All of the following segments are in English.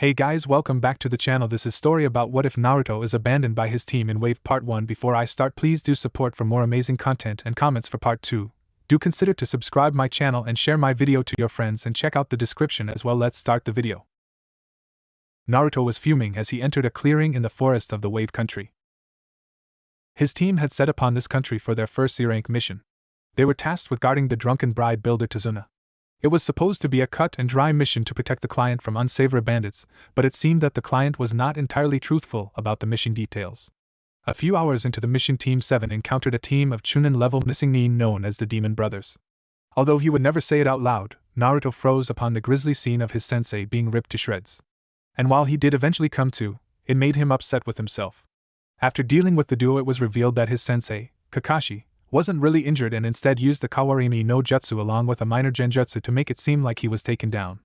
Hey guys, welcome back to the channel. This is story about what if Naruto is abandoned by his team in Wave Part 1. Before I start, please do support for more amazing content and comments for Part 2. Do consider to subscribe my channel and share my video to your friends and check out the description as well. Let's start the video. Naruto was fuming as he entered a clearing in the forest of the Wave Country. His team had set upon this country for their first C-rank mission. They were tasked with guarding the drunken bride builder Tazuna. It was supposed to be a cut and dry mission to protect the client from unsavory bandits, but it seemed that the client was not entirely truthful about the mission details. A few hours into the mission, Team 7 encountered a team of Chunin-level missing nin known as the Demon Brothers. Although he would never say it out loud, Naruto froze upon the grisly scene of his sensei being ripped to shreds. And while he did eventually come to, it made him upset with himself. After dealing with the duo, it was revealed that his sensei, Kakashi, wasn't really injured and instead used the Kawarimi no Jutsu along with a minor genjutsu to make it seem like he was taken down.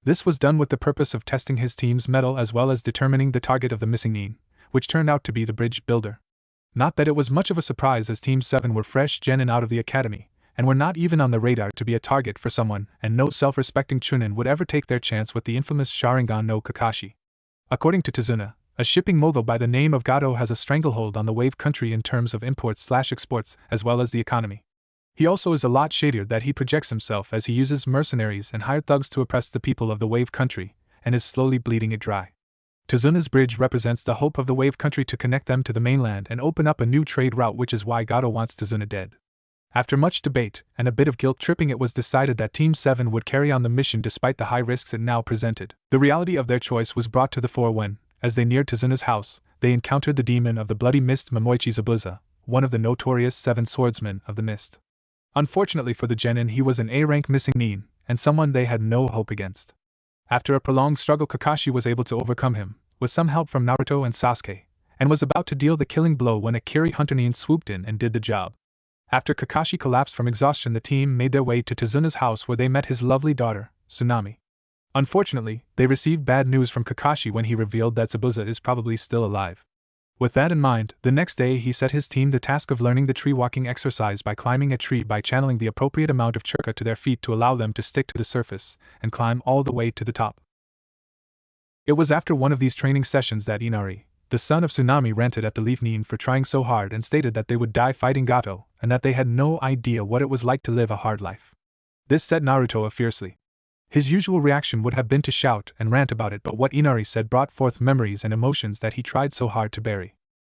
This was done with the purpose of testing his team's mettle as well as determining the target of the missing nin, which turned out to be the bridge builder. Not that it was much of a surprise, as Team 7 were fresh genin out of the academy, and were not even on the radar to be a target for someone, and no self-respecting Chunin would ever take their chance with the infamous Sharingan no Kakashi. According to Tazuna, a shipping mogul by the name of Gato has a stranglehold on the Wave Country in terms of imports/exports as well as the economy. He also is a lot shadier that he projects himself as he uses mercenaries and hired thugs to oppress the people of the Wave Country, and is slowly bleeding it dry. Tazuna's bridge represents the hope of the Wave Country to connect them to the mainland and open up a new trade route, which is why Gato wants Tazuna dead. After much debate and a bit of guilt tripping, it was decided that Team 7 would carry on the mission despite the high risks it now presented. The reality of their choice was brought to the fore when, as they neared Tazuna's house, they encountered the demon of the bloody mist, Momoichi Zabuza, one of the notorious 7 swordsmen of the mist. Unfortunately for the genin, he was an A-rank missing nin, and someone they had no hope against. After a prolonged struggle, Kakashi was able to overcome him, with some help from Naruto and Sasuke, and was about to deal the killing blow when a Kiri hunter nin swooped in and did the job. After Kakashi collapsed from exhaustion, the team made their way to Tazuna's house, where they met his lovely daughter, Tsunami. Unfortunately, they received bad news from Kakashi when he revealed that Zabuza is probably still alive. With that in mind, the next day he set his team the task of learning the tree walking exercise by climbing a tree by channeling the appropriate amount of chakra to their feet to allow them to stick to the surface and climb all the way to the top. It was after one of these training sessions that Inari, the son of Tsunami, ranted at the Leaf Nin for trying so hard and stated that they would die fighting Gato and that they had no idea what it was like to live a hard life. This set Naruto fiercely. His usual reaction would have been to shout and rant about it, but what Inari said brought forth memories and emotions that he tried so hard to bury.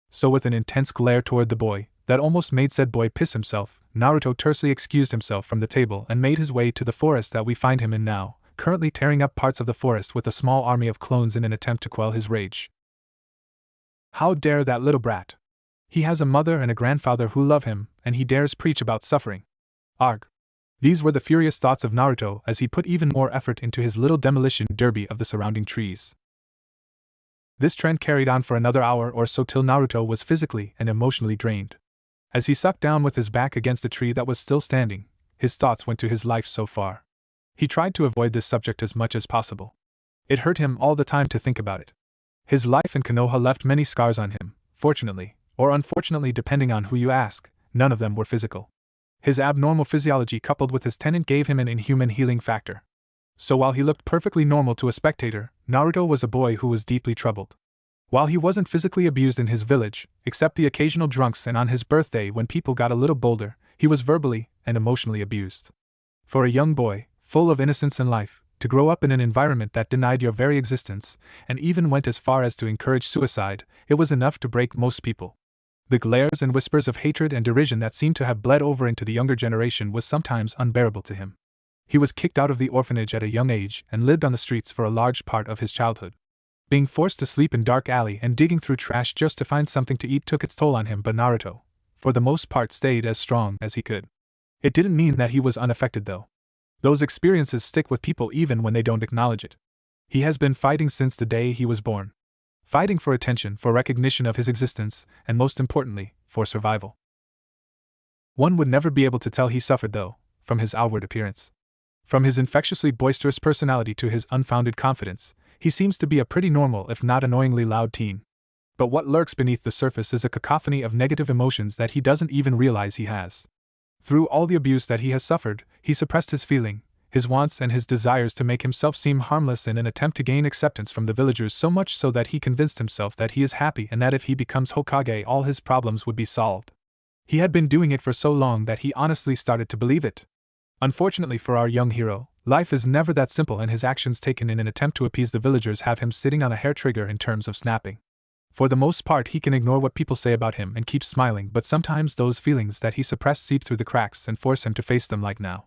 So with an intense glare toward the boy, that almost made said boy piss himself, Naruto tersely excused himself from the table and made his way to the forest that we find him in now, currently tearing up parts of the forest with a small army of clones in an attempt to quell his rage. How dare that little brat! He has a mother and a grandfather who love him, and he dares preach about suffering. Arg! These were the furious thoughts of Naruto as he put even more effort into his little demolition derby of the surrounding trees. This trend carried on for another hour or so till Naruto was physically and emotionally drained. As he sucked down with his back against the tree that was still standing, his thoughts went to his life so far. He tried to avoid this subject as much as possible. It hurt him all the time to think about it. His life in Konoha left many scars on him. Fortunately, or unfortunately depending on who you ask, none of them were physical. His abnormal physiology coupled with his tenant gave him an inhuman healing factor. So while he looked perfectly normal to a spectator, Naruto was a boy who was deeply troubled. While he wasn't physically abused in his village, except the occasional drunks and on his birthday when people got a little bolder, he was verbally and emotionally abused. For a young boy, full of innocence and life, to grow up in an environment that denied your very existence, and even went as far as to encourage suicide, it was enough to break most people. The glares and whispers of hatred and derision that seemed to have bled over into the younger generation was sometimes unbearable to him. He was kicked out of the orphanage at a young age and lived on the streets for a large part of his childhood. Being forced to sleep in dark alley and digging through trash just to find something to eat took its toll on him, but Naruto, for the most part, stayed as strong as he could. It didn't mean that he was unaffected though. Those experiences stick with people even when they don't acknowledge it. He has been fighting since the day he was born. Fighting for attention, for recognition of his existence, and most importantly, for survival. One would never be able to tell he suffered though, from his outward appearance. From his infectiously boisterous personality to his unfounded confidence, he seems to be a pretty normal if not annoyingly loud teen. But what lurks beneath the surface is a cacophony of negative emotions that he doesn't even realize he has. Through all the abuse that he has suffered, he suppressed his feeling, his wants and his desires to make himself seem harmless in an attempt to gain acceptance from the villagers, so much so that he convinced himself that he is happy and that if he becomes Hokage all his problems would be solved. He had been doing it for so long that he honestly started to believe it. Unfortunately for our young hero, life is never that simple, and his actions taken in an attempt to appease the villagers have him sitting on a hair trigger in terms of snapping. For the most part he can ignore what people say about him and keep smiling, but sometimes those feelings that he suppressed seep through the cracks and force him to face them, like now.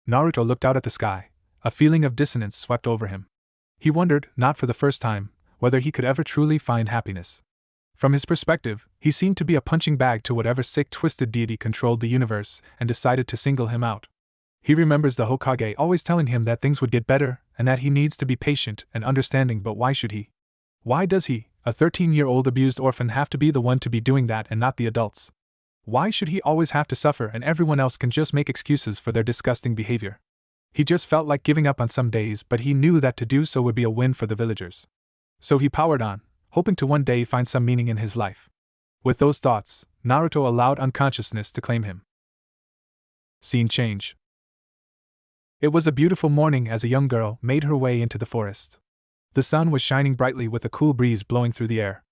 Naruto looked out at the sky. A feeling of dissonance swept over him. He wondered, not for the first time, whether he could ever truly find happiness. From his perspective, he seemed to be a punching bag to whatever sick, twisted deity controlled the universe and decided to single him out. He remembers the Hokage always telling him that things would get better and that he needs to be patient and understanding, but why should he? Why does he, a 13-year-old abused orphan, have to be the one to be doing that and not the adults? Why should he always have to suffer and everyone else can just make excuses for their disgusting behavior? He just felt like giving up on some days, but he knew that to do so would be a win for the villagers. So he powered on, hoping to one day find some meaning in his life. With those thoughts, Naruto allowed unconsciousness to claim him. Scene change. It was a beautiful morning as a young girl made her way into the forest. The sun was shining brightly with a cool breeze blowing through the air.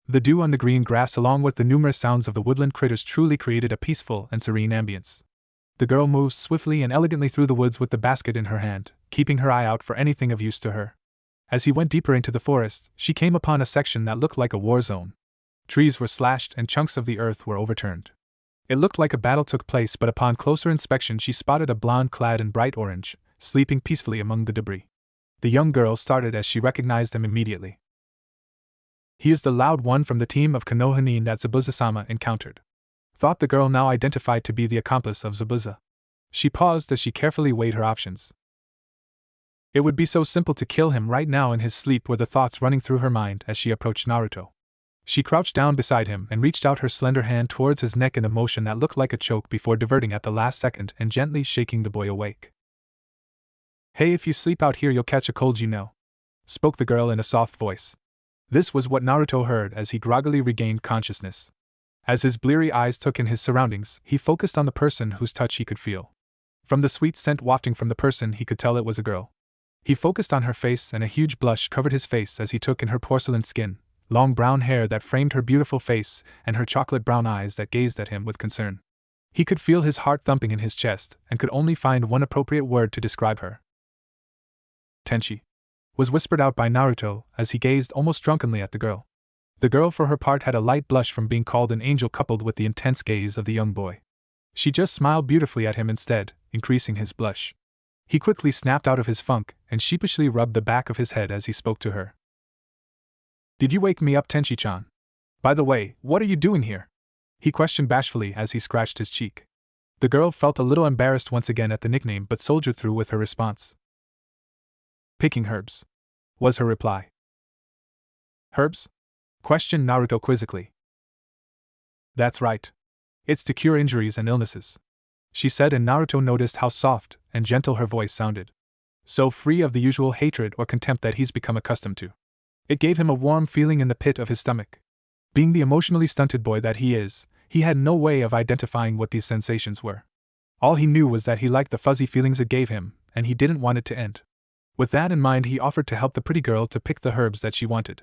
The dew on the green grass along with the numerous sounds of the woodland critters truly created a peaceful and serene ambience. The girl moved swiftly and elegantly through the woods with the basket in her hand, keeping her eye out for anything of use to her. As he went deeper into the forest, she came upon a section that looked like a war zone. Trees were slashed and chunks of the earth were overturned. It looked like a battle took place, but upon closer inspection she spotted a blonde clad in bright orange, sleeping peacefully among the debris. The young girl started as she recognized him immediately. He is the loud one from the team of Konoha that Zabuza-sama encountered, thought the girl, now identified to be the accomplice of Zabuza. She paused as she carefully weighed her options. It would be so simple to kill him right now in his sleep, were the thoughts running through her mind as she approached Naruto. She crouched down beside him and reached out her slender hand towards his neck in a motion that looked like a choke before diverting at the last second and gently shaking the boy awake. "Hey, if you sleep out here you'll catch a cold, you know," spoke the girl in a soft voice. This was what Naruto heard as he groggily regained consciousness. As his bleary eyes took in his surroundings, he focused on the person whose touch he could feel. From the sweet scent wafting from the person he could tell it was a girl. He focused on her face, and a huge blush covered his face as he took in her porcelain skin, long brown hair that framed her beautiful face, and her chocolate brown eyes that gazed at him with concern. He could feel his heart thumping in his chest, and could only find one appropriate word to describe her. "Tenchi," was whispered out by Naruto as he gazed almost drunkenly at the girl. The girl, for her part, had a light blush from being called an angel coupled with the intense gaze of the young boy. She just smiled beautifully at him instead, increasing his blush. He quickly snapped out of his funk and sheepishly rubbed the back of his head as he spoke to her. "Did you wake me up, Tenchi-chan? By the way, what are you doing here?" he questioned bashfully as he scratched his cheek. The girl felt a little embarrassed once again at the nickname, but soldiered through with her response. "Picking herbs," was her reply. "Herbs?" questioned Naruto quizzically. "That's right. It's to cure injuries and illnesses," she said, and Naruto noticed how soft and gentle her voice sounded. So free of the usual hatred or contempt that he's become accustomed to. It gave him a warm feeling in the pit of his stomach. Being the emotionally stunted boy that he is, he had no way of identifying what these sensations were. All he knew was that he liked the fuzzy feelings it gave him, and he didn't want it to end. With that in mind, he offered to help the pretty girl to pick the herbs that she wanted.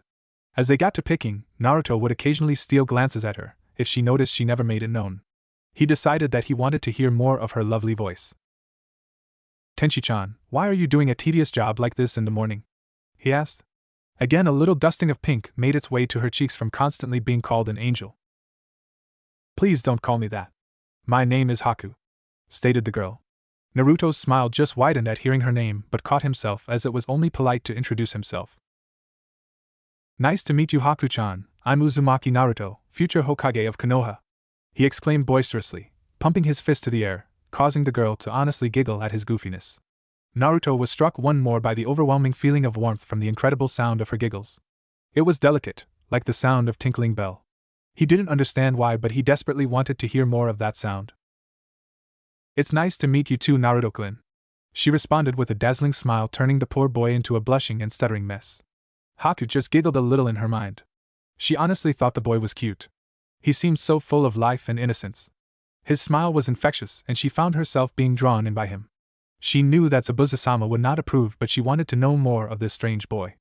As they got to picking, Naruto would occasionally steal glances at her, if she noticed she never made it known. He decided that he wanted to hear more of her lovely voice. "Tenchi-chan, why are you doing a tedious job like this in the morning?" he asked. Again, a little dusting of pink made its way to her cheeks from constantly being called an angel. "Please don't call me that. My name is Haku," stated the girl. Naruto's smile just widened at hearing her name, but caught himself as it was only polite to introduce himself. "Nice to meet you, Haku-chan. I'm Uzumaki Naruto, future Hokage of Konoha," he exclaimed boisterously, pumping his fist to the air, causing the girl to honestly giggle at his goofiness. Naruto was struck one more by the overwhelming feeling of warmth from the incredible sound of her giggles. It was delicate, like the sound of tinkling bell. He didn't understand why, but he desperately wanted to hear more of that sound. "It's nice to meet you too, Naruto-kun," she responded with a dazzling smile, turning the poor boy into a blushing and stuttering mess. Haku just giggled a little in her mind. She honestly thought the boy was cute. He seemed so full of life and innocence. His smile was infectious, and she found herself being drawn in by him. She knew that Zabuza-sama would not approve, but she wanted to know more of this strange boy.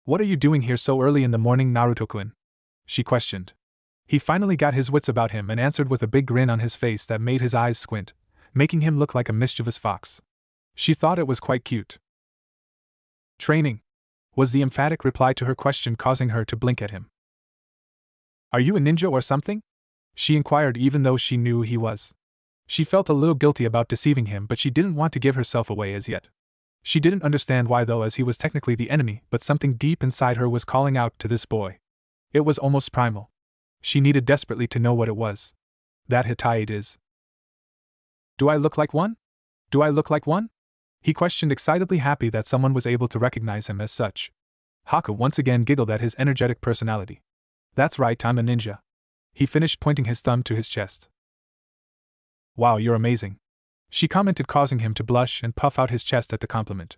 "What are you doing here so early in the morning, Naruto-kun?" she questioned. He finally got his wits about him and answered with a big grin on his face that made his eyes squint, making him look like a mischievous fox. She thought it was quite cute. "Training," was the emphatic reply to her question, causing her to blink at him. "Are you a ninja or something?" she inquired, even though she knew he was. She felt a little guilty about deceiving him, but she didn't want to give herself away as yet. She didn't understand why, though, as he was technically the enemy, but something deep inside her was calling out to this boy. It was almost primal. She needed desperately to know what it was. "That Hittite is." "Do I look like one? Do I look like one?" he questioned, excitedly happy that someone was able to recognize him as such. Haku once again giggled at his energetic personality. "That's right, I'm a ninja." He finished, pointing his thumb to his chest. "Wow, you're amazing," she commented, causing him to blush and puff out his chest at the compliment.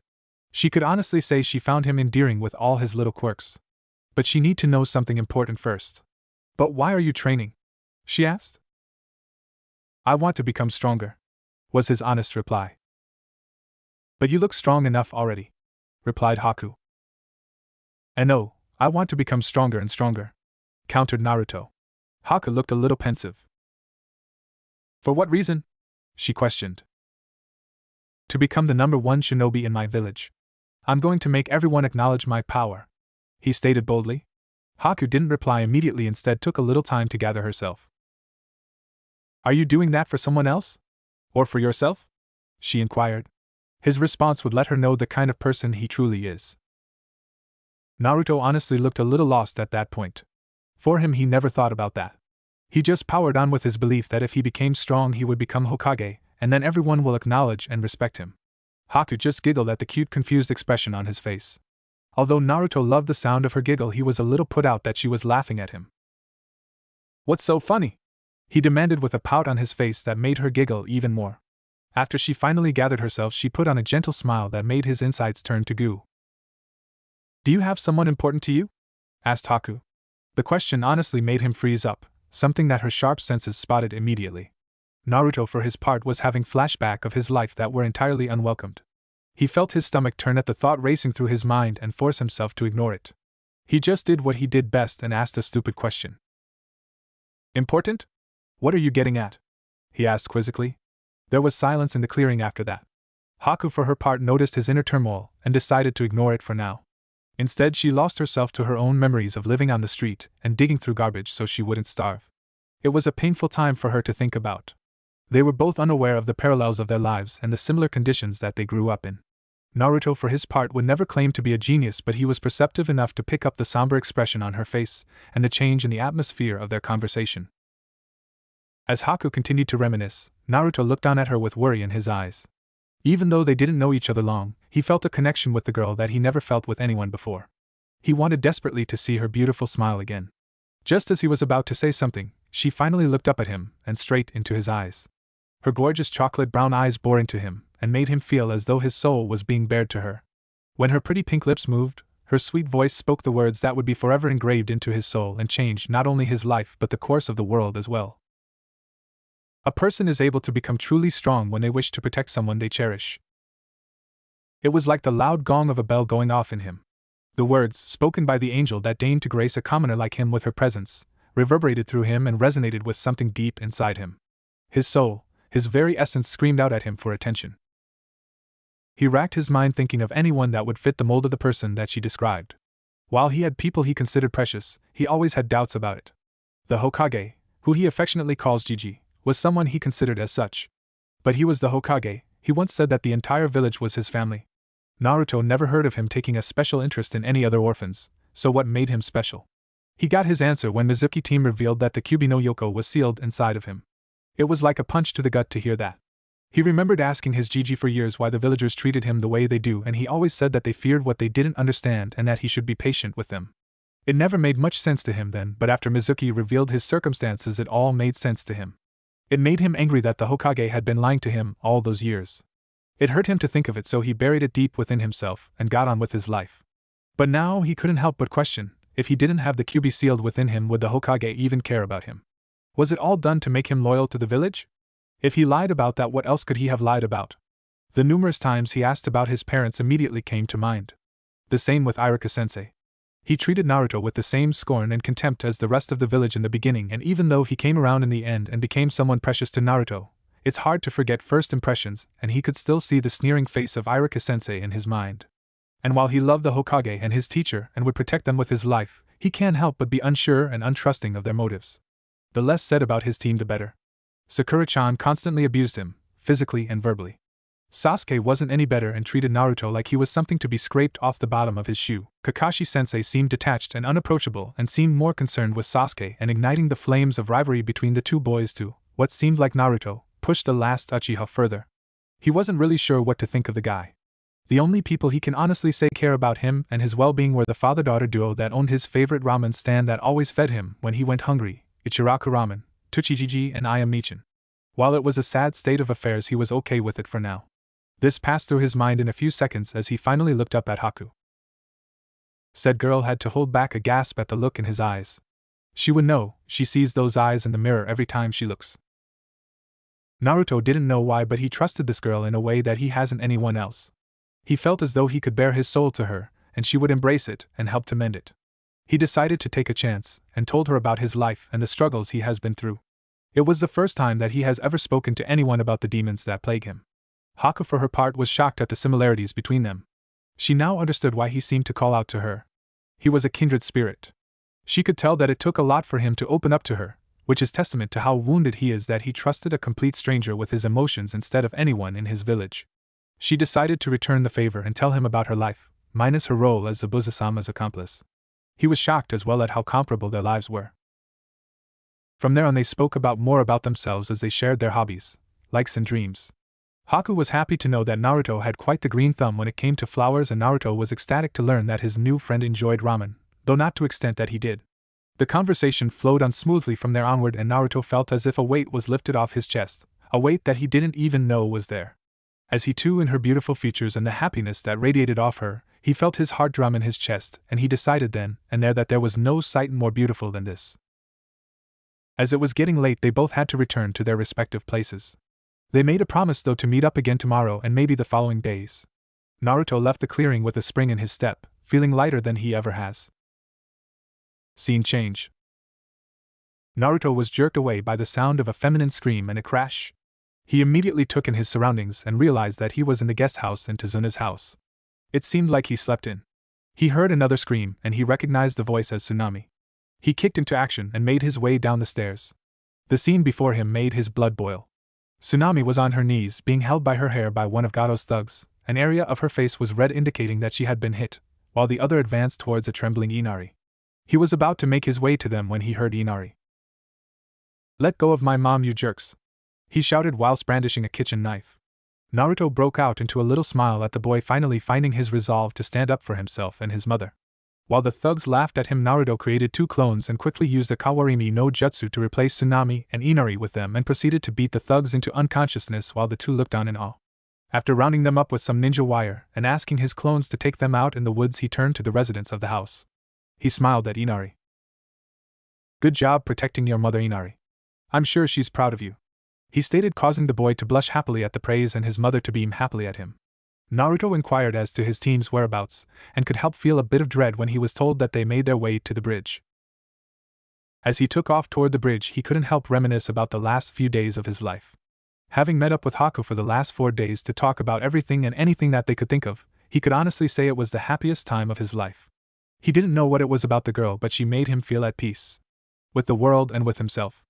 She could honestly say she found him endearing with all his little quirks. But she needed to know something important first. "But why are you training?" she asked. "I want to become stronger," was his honest reply. "But you look strong enough already," replied Haku. "And no, I want to become stronger and stronger," countered Naruto. Haku looked a little pensive. "For what reason?" she questioned. "To become the #1 shinobi in my village. I'm going to make everyone acknowledge my power," he stated boldly. Haku didn't reply immediately, instead took a little time to gather herself. "Are you doing that for someone else? Or for yourself?" she inquired. His response would let her know the kind of person he truly is. Naruto honestly looked a little lost at that point. For him, he never thought about that. He just powered on with his belief that if he became strong he would become Hokage, and then everyone will acknowledge and respect him. Haku just giggled at the cute, confused expression on his face. Although Naruto loved the sound of her giggle, he was a little put out that she was laughing at him. "What's so funny?" he demanded with a pout on his face that made her giggle even more. After she finally gathered herself, she put on a gentle smile that made his insides turn to goo. "Do you have someone important to you?" asked Haku. The question honestly made him freeze up, something that her sharp senses spotted immediately. Naruto, for his part, was having flashbacks of his life that were entirely unwelcomed. He felt his stomach turn at the thought racing through his mind and force himself to ignore it. He just did what he did best and asked a stupid question. "Important? What are you getting at?" he asked quizzically. There was silence in the clearing after that. Haku, for her part, noticed his inner turmoil and decided to ignore it for now. Instead, she lost herself to her own memories of living on the street and digging through garbage so she wouldn't starve. It was a painful time for her to think about. They were both unaware of the parallels of their lives and the similar conditions that they grew up in. Naruto, for his part, would never claim to be a genius, but he was perceptive enough to pick up the somber expression on her face and the change in the atmosphere of their conversation. As Haku continued to reminisce, Naruto looked down at her with worry in his eyes. Even though they didn't know each other long, he felt a connection with the girl that he never felt with anyone before. He wanted desperately to see her beautiful smile again. Just as he was about to say something, she finally looked up at him and straight into his eyes. Her gorgeous chocolate brown eyes bore into him and made him feel as though his soul was being bared to her. When her pretty pink lips moved, her sweet voice spoke the words that would be forever engraved into his soul and change not only his life but the course of the world as well. A person is able to become truly strong when they wish to protect someone they cherish. It was like the loud gong of a bell going off in him. The words, spoken by the angel that deigned to grace a commoner like him with her presence, reverberated through him and resonated with something deep inside him. His soul, his very essence, screamed out at him for attention. He racked his mind thinking of anyone that would fit the mold of the person that she described. While he had people he considered precious, he always had doubts about it. The Hokage, who he affectionately calls Gigi, was someone he considered as such. But he was the Hokage. He once said that the entire village was his family. Naruto never heard of him taking a special interest in any other orphans, so what made him special? He got his answer when Mizuki team revealed that the Kyubi no Yoko was sealed inside of him. It was like a punch to the gut to hear that. He remembered asking his Gigi for years why the villagers treated him the way they do, and he always said that they feared what they didn't understand and that he should be patient with them. It never made much sense to him then, but after Mizuki revealed his circumstances it all made sense to him. It made him angry that the Hokage had been lying to him all those years. It hurt him to think of it, so he buried it deep within himself and got on with his life. But now he couldn't help but question, if he didn't have the Kyubi sealed within him, would the Hokage even care about him? Was it all done to make him loyal to the village? If he lied about that, what else could he have lied about? The numerous times he asked about his parents immediately came to mind. The same with Iruka-sensei. He treated Naruto with the same scorn and contempt as the rest of the village in the beginning, and even though he came around in the end and became someone precious to Naruto, it's hard to forget first impressions, and he could still see the sneering face of Iruka-sensei in his mind. And while he loved the Hokage and his teacher and would protect them with his life, he can't help but be unsure and untrusting of their motives. The less said about his team the better. Sakura-chan constantly abused him, physically and verbally. Sasuke wasn't any better and treated Naruto like he was something to be scraped off the bottom of his shoe. Kakashi-sensei seemed detached and unapproachable and seemed more concerned with Sasuke and igniting the flames of rivalry between the two boys to, what seemed like Naruto, push the last Uchiha further. He wasn't really sure what to think of the guy. The only people he can honestly say care about him and his well-being were the father-daughter duo that owned his favorite ramen stand that always fed him when he went hungry, Ichiraku Ramen, Tsuchijiji and Ayamichan. While it was a sad state of affairs, he was okay with it for now. This passed through his mind in a few seconds as he finally looked up at Haku. Said girl had to hold back a gasp at the look in his eyes. She would know, she sees those eyes in the mirror every time she looks. Naruto didn't know why, but he trusted this girl in a way that he hasn't anyone else. He felt as though he could bare his soul to her, and she would embrace it and help to mend it. He decided to take a chance, and told her about his life and the struggles he has been through. It was the first time that he has ever spoken to anyone about the demons that plague him. Haku for her part was shocked at the similarities between them. She now understood why he seemed to call out to her. He was a kindred spirit. She could tell that it took a lot for him to open up to her, which is testament to how wounded he is that he trusted a complete stranger with his emotions instead of anyone in his village. She decided to return the favor and tell him about her life, minus her role as Zabuza-sama's accomplice. He was shocked as well at how comparable their lives were. From there on they spoke more about themselves as they shared their hobbies, likes and dreams. Haku was happy to know that Naruto had quite the green thumb when it came to flowers, and Naruto was ecstatic to learn that his new friend enjoyed ramen, though not to the extent that he did. The conversation flowed on smoothly from there onward, and Naruto felt as if a weight was lifted off his chest, a weight that he didn't even know was there. As he too in her beautiful features and the happiness that radiated off her, he felt his heart drum in his chest, and he decided then and there that there was no sight more beautiful than this. As it was getting late, they both had to return to their respective places. They made a promise though to meet up again tomorrow and maybe the following days. Naruto left the clearing with a spring in his step, feeling lighter than he ever has. Scene change. Naruto was jerked away by the sound of a feminine scream and a crash. He immediately took in his surroundings and realized that he was in the guest house in Tazuna's house. It seemed like he slept in. He heard another scream and he recognized the voice as Tsunami. He kicked into action and made his way down the stairs. The scene before him made his blood boil. Tsunami was on her knees, being held by her hair by one of Gado's thugs. An area of her face was red, indicating that she had been hit, while the other advanced towards a trembling Inari. He was about to make his way to them when he heard Inari. "Let go of my mom, you jerks!" he shouted whilst brandishing a kitchen knife. Naruto broke out into a little smile at the boy finally finding his resolve to stand up for himself and his mother. While the thugs laughed at him, Naruto created two clones and quickly used the Kawarimi no Jutsu to replace Tsunami and Inari with them and proceeded to beat the thugs into unconsciousness while the two looked on in awe. After rounding them up with some ninja wire and asking his clones to take them out in the woods, he turned to the residents of the house. He smiled at Inari. "Good job protecting your mother, Inari. I'm sure she's proud of you," he stated, causing the boy to blush happily at the praise and his mother to beam happily at him. Naruto inquired as to his team's whereabouts, and could help feel a bit of dread when he was told that they made their way to the bridge. As he took off toward the bridge, he couldn't help reminisce about the last few days of his life. Having met up with Haku for the last 4 days to talk about everything and anything that they could think of, he could honestly say it was the happiest time of his life. He didn't know what it was about the girl, but she made him feel at peace. With the world and with himself.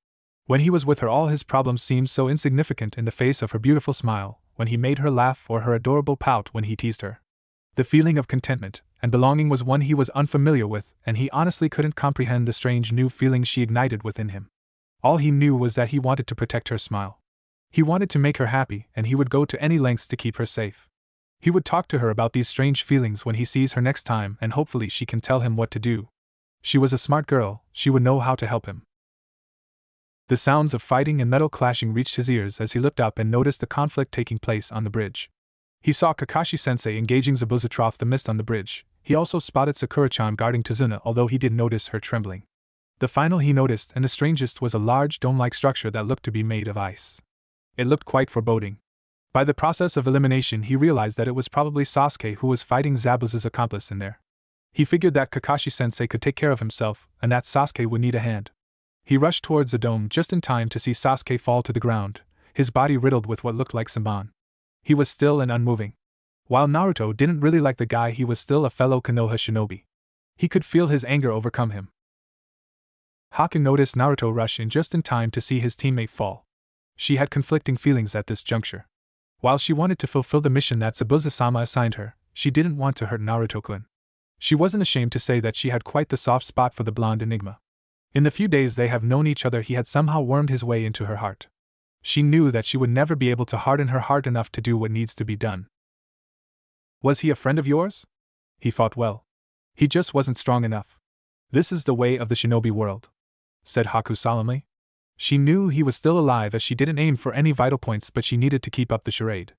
When he was with her, all his problems seemed so insignificant in the face of her beautiful smile, when he made her laugh, or her adorable pout when he teased her. The feeling of contentment and belonging was one he was unfamiliar with, and he honestly couldn't comprehend the strange new feeling she ignited within him. All he knew was that he wanted to protect her smile. He wanted to make her happy, and he would go to any lengths to keep her safe. He would talk to her about these strange feelings when he sees her next time, and hopefully she can tell him what to do. She was a smart girl, she would know how to help him. The sounds of fighting and metal clashing reached his ears as he looked up and noticed the conflict taking place on the bridge. He saw Kakashi-sensei engaging Zabuza the mist on the bridge. He also spotted Sakura-chan guarding Tazuna, although he did notice her trembling. The final he noticed, and the strangest, was a large dome-like structure that looked to be made of ice. It looked quite foreboding. By the process of elimination, he realized that it was probably Sasuke who was fighting Zabuza's accomplice in there. He figured that Kakashi-sensei could take care of himself, and that Sasuke would need a hand. He rushed towards the dome just in time to see Sasuke fall to the ground, his body riddled with what looked like Senbon. He was still and unmoving. While Naruto didn't really like the guy, he was still a fellow Konoha shinobi. He could feel his anger overcome him. Haku noticed Naruto rush in just in time to see his teammate fall. She had conflicting feelings at this juncture. While she wanted to fulfill the mission that Zabuza-sama assigned her, she didn't want to hurt Naruto-kun. She wasn't ashamed to say that she had quite the soft spot for the blonde enigma. In the few days they have known each other, he had somehow wormed his way into her heart. She knew that she would never be able to harden her heart enough to do what needs to be done. Was he a friend of yours? He fought well. He just wasn't strong enough. This is the way of the shinobi world, said Haku solemnly. She knew he was still alive as she didn't aim for any vital points, but she needed to keep up the charade.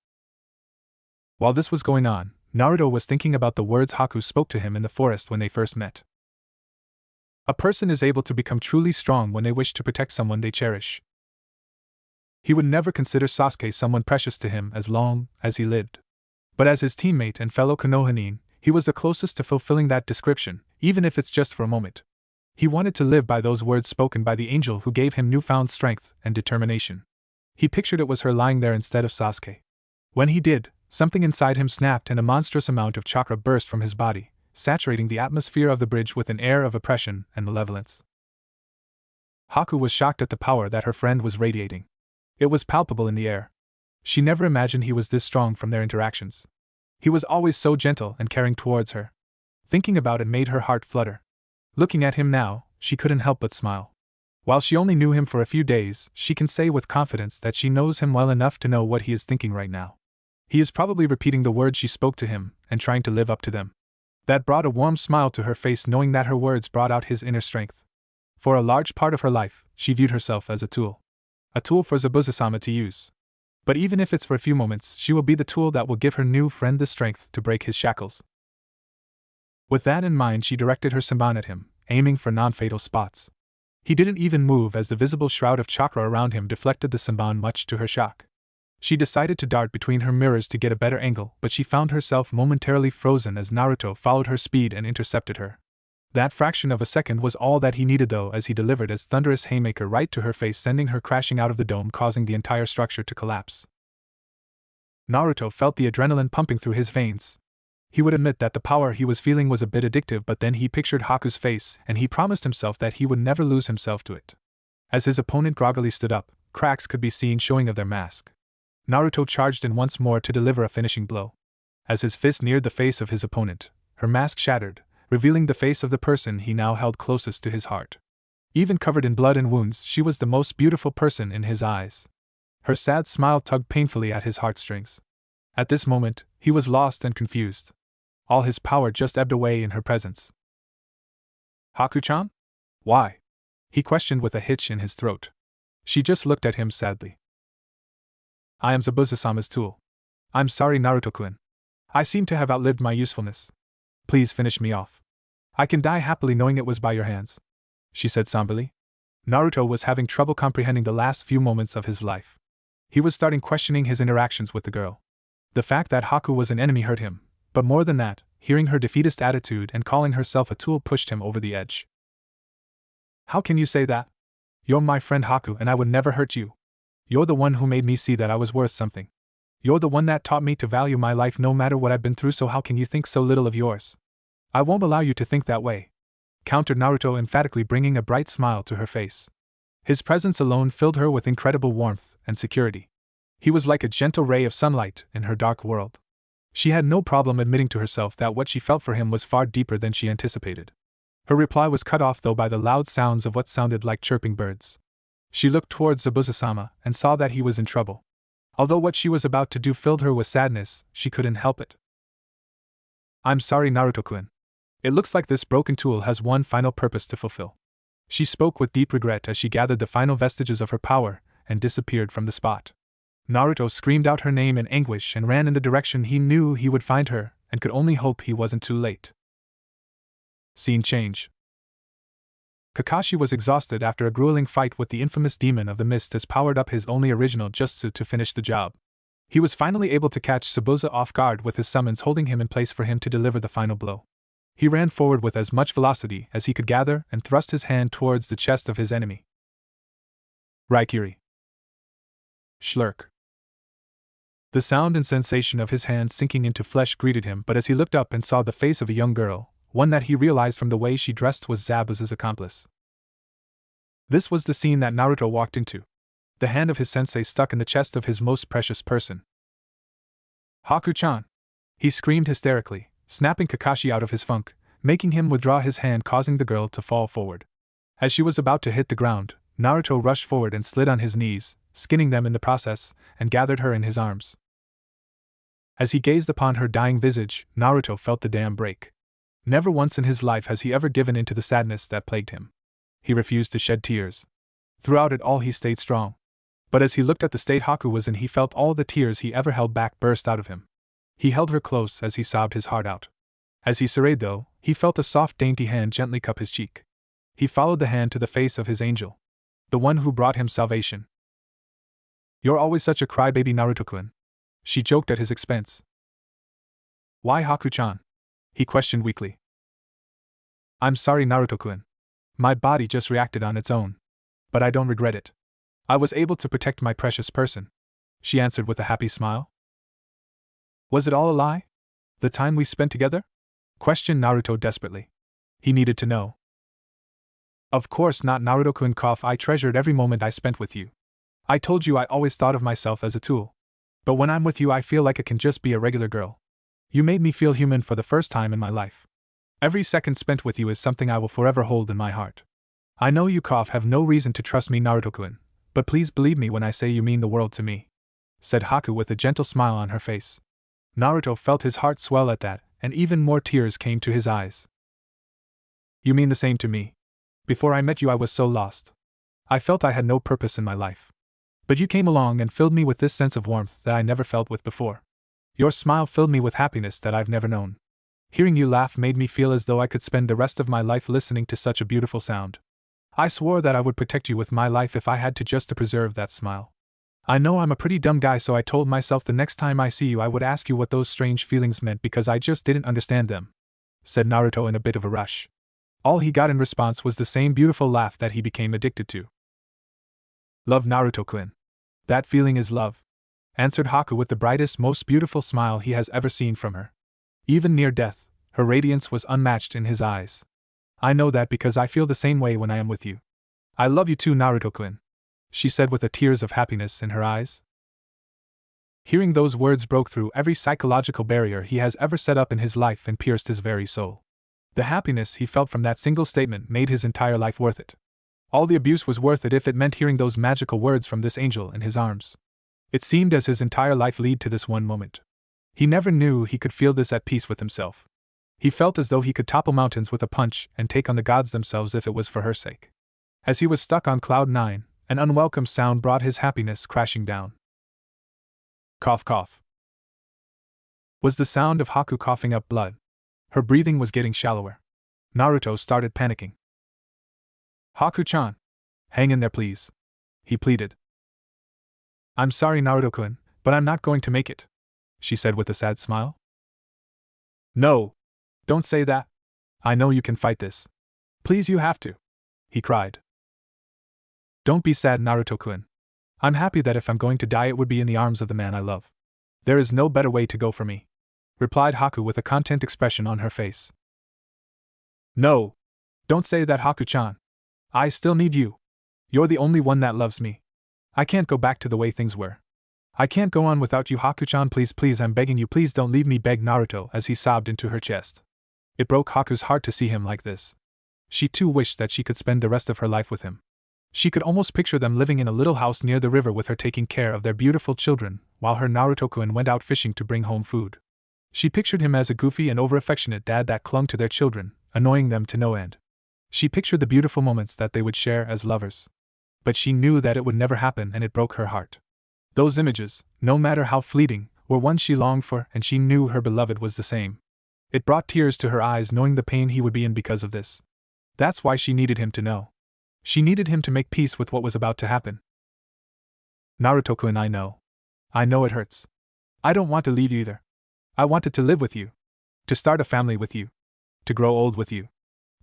While this was going on, Naruto was thinking about the words Haku spoke to him in the forest when they first met. A person is able to become truly strong when they wish to protect someone they cherish. He would never consider Sasuke someone precious to him as long as he lived. But as his teammate and fellow Konohanin, he was the closest to fulfilling that description, even if it's just for a moment. He wanted to live by those words spoken by the angel who gave him newfound strength and determination. He pictured it was her lying there instead of Sasuke. When he did, something inside him snapped and a monstrous amount of chakra burst from his body, saturating the atmosphere of the bridge with an air of oppression and malevolence. Haku was shocked at the power that her friend was radiating. It was palpable in the air. She never imagined he was this strong from their interactions. He was always so gentle and caring towards her. Thinking about it made her heart flutter. Looking at him now, she couldn't help but smile. While she only knew him for a few days, she can say with confidence that she knows him well enough to know what he is thinking right now. He is probably repeating the words she spoke to him and trying to live up to them. That brought a warm smile to her face, knowing that her words brought out his inner strength. For a large part of her life, she viewed herself as a tool. A tool for Zabuza-sama to use. But even if it's for a few moments, she will be the tool that will give her new friend the strength to break his shackles. With that in mind, she directed her Senbon at him, aiming for non-fatal spots. He didn't even move as the visible shroud of chakra around him deflected the Senbon, much to her shock. She decided to dart between her mirrors to get a better angle, but she found herself momentarily frozen as Naruto followed her speed and intercepted her. That fraction of a second was all that he needed, though, as he delivered a thunderous haymaker right to her face, sending her crashing out of the dome, causing the entire structure to collapse. Naruto felt the adrenaline pumping through his veins. He would admit that the power he was feeling was a bit addictive, but then he pictured Haku's face, and he promised himself that he would never lose himself to it. As his opponent groggily stood up, cracks could be seen showing of their mask. Naruto charged in once more to deliver a finishing blow. As his fist neared the face of his opponent, her mask shattered, revealing the face of the person he now held closest to his heart. Even covered in blood and wounds, she was the most beautiful person in his eyes. Her sad smile tugged painfully at his heartstrings. At this moment, he was lost and confused. All his power just ebbed away in her presence. Haku-chan? Why? He questioned with a hitch in his throat. She just looked at him sadly. I am Zabuza-sama's tool. I'm sorry, Naruto-kun. I seem to have outlived my usefulness. Please finish me off. I can die happily knowing it was by your hands, she said somberly. Naruto was having trouble comprehending the last few moments of his life. He was starting questioning his interactions with the girl. The fact that Haku was an enemy hurt him, but more than that, hearing her defeatist attitude and calling herself a tool pushed him over the edge. How can you say that? You're my friend Haku, and I would never hurt you. You're the one who made me see that I was worth something. You're the one that taught me to value my life no matter what I've been through, so how can you think so little of yours? I won't allow you to think that way, countered Naruto emphatically, bringing a bright smile to her face. His presence alone filled her with incredible warmth and security. He was like a gentle ray of sunlight in her dark world. She had no problem admitting to herself that what she felt for him was far deeper than she anticipated. Her reply was cut off, though, by the loud sounds of what sounded like chirping birds. She looked towards Zabuza-sama and saw that he was in trouble. Although what she was about to do filled her with sadness, she couldn't help it. I'm sorry, Naruto-kun. It looks like this broken tool has one final purpose to fulfill. She spoke with deep regret as she gathered the final vestiges of her power and disappeared from the spot. Naruto screamed out her name in anguish and ran in the direction he knew he would find her, and could only hope he wasn't too late. Scene change. Kakashi was exhausted after a grueling fight with the infamous demon of the mist, as powered up his only original jutsu to finish the job. He was finally able to catch Tsubusa off guard with his summons holding him in place for him to deliver the final blow. He ran forward with as much velocity as he could gather and thrust his hand towards the chest of his enemy. Raikiri. Schlurk. The sound and sensation of his hand sinking into flesh greeted him, but as he looked up and saw the face of a young girl, one that he realized from the way she dressed was Zabuza's accomplice. This was the scene that Naruto walked into. The hand of his sensei stuck in the chest of his most precious person. Haku-chan! He screamed hysterically, snapping Kakashi out of his funk, making him withdraw his hand, causing the girl to fall forward. As she was about to hit the ground, Naruto rushed forward and slid on his knees, skinning them in the process, and gathered her in his arms. As he gazed upon her dying visage, Naruto felt the dam break. Never once in his life has he ever given in to the sadness that plagued him. He refused to shed tears. Throughout it all he stayed strong. But as he looked at the state Haku was in, he felt all the tears he ever held back burst out of him. He held her close as he sobbed his heart out. As he surveyed though, he felt a soft dainty hand gently cup his cheek. He followed the hand to the face of his angel. The one who brought him salvation. "You're always such a crybaby, Naruto-kun," she joked at his expense. "Why, Haku-chan?" he questioned weakly. "I'm sorry, Naruto-kun. My body just reacted on its own. But I don't regret it. I was able to protect my precious person," she answered with a happy smile. "Was it all a lie? The time we spent together?" questioned Naruto desperately. He needed to know. "Of course not, Naruto-kun. I treasured every moment I spent with you. I told you I always thought of myself as a tool. But when I'm with you I feel like I can just be a regular girl. You made me feel human for the first time in my life. Every second spent with you is something I will forever hold in my heart. I know you have no reason to trust me, Naruto-kun, but please believe me when I say you mean the world to me," said Haku with a gentle smile on her face. Naruto felt his heart swell at that, and even more tears came to his eyes. "You mean the same to me. Before I met you I was so lost. I felt I had no purpose in my life. But you came along and filled me with this sense of warmth that I never felt with before. Your smile filled me with happiness that I've never known. Hearing you laugh made me feel as though I could spend the rest of my life listening to such a beautiful sound. I swore that I would protect you with my life if I had to just to preserve that smile. I know I'm a pretty dumb guy, so I told myself the next time I see you I would ask you what those strange feelings meant because I just didn't understand them," said Naruto in a bit of a rush. All he got in response was the same beautiful laugh that he became addicted to. "Love, Naruto-kun. That feeling is love," answered Haku with the brightest, most beautiful smile he has ever seen from her. Even near death, her radiance was unmatched in his eyes. "I know that because I feel the same way when I am with you. I love you too, Naruto-kun," she said with the tears of happiness in her eyes. Hearing those words broke through every psychological barrier he has ever set up in his life and pierced his very soul. The happiness he felt from that single statement made his entire life worth it. All the abuse was worth it if it meant hearing those magical words from this angel in his arms. It seemed as his entire life led to this one moment. He never knew he could feel this at peace with himself. He felt as though he could topple mountains with a punch and take on the gods themselves if it was for her sake. As he was stuck on cloud 9, an unwelcome sound brought his happiness crashing down. Cough, cough. Was the sound of Haku coughing up blood. Her breathing was getting shallower. Naruto started panicking. "Haku-chan, hang in there please," he pleaded. "I'm sorry, Naruto-kun, but I'm not going to make it," she said with a sad smile. "No! Don't say that! I know you can fight this. Please, you have to!" he cried. "Don't be sad, Naruto-kun. I'm happy that if I'm going to die it would be in the arms of the man I love. There is no better way to go for me," replied Haku with a content expression on her face. "No! Don't say that, Haku-chan. I still need you. You're the only one that loves me. I can't go back to the way things were. I can't go on without you, Haku-chan. Please, I'm begging you, please don't leave me," begged Naruto as he sobbed into her chest. It broke Haku's heart to see him like this. She too wished that she could spend the rest of her life with him. She could almost picture them living in a little house near the river with her taking care of their beautiful children, while her Naruto-kun went out fishing to bring home food. She pictured him as a goofy and over-affectionate dad that clung to their children, annoying them to no end. She pictured the beautiful moments that they would share as lovers. But she knew that it would never happen, and it broke her heart. Those images, no matter how fleeting, were ones she longed for, and she knew her beloved was the same. It brought tears to her eyes knowing the pain he would be in because of this. That's why she needed him to know. She needed him to make peace with what was about to happen. "Naruto-kun, I know. I know it hurts. I don't want to leave you either. I wanted to live with you. To start a family with you. To grow old with you.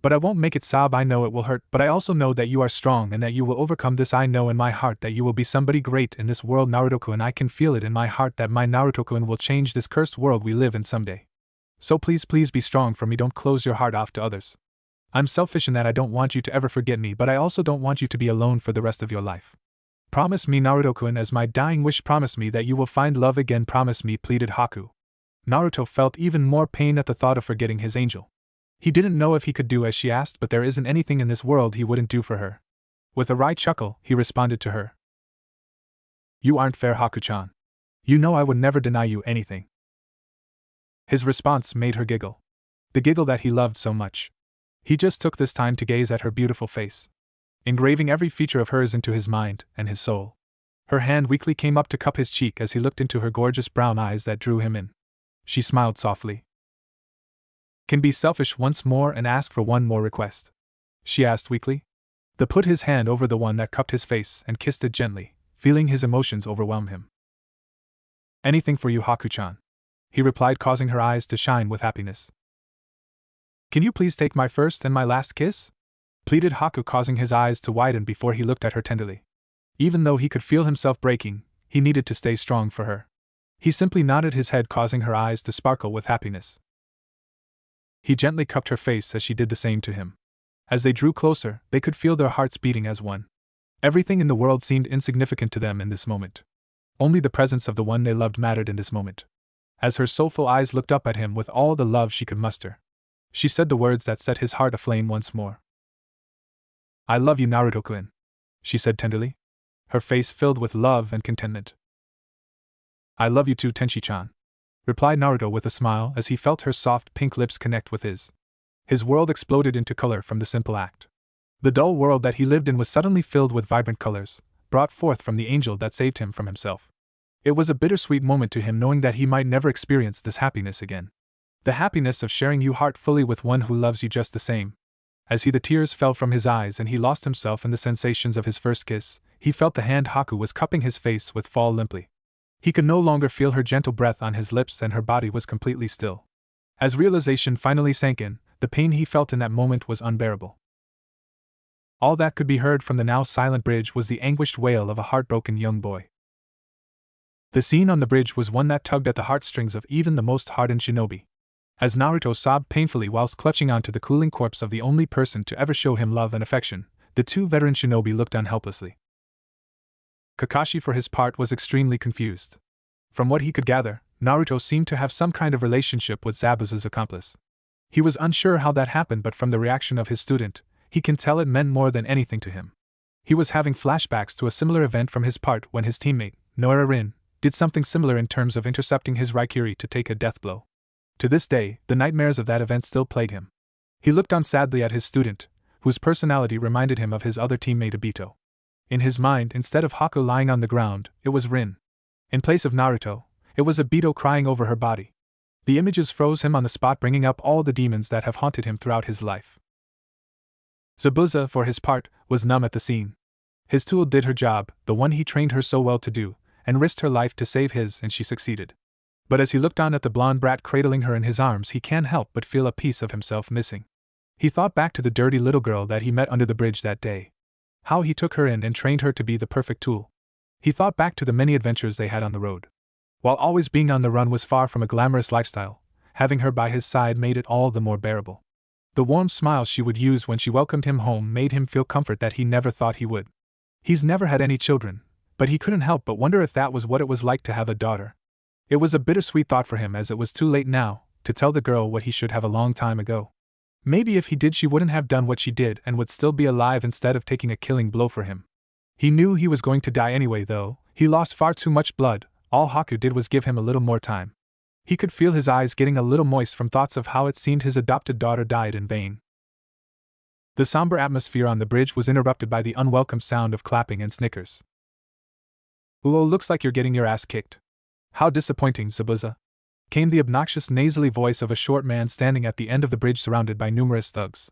But I won't make it sob. I know it will hurt, but I also know that you are strong and that you will overcome this. I know in my heart that you will be somebody great in this world, Naruto-kun. I can feel it in my heart that my Naruto-kun will change this cursed world we live in someday. So please be strong for me. Don't close your heart off to others. I'm selfish in that I don't want you to ever forget me, but I also don't want you to be alone for the rest of your life. Promise me, Naruto-kun, as my dying wish. Promise me that you will find love again. Promise me, pleaded Haku. Naruto felt even more pain at the thought of forgetting his angel. He didn't know if he could do as she asked, but there isn't anything in this world he wouldn't do for her. With a wry chuckle, he responded to her. You aren't fair, Haku-chan. You know I would never deny you anything. His response made her giggle. The giggle that he loved so much. He just took this time to gaze at her beautiful face, engraving every feature of hers into his mind and his soul. Her hand weakly came up to cup his cheek as he looked into her gorgeous brown eyes that drew him in. She smiled softly. Can be selfish once more and ask for one more request? She asked weakly. He put his hand over the one that cupped his face and kissed it gently, feeling his emotions overwhelm him. Anything for you, Haku-chan, he replied, causing her eyes to shine with happiness. Can you please take my first and my last kiss? Pleaded Haku, causing his eyes to widen before he looked at her tenderly. Even though he could feel himself breaking, he needed to stay strong for her. He simply nodded his head, causing her eyes to sparkle with happiness. He gently cupped her face as she did the same to him. As they drew closer, they could feel their hearts beating as one. Everything in the world seemed insignificant to them in this moment. Only the presence of the one they loved mattered in this moment. As her soulful eyes looked up at him with all the love she could muster, she said the words that set his heart aflame once more. I love you, Naruto-kun, she said tenderly, her face filled with love and contentment. I love you too, Tenshi-chan, replied Naruto with a smile as he felt her soft pink lips connect with his. His world exploded into color from the simple act. The dull world that he lived in was suddenly filled with vibrant colors, brought forth from the angel that saved him from himself. It was a bittersweet moment to him, knowing that he might never experience this happiness again. The happiness of sharing your heart fully with one who loves you just the same. As the tears fell from his eyes and he lost himself in the sensations of his first kiss, he felt the hand Haku was cupping his face with fall limply. He could no longer feel her gentle breath on his lips and her body was completely still. As realization finally sank in, the pain he felt in that moment was unbearable. All that could be heard from the now silent bridge was the anguished wail of a heartbroken young boy. The scene on the bridge was one that tugged at the heartstrings of even the most hardened shinobi. As Naruto sobbed painfully whilst clutching onto the cooling corpse of the only person to ever show him love and affection, the two veteran shinobi looked on helplessly. Kakashi, for his part, was extremely confused. From what he could gather, Naruto seemed to have some kind of relationship with Zabuza's accomplice. He was unsure how that happened, but from the reaction of his student, he can tell it meant more than anything to him. He was having flashbacks to a similar event from his part when his teammate, Noara Rin, did something similar in terms of intercepting his Raikiri to take a death blow. To this day, the nightmares of that event still plague him. He looked on sadly at his student, whose personality reminded him of his other teammate Obito. In his mind, instead of Haku lying on the ground, it was Rin. In place of Naruto, it was Obito crying over her body. The images froze him on the spot, bringing up all the demons that have haunted him throughout his life. Zabuza, for his part, was numb at the scene. His tool did her job, the one he trained her so well to do, and risked her life to save his, and she succeeded. But as he looked on at the blonde brat cradling her in his arms, he can't help but feel a piece of himself missing. He thought back to the dirty little girl that he met under the bridge that day. How he took her in and trained her to be the perfect tool. He thought back to the many adventures they had on the road. While always being on the run was far from a glamorous lifestyle, having her by his side made it all the more bearable. The warm smile she would use when she welcomed him home made him feel comfort that he never thought he would. He's never had any children, but he couldn't help but wonder if that was what it was like to have a daughter. It was a bittersweet thought for him, as it was too late now to tell the girl what he should have a long time ago. Maybe if he did, she wouldn't have done what she did and would still be alive instead of taking a killing blow for him. He knew he was going to die anyway, though. He lost far too much blood. All Haku did was give him a little more time. He could feel his eyes getting a little moist from thoughts of how it seemed his adopted daughter died in vain. The somber atmosphere on the bridge was interrupted by the unwelcome sound of clapping and snickers. "Ooh, looks like you're getting your ass kicked. How disappointing, Zabuza," came the obnoxious nasally voice of a short man standing at the end of the bridge surrounded by numerous thugs.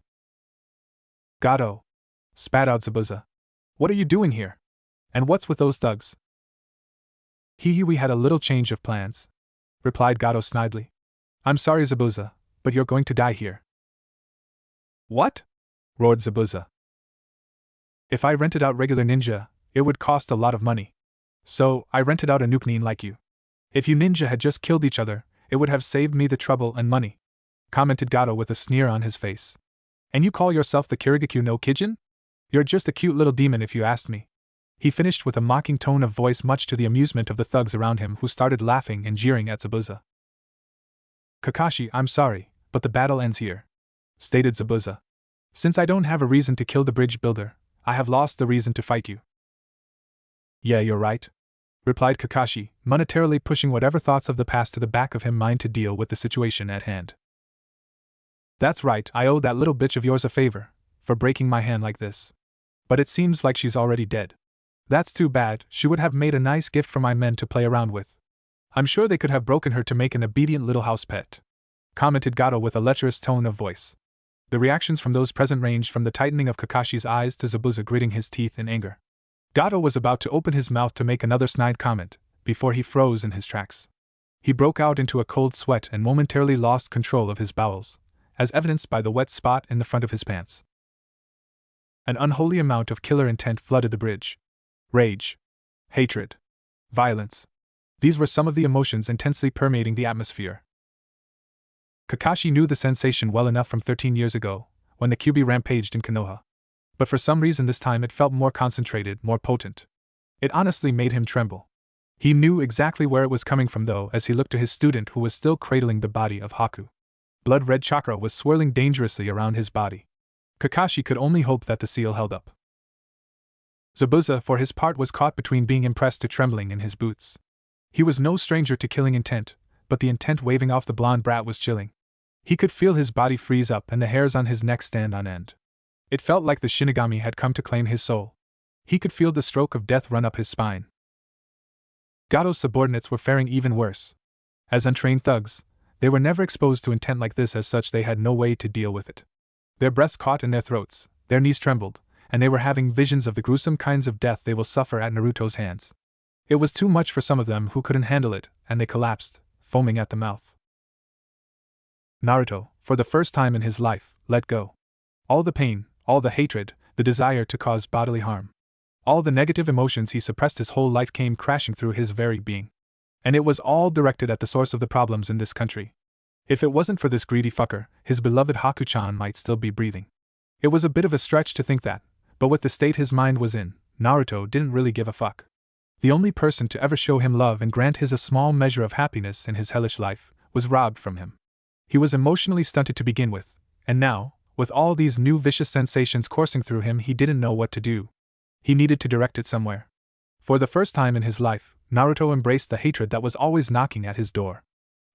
"Gato," spat out Zabuza. "What are you doing here? And what's with those thugs?" We had a little change of plans," replied Gato snidely. I'm sorry, Zabuza, but you're going to die here. What? Roared Zabuza. If I rented out regular ninja, it would cost a lot of money. So, I rented out a nuke like you. If you ninja had just killed each other, it would have saved me the trouble and money, commented Gato with a sneer on his face. And you call yourself the Kirigakyu no Kijin? You're just a cute little demon if you asked me. He finished with a mocking tone of voice, much to the amusement of the thugs around him, who started laughing and jeering at Zabuza. Kakashi, I'm sorry, but the battle ends here, stated Zabuza. Since I don't have a reason to kill the bridge builder, I have lost the reason to fight you. Yeah, you're right, replied Kakashi, monetarily pushing whatever thoughts of the past to the back of his mind to deal with the situation at hand. That's right, I owe that little bitch of yours a favor, for breaking my hand like this. But it seems like she's already dead. That's too bad, she would have made a nice gift for my men to play around with. I'm sure they could have broken her to make an obedient little house pet, commented Gato with a lecherous tone of voice. The reactions from those present ranged from the tightening of Kakashi's eyes to Zabuza gritting his teeth in anger. Gato was about to open his mouth to make another snide comment, before he froze in his tracks. He broke out into a cold sweat and momentarily lost control of his bowels, as evidenced by the wet spot in the front of his pants. An unholy amount of killer intent flooded the bridge. Rage, hatred, violence. These were some of the emotions intensely permeating the atmosphere. Kakashi knew the sensation well enough from 13 years ago, when the Kyuubi rampaged in Konoha. But for some reason this time it felt more concentrated, more potent. It honestly made him tremble. He knew exactly where it was coming from though, as he looked to his student who was still cradling the body of Haku. Blood-red chakra was swirling dangerously around his body. Kakashi could only hope that the seal held up. Zabuza, for his part, was caught between being impressed to trembling in his boots. He was no stranger to killing intent, but the intent waving off the blonde brat was chilling. He could feel his body freeze up and the hairs on his neck stand on end. It felt like the Shinigami had come to claim his soul. He could feel the stroke of death run up his spine. Gato's subordinates were faring even worse. As untrained thugs, they were never exposed to intent like this, as such they had no way to deal with it. Their breaths caught in their throats, their knees trembled, and they were having visions of the gruesome kinds of death they will suffer at Naruto's hands. It was too much for some of them who couldn't handle it, and they collapsed, foaming at the mouth. Naruto, for the first time in his life, let go. All the pain, all the hatred, the desire to cause bodily harm. All the negative emotions he suppressed his whole life came crashing through his very being. And it was all directed at the source of the problems in this country. If it wasn't for this greedy fucker, his beloved Haku-chan might still be breathing. It was a bit of a stretch to think that, but with the state his mind was in, Naruto didn't really give a fuck. The only person to ever show him love and grant his a small measure of happiness in his hellish life was robbed from him. He was emotionally stunted to begin with, and now, with all these new vicious sensations coursing through him, he didn't know what to do. He needed to direct it somewhere. For the first time in his life, Naruto embraced the hatred that was always knocking at his door.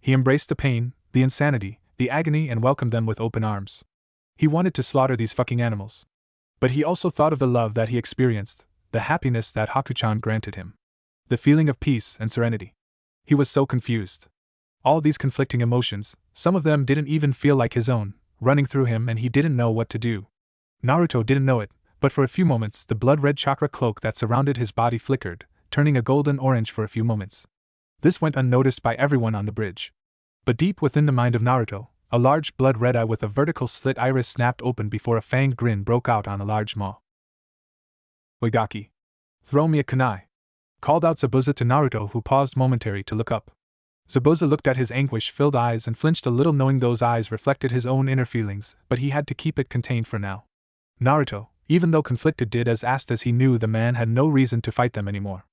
He embraced the pain, the insanity, the agony, and welcomed them with open arms. He wanted to slaughter these fucking animals. But he also thought of the love that he experienced, the happiness that Haku-chan granted him. The feeling of peace and serenity. He was so confused. All these conflicting emotions, some of them didn't even feel like his own, running through him, and he didn't know what to do. Naruto didn't know it, but for a few moments the blood-red chakra cloak that surrounded his body flickered, turning a golden orange for a few moments. This went unnoticed by everyone on the bridge. But deep within the mind of Naruto, a large blood-red eye with a vertical slit iris snapped open before a fanged grin broke out on a large maw. Oigaki. Throw me a kunai, called out Zabuza to Naruto, who paused momentarily to look up. Zabuza looked at his anguish-filled eyes and flinched a little, knowing those eyes reflected his own inner feelings, but he had to keep it contained for now. Naruto, even though conflicted, did as asked, as he knew the man had no reason to fight them anymore.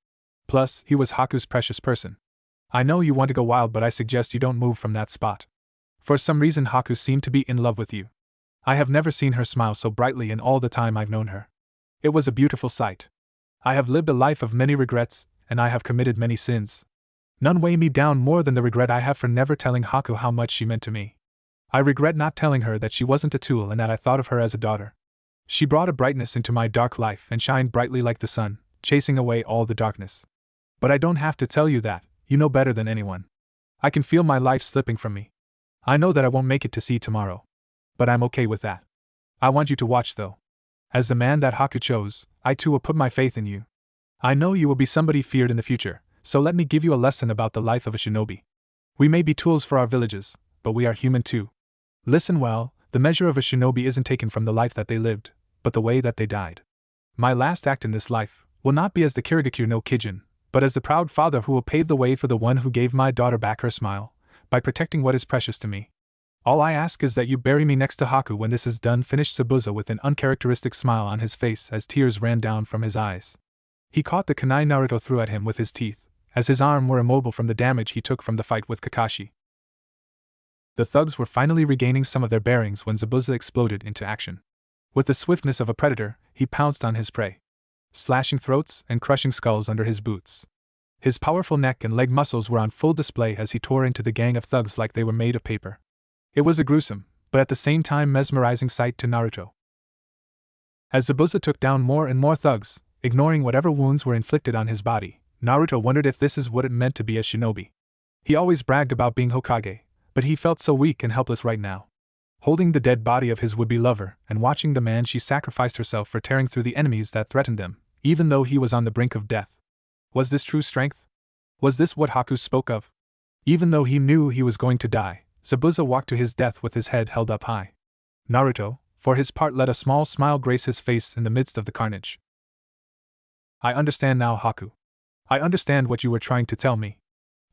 Plus, he was Haku's precious person. I know you want to go wild, but I suggest you don't move from that spot. For some reason Haku seemed to be in love with you. I have never seen her smile so brightly in all the time I've known her. It was a beautiful sight. I have lived a life of many regrets, and I have committed many sins. None weigh me down more than the regret I have for never telling Haku how much she meant to me. I regret not telling her that she wasn't a tool and that I thought of her as a daughter. She brought a brightness into my dark life and shined brightly like the sun, chasing away all the darkness. But I don't have to tell you that, you know better than anyone. I can feel my life slipping from me. I know that I won't make it to see tomorrow. But I'm okay with that. I want you to watch though. As the man that Haku chose, I too will put my faith in you. I know you will be somebody feared in the future, so let me give you a lesson about the life of a shinobi. We may be tools for our villages, but we are human too. Listen well, the measure of a shinobi isn't taken from the life that they lived, but the way that they died. My last act in this life will not be as the Kirigakure no Kijin, but as the proud father who will pave the way for the one who gave my daughter back her smile, by protecting what is precious to me. All I ask is that you bury me next to Haku when this is done, finished Zabuza with an uncharacteristic smile on his face as tears ran down from his eyes. He caught the kunai Naruto threw at him with his teeth, as his arm were immobile from the damage he took from the fight with Kakashi. The thugs were finally regaining some of their bearings when Zabuza exploded into action. With the swiftness of a predator, he pounced on his prey, slashing throats and crushing skulls under his boots. His powerful neck and leg muscles were on full display as he tore into the gang of thugs like they were made of paper. It was a gruesome, but at the same time mesmerizing sight to Naruto. As Zabuza took down more and more thugs, ignoring whatever wounds were inflicted on his body, Naruto wondered if this is what it meant to be a shinobi. He always bragged about being Hokage, but he felt so weak and helpless right now. Holding the dead body of his would-be lover and watching the man she sacrificed herself for tearing through the enemies that threatened them, even though he was on the brink of death. Was this true strength? Was this what Haku spoke of? Even though he knew he was going to die, Zabuza walked to his death with his head held up high. Naruto, for his part, let a small smile grace his face in the midst of the carnage. I understand now, Haku. I understand what you were trying to tell me.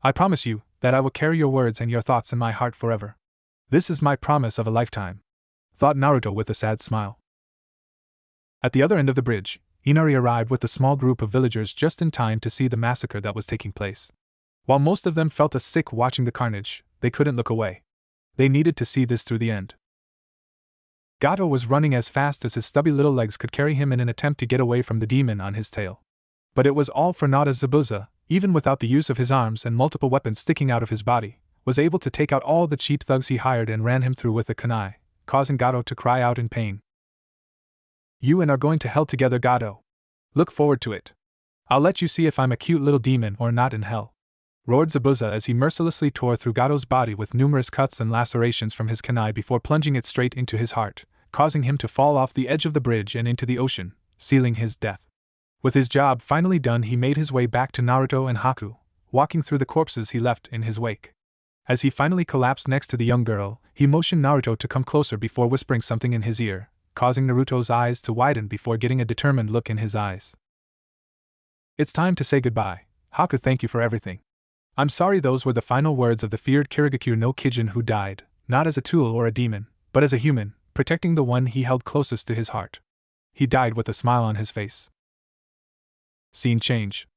I promise you that I will carry your words and your thoughts in my heart forever. This is my promise of a lifetime, thought Naruto with a sad smile. At the other end of the bridge, Inari arrived with a small group of villagers just in time to see the massacre that was taking place. While most of them felt sick watching the carnage, they couldn't look away. They needed to see this through the end. Gato was running as fast as his stubby little legs could carry him in an attempt to get away from the demon on his tail. But it was all for naught as Zabuza, even without the use of his arms and multiple weapons sticking out of his body, was able to take out all the cheap thugs he hired and ran him through with a kunai, causing Gato to cry out in pain. You and are going to hell together, Gato. Look forward to it. I'll let you see if I'm a cute little demon or not in hell, roared Zabuza as he mercilessly tore through Gato's body with numerous cuts and lacerations from his kunai before plunging it straight into his heart, causing him to fall off the edge of the bridge and into the ocean, sealing his death. With his job finally done, he made his way back to Naruto and Haku, walking through the corpses he left in his wake. As he finally collapsed next to the young girl, he motioned Naruto to come closer before whispering something in his ear, causing Naruto's eyes to widen before getting a determined look in his eyes. It's time to say goodbye, Haku. Thank you for everything. I'm sorry. Those were the final words of the feared Kirigakure no Kijin, who died, not as a tool or a demon, but as a human, protecting the one he held closest to his heart. He died with a smile on his face. Scene change.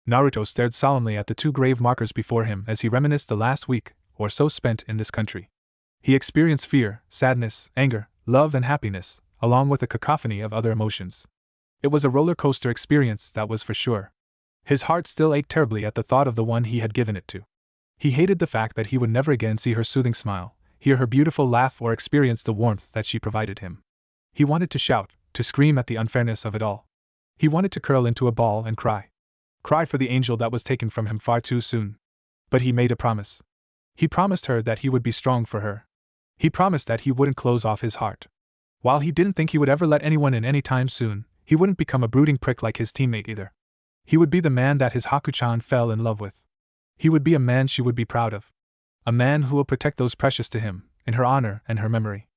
Naruto stared solemnly at the two grave markers before him as he reminisced the last week or so spent in this country. He experienced fear, sadness, anger, love, and happiness, along with a cacophony of other emotions. It was a roller coaster experience, that was for sure. His heart still ached terribly at the thought of the one he had given it to. He hated the fact that he would never again see her soothing smile, hear her beautiful laugh, or experience the warmth that she provided him. He wanted to shout, to scream at the unfairness of it all. He wanted to curl into a ball and cry. Cry for the angel that was taken from him far too soon. But he made a promise. He promised her that he would be strong for her. He promised that he wouldn't close off his heart. While he didn't think he would ever let anyone in any time soon, he wouldn't become a brooding prick like his teammate either. He would be the man that his Haku-chan fell in love with. He would be a man she would be proud of. A man who will protect those precious to him, in her honor and her memory.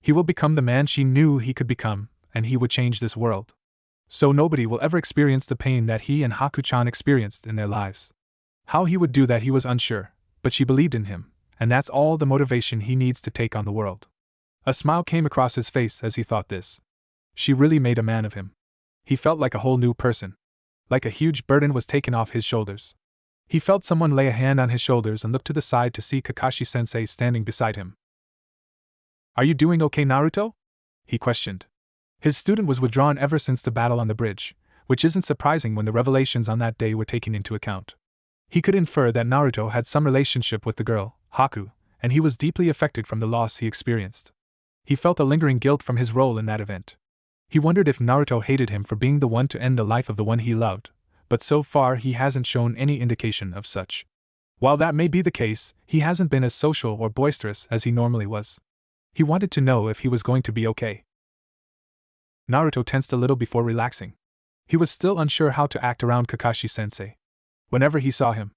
He will become the man she knew he could become, and he would change this world. So nobody will ever experience the pain that he and Haku-chan experienced in their lives. How he would do that he was unsure, but she believed in him, and that's all the motivation he needs to take on the world. A smile came across his face as he thought this. She really made a man of him. He felt like a whole new person. Like a huge burden was taken off his shoulders. He felt someone lay a hand on his shoulders and looked to the side to see Kakashi-sensei standing beside him. Are you doing okay, Naruto? He questioned. His student was withdrawn ever since the battle on the bridge, which isn't surprising when the revelations on that day were taken into account. He could infer that Naruto had some relationship with the girl, Haku, and he was deeply affected from the loss he experienced. He felt a lingering guilt from his role in that event. He wondered if Naruto hated him for being the one to end the life of the one he loved, but so far he hasn't shown any indication of such. While that may be the case, he hasn't been as social or boisterous as he normally was. He wanted to know if he was going to be okay. Naruto tensed a little before relaxing. He was still unsure how to act around Kakashi-sensei. Whenever he saw him,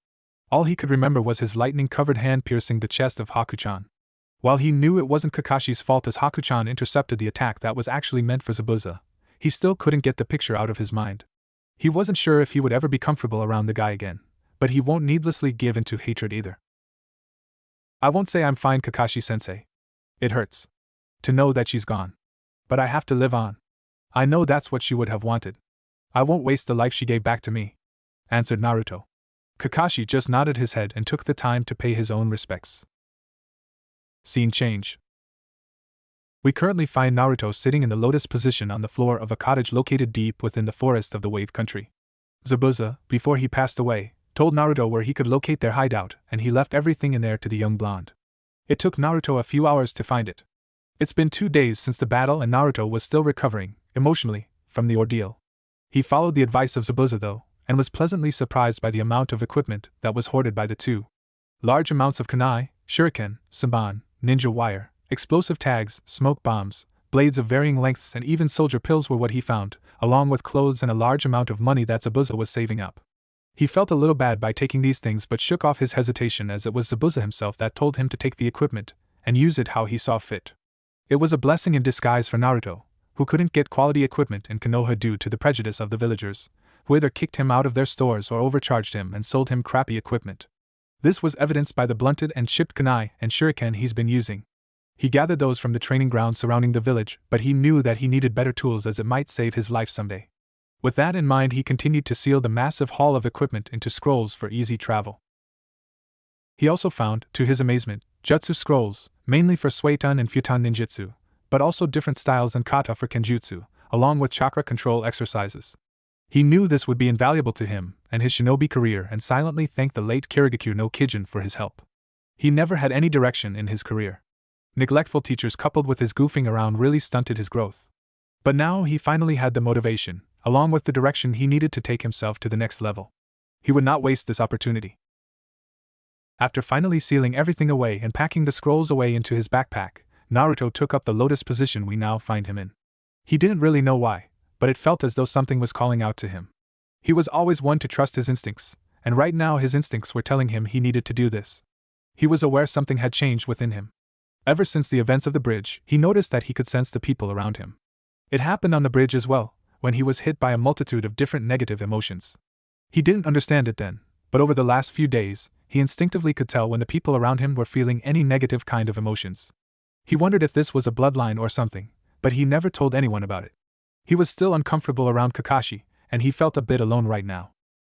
All he could remember was his lightning-covered hand piercing the chest of Haku-chan. While he knew it wasn't Kakashi's fault as Haku-chan intercepted the attack that was actually meant for Zabuza, he still couldn't get the picture out of his mind. He wasn't sure if he would ever be comfortable around the guy again, but he won't needlessly give into hatred either. I won't say I'm fine, Kakashi-sensei. It hurts to know that she's gone. But I have to live on. I know that's what she would have wanted. I won't waste the life she gave back to me, answered Naruto. Kakashi just nodded his head and took the time to pay his own respects. Scene change. We currently find Naruto sitting in the lotus position on the floor of a cottage located deep within the forest of the Wave Country. Zabuza, before he passed away, told Naruto where he could locate their hideout, and he left everything in there to the young blonde. It took Naruto a few hours to find it. It's been 2 days since the battle and Naruto was still recovering, emotionally, from the ordeal. He followed the advice of Zabuza though, and was pleasantly surprised by the amount of equipment that was hoarded by the two. Large amounts of kunai, shuriken, saban, ninja wire, explosive tags, smoke bombs, blades of varying lengths and even soldier pills were what he found, along with clothes and a large amount of money that Zabuza was saving up. He felt a little bad by taking these things but shook off his hesitation as it was Zabuza himself that told him to take the equipment and use it how he saw fit. It was a blessing in disguise for Naruto, who couldn't get quality equipment in Konoha due to the prejudice of the villagers, who either kicked him out of their stores or overcharged him and sold him crappy equipment. This was evidenced by the blunted and chipped kunai and shuriken he's been using. He gathered those from the training grounds surrounding the village, but he knew that he needed better tools as it might save his life someday. With that in mind, he continued to seal the massive haul of equipment into scrolls for easy travel. He also found, to his amazement, jutsu scrolls, mainly for Suiton and Futon ninjutsu, but also different styles and kata for kenjutsu, along with chakra control exercises. He knew this would be invaluable to him and his shinobi career and silently thanked the late Kirigakure no Kijin for his help. He never had any direction in his career. Neglectful teachers coupled with his goofing around really stunted his growth. But now he finally had the motivation, along with the direction he needed to take himself to the next level. He would not waste this opportunity. After finally sealing everything away and packing the scrolls away into his backpack, Naruto took up the lotus position we now find him in. He didn't really know why, but it felt as though something was calling out to him. He was always one to trust his instincts, and right now his instincts were telling him he needed to do this. He was aware something had changed within him. Ever since the events of the bridge, he noticed that he could sense the people around him. It happened on the bridge as well, when he was hit by a multitude of different negative emotions. He didn't understand it then, but over the last few days, he instinctively could tell when the people around him were feeling any negative kind of emotions. He wondered if this was a bloodline or something, but he never told anyone about it. He was still uncomfortable around Kakashi, and he felt a bit alone right now.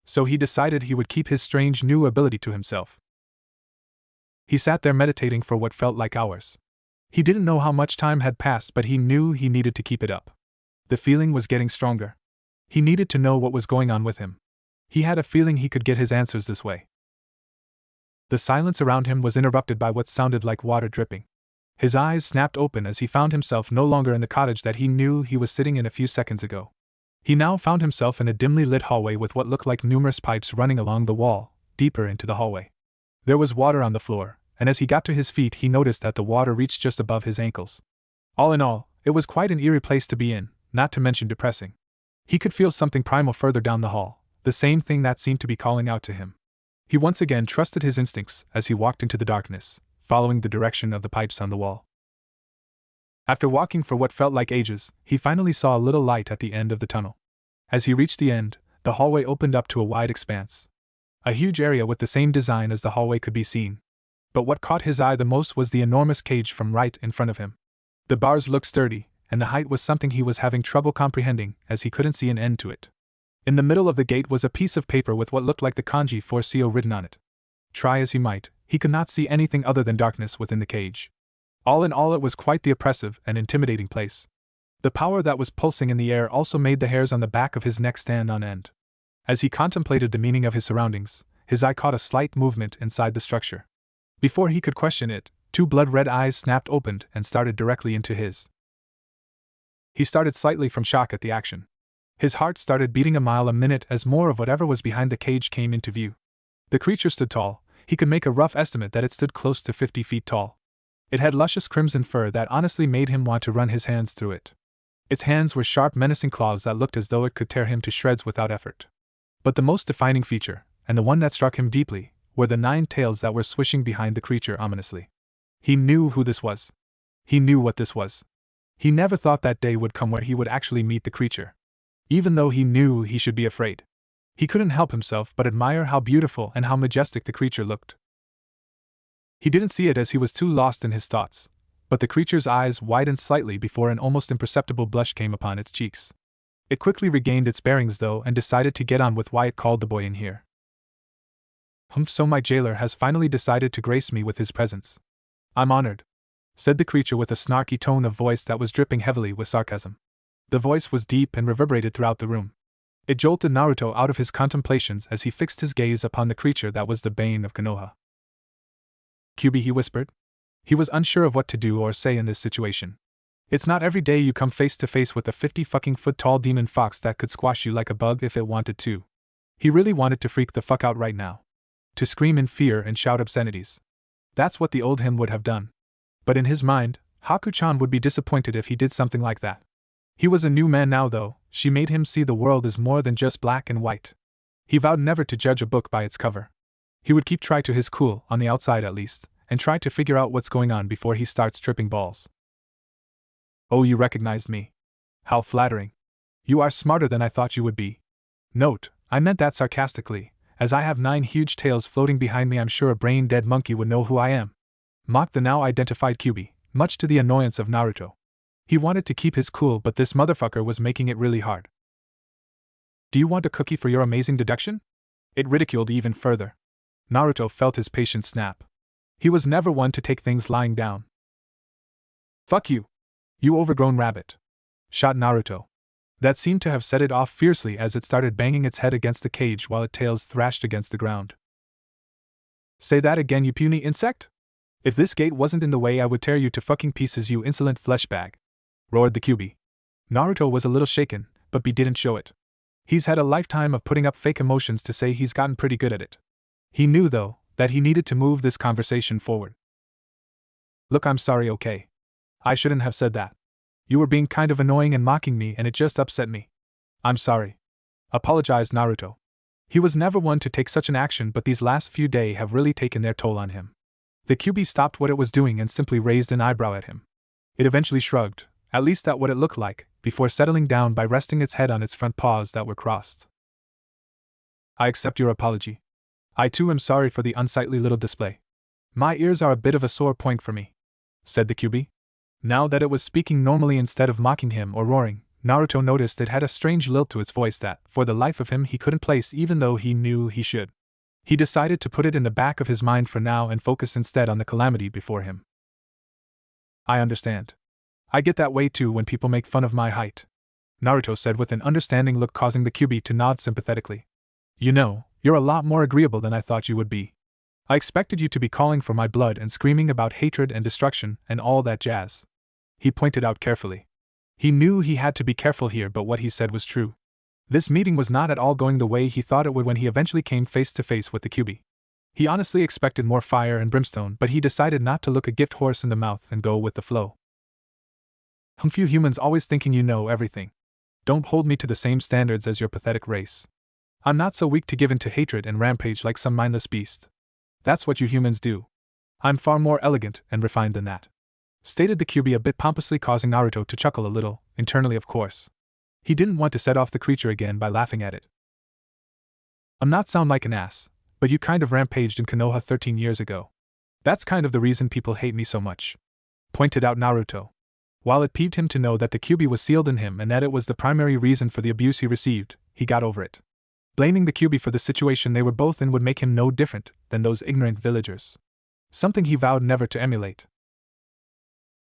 So he decided he would keep his strange new ability to himself. He sat there meditating for what felt like hours. He didn't know how much time had passed, but he knew he needed to keep it up. The feeling was getting stronger. He needed to know what was going on with him. He had a feeling he could get his answers this way. The silence around him was interrupted by what sounded like water dripping. His eyes snapped open as he found himself no longer in the cottage that he knew he was sitting in a few seconds ago. He now found himself in a dimly lit hallway with what looked like numerous pipes running along the wall, deeper into the hallway. There was water on the floor, and as he got to his feet he noticed that the water reached just above his ankles. All in all, it was quite an eerie place to be in, not to mention depressing. He could feel something primal further down the hall, the same thing that seemed to be calling out to him. He once again trusted his instincts as he walked into the darkness, following the direction of the pipes on the wall. After walking for what felt like ages, he finally saw a little light at the end of the tunnel. As he reached the end, the hallway opened up to a wide expanse. A huge area with the same design as the hallway could be seen. But what caught his eye the most was the enormous cage from right in front of him. The bars looked sturdy, and the height was something he was having trouble comprehending as he couldn't see an end to it. In the middle of the gate was a piece of paper with what looked like the kanji for Seo written on it. Try as he might, he could not see anything other than darkness within the cage. All in all, it was quite the oppressive and intimidating place. The power that was pulsing in the air also made the hairs on the back of his neck stand on end. As he contemplated the meaning of his surroundings, his eye caught a slight movement inside the structure. Before he could question it, two blood-red eyes snapped open and started directly into his. He started slightly from shock at the action. His heart started beating a mile a minute as more of whatever was behind the cage came into view. The creature stood tall. He could make a rough estimate that it stood close to 50 feet tall. It had luscious crimson fur that honestly made him want to run his hands through it. Its hands were sharp, menacing claws that looked as though it could tear him to shreds without effort. But the most defining feature, and the one that struck him deeply, were the 9 tails that were swishing behind the creature ominously. He knew who this was. He knew what this was. He never thought that day would come where he would actually meet the creature. Even though he knew he should be afraid, he couldn't help himself but admire how beautiful and how majestic the creature looked. He didn't see it as he was too lost in his thoughts, but the creature's eyes widened slightly before an almost imperceptible blush came upon its cheeks. It quickly regained its bearings though and decided to get on with why it called the boy in here. So my jailer has finally decided to grace me with his presence. I'm honored, said the creature with a snarky tone of voice that was dripping heavily with sarcasm. The voice was deep and reverberated throughout the room. It jolted Naruto out of his contemplations as he fixed his gaze upon the creature that was the bane of Konoha. Kyubi, he whispered. He was unsure of what to do or say in this situation. It's not every day you come face to face with a 50-fucking-foot tall demon fox that could squash you like a bug if it wanted to. He really wanted to freak the fuck out right now. To scream in fear and shout obscenities. That's what the old him would have done. But in his mind, Haku-chan would be disappointed if he did something like that. He was a new man now though, she made him see the world as more than just black and white. He vowed never to judge a book by its cover. He would keep try to his cool, on the outside at least, and try to figure out what's going on before he starts tripping balls. Oh, you recognized me. How flattering. You are smarter than I thought you would be. Note, I meant that sarcastically, as I have 9 huge tails floating behind me. I'm sure a brain-dead monkey would know who I am. Mocked the now identified Kyubi, much to the annoyance of Naruto. He wanted to keep his cool, but this motherfucker was making it really hard. Do you want a cookie for your amazing deduction? It ridiculed even further. Naruto felt his patience snap. He was never one to take things lying down. Fuck you! You overgrown rabbit! Shot Naruto. That seemed to have set it off fiercely as it started banging its head against the cage while its tails thrashed against the ground. Say that again, you puny insect? If this gate wasn't in the way I would tear you to fucking pieces, you insolent flesh bag! Roared the Kyubi. Naruto was a little shaken, but he didn't show it. He's had a lifetime of putting up fake emotions to say he's gotten pretty good at it. He knew, though, that he needed to move this conversation forward. Look, I'm sorry, okay? I shouldn't have said that. You were being kind of annoying and mocking me and it just upset me. I'm sorry. Apologized Naruto. He was never one to take such an action, but these last few days have really taken their toll on him. The Kyubi stopped what it was doing and simply raised an eyebrow at him. It eventually shrugged, at least at what it looked like, before settling down by resting its head on its front paws that were crossed. I accept your apology. I too am sorry for the unsightly little display. My ears are a bit of a sore point for me, said the Kyubi. Now that it was speaking normally instead of mocking him or roaring, Naruto noticed it had a strange lilt to its voice that, for the life of him, he couldn't place even though he knew he should. He decided to put it in the back of his mind for now and focus instead on the calamity before him. I understand. I get that way too when people make fun of my height, Naruto said with an understanding look, causing the Kyubi to nod sympathetically. You know, you're a lot more agreeable than I thought you would be. I expected you to be calling for my blood and screaming about hatred and destruction and all that jazz. He pointed out carefully. He knew he had to be careful here, but what he said was true. This meeting was not at all going the way he thought it would when he eventually came face to face with the Kyubi. He honestly expected more fire and brimstone, but he decided not to look a gift horse in the mouth and go with the flow. Few humans always thinking you know everything. Don't hold me to the same standards as your pathetic race. I'm not so weak to give in to hatred and rampage like some mindless beast. That's what you humans do. I'm far more elegant and refined than that, stated the Kyubi a bit pompously, causing Naruto to chuckle a little, internally of course. He didn't want to set off the creature again by laughing at it. I'm not sound like an ass, but you kind of rampaged in Konoha 13 years ago. That's kind of the reason people hate me so much, pointed out Naruto. While it peeved him to know that the Kyubi was sealed in him and that it was the primary reason for the abuse he received, he got over it. Blaming the Kyubi for the situation they were both in would make him no different than those ignorant villagers. Something he vowed never to emulate.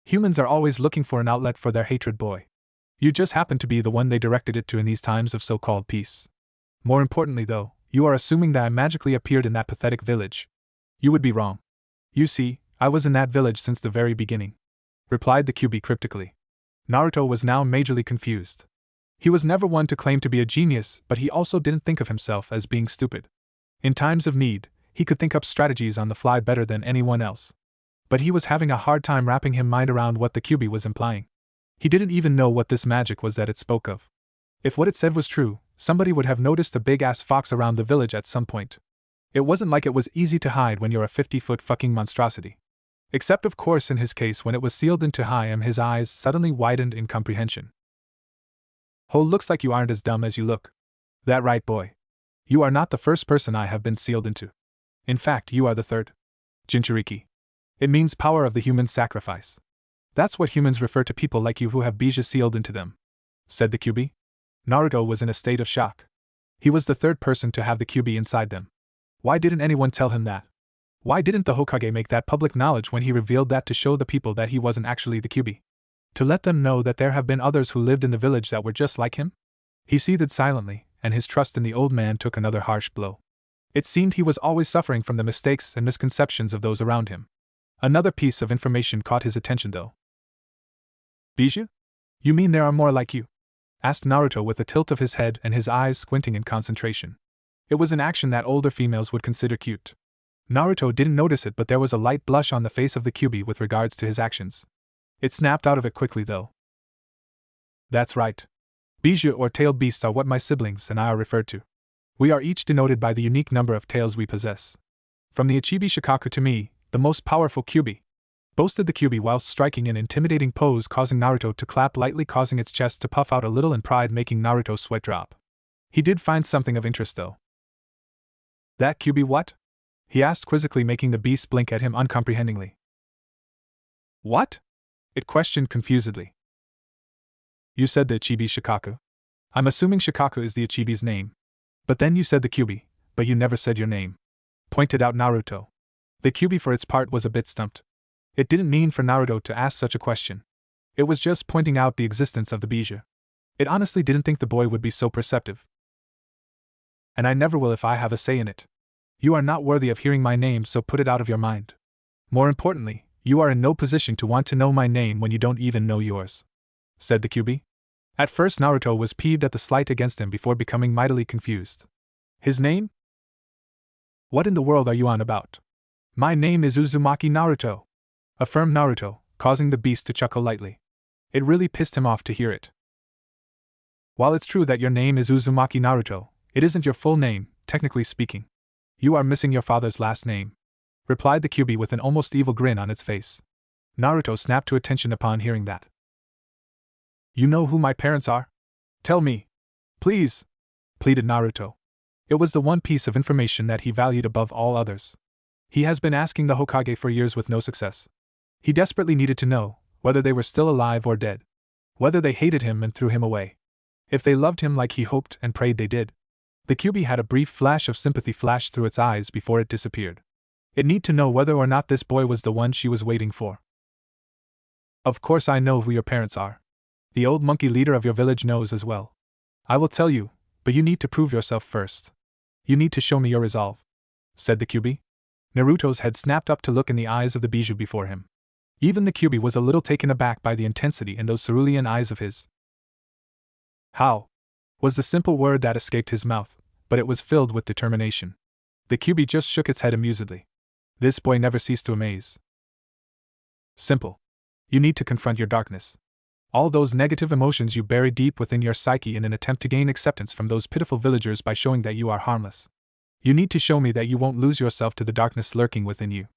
Humans are always looking for an outlet for their hatred, boy. You just happen to be the one they directed it to in these times of so-called peace. More importantly though, you are assuming that I magically appeared in that pathetic village. You would be wrong. You see, I was in that village since the very beginning, replied the Kyubi cryptically. Naruto was now majorly confused. He was never one to claim to be a genius, but he also didn't think of himself as being stupid. In times of need, he could think up strategies on the fly better than anyone else. But he was having a hard time wrapping his mind around what the Kyubi was implying. He didn't even know what this magic was that it spoke of. If what it said was true, somebody would have noticed a big-ass fox around the village at some point. It wasn't like it was easy to hide when you're a 50-foot fucking monstrosity. Except of course in his case when it was sealed into him, his eyes suddenly widened in comprehension. "Oh, looks like you aren't as dumb as you look. That right, boy. You are not the first person I have been sealed into. In fact, you are the third. Jinchuriki. It means power of the human sacrifice. That's what humans refer to people like you who have bija sealed into them," said the QB. Naruto was in a state of shock. He was the third person to have the QB inside them. Why didn't anyone tell him that? Why didn't the Hokage make that public knowledge when he revealed that to show the people that he wasn't actually the QB? To let them know that there have been others who lived in the village that were just like him? He seethed silently, and his trust in the old man took another harsh blow. It seemed he was always suffering from the mistakes and misconceptions of those around him. Another piece of information caught his attention though. "Bijou? You mean there are more like you?" asked Naruto with a tilt of his head and his eyes squinting in concentration. It was an action that older females would consider cute. Naruto didn't notice it, but there was a light blush on the face of the QB with regards to his actions. It snapped out of it quickly though. "That's right. Bijou or tailed beasts are what my siblings and I are referred to. We are each denoted by the unique number of tails we possess. From the Ichibi Shikaku to me, the most powerful QB," boasted the QB whilst striking an intimidating pose, causing Naruto to clap lightly, causing its chest to puff out a little in pride, making Naruto's sweat drop. He did find something of interest though. "That QB what?" he asked quizzically, making the beast blink at him uncomprehendingly. "What?" it questioned confusedly. "You said the Ichibi Shikaku. I'm assuming Shikaku is the Ichibi's name. But then you said the QB, but you never said your name," pointed out Naruto. The QB for its part was a bit stumped. It didn't mean for Naruto to ask such a question. It was just pointing out the existence of the bija. It honestly didn't think the boy would be so perceptive. "And I never will if I have a say in it. You are not worthy of hearing my name, so put it out of your mind. More importantly, you are in no position to want to know my name when you don't even know yours," said the QB. At first Naruto was peeved at the slight against him before becoming mightily confused. "His name? What in the world are you on about? My name is Uzumaki Naruto," affirmed Naruto, causing the beast to chuckle lightly. It really pissed him off to hear it. "While it's true that your name is Uzumaki Naruto, it isn't your full name, technically speaking. You are missing your father's last name," replied the QB with an almost evil grin on its face. Naruto snapped to attention upon hearing that. "You know who my parents are? Tell me, please," pleaded Naruto. It was the one piece of information that he valued above all others. He has been asking the Hokage for years with no success. He desperately needed to know whether they were still alive or dead, whether they hated him and threw him away, if they loved him like he hoped and prayed they did. The QB had a brief flash of sympathy flash through its eyes before it disappeared. It needed to know whether or not this boy was the one she was waiting for. "Of course I know who your parents are. The old monkey leader of your village knows as well. I will tell you, but you need to prove yourself first. You need to show me your resolve," said the QB. Naruto's head snapped up to look in the eyes of the bijou before him. Even the QB was a little taken aback by the intensity in those cerulean eyes of his. "How?" was the simple word that escaped his mouth, but it was filled with determination. The QB just shook its head amusedly. This boy never ceased to amaze. "Simple. You need to confront your darkness. All those negative emotions you bury deep within your psyche in an attempt to gain acceptance from those pitiful villagers by showing that you are harmless. You need to show me that you won't lose yourself to the darkness lurking within you.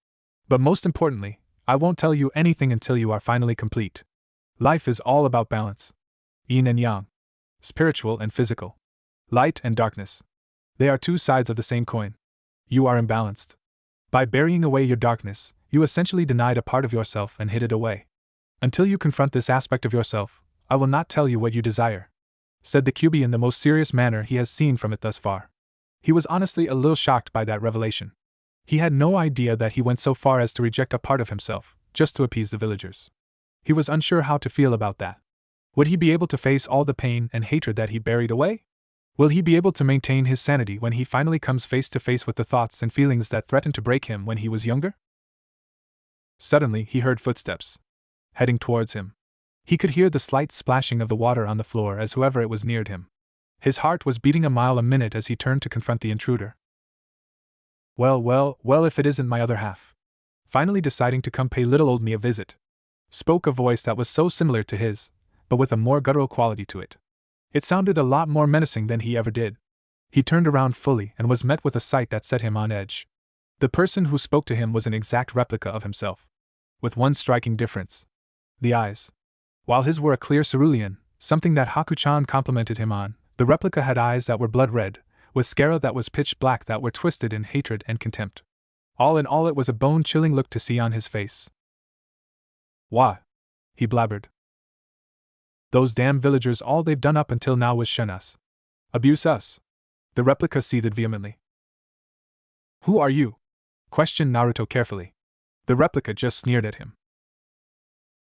But most importantly, I won't tell you anything until you are finally complete. Life is all about balance. Yin and yang. Spiritual and physical. Light and darkness. They are two sides of the same coin. You are imbalanced. By burying away your darkness, you essentially denied a part of yourself and hid it away. Until you confront this aspect of yourself, I will not tell you what you desire," said the QB in the most serious manner he has seen from it thus far. He was honestly a little shocked by that revelation. He had no idea that he went so far as to reject a part of himself, just to appease the villagers. He was unsure how to feel about that. Would he be able to face all the pain and hatred that he buried away? Will he be able to maintain his sanity when he finally comes face to face with the thoughts and feelings that threatened to break him when he was younger? Suddenly he heard footsteps heading towards him. He could hear the slight splashing of the water on the floor as whoever it was neared him. His heart was beating a mile a minute as he turned to confront the intruder. Well, if it isn't my other half. Finally deciding to come pay little old me a visit," spoke a voice that was so similar to his, but with a more guttural quality to it. It sounded a lot more menacing than he ever did. He turned around fully and was met with a sight that set him on edge. The person who spoke to him was an exact replica of himself. With one striking difference. The eyes. While his were a clear cerulean, something that Haku-chan complimented him on, the replica had eyes that were blood red, with sclera that was pitch black that were twisted in hatred and contempt. All in all, it was a bone-chilling look to see on his face. "Why?" he blabbered. "Those damn villagers, all they've done up until now was shun us. Abuse us." The replica seethed vehemently. "Who are you?" questioned Naruto carefully. The replica just sneered at him.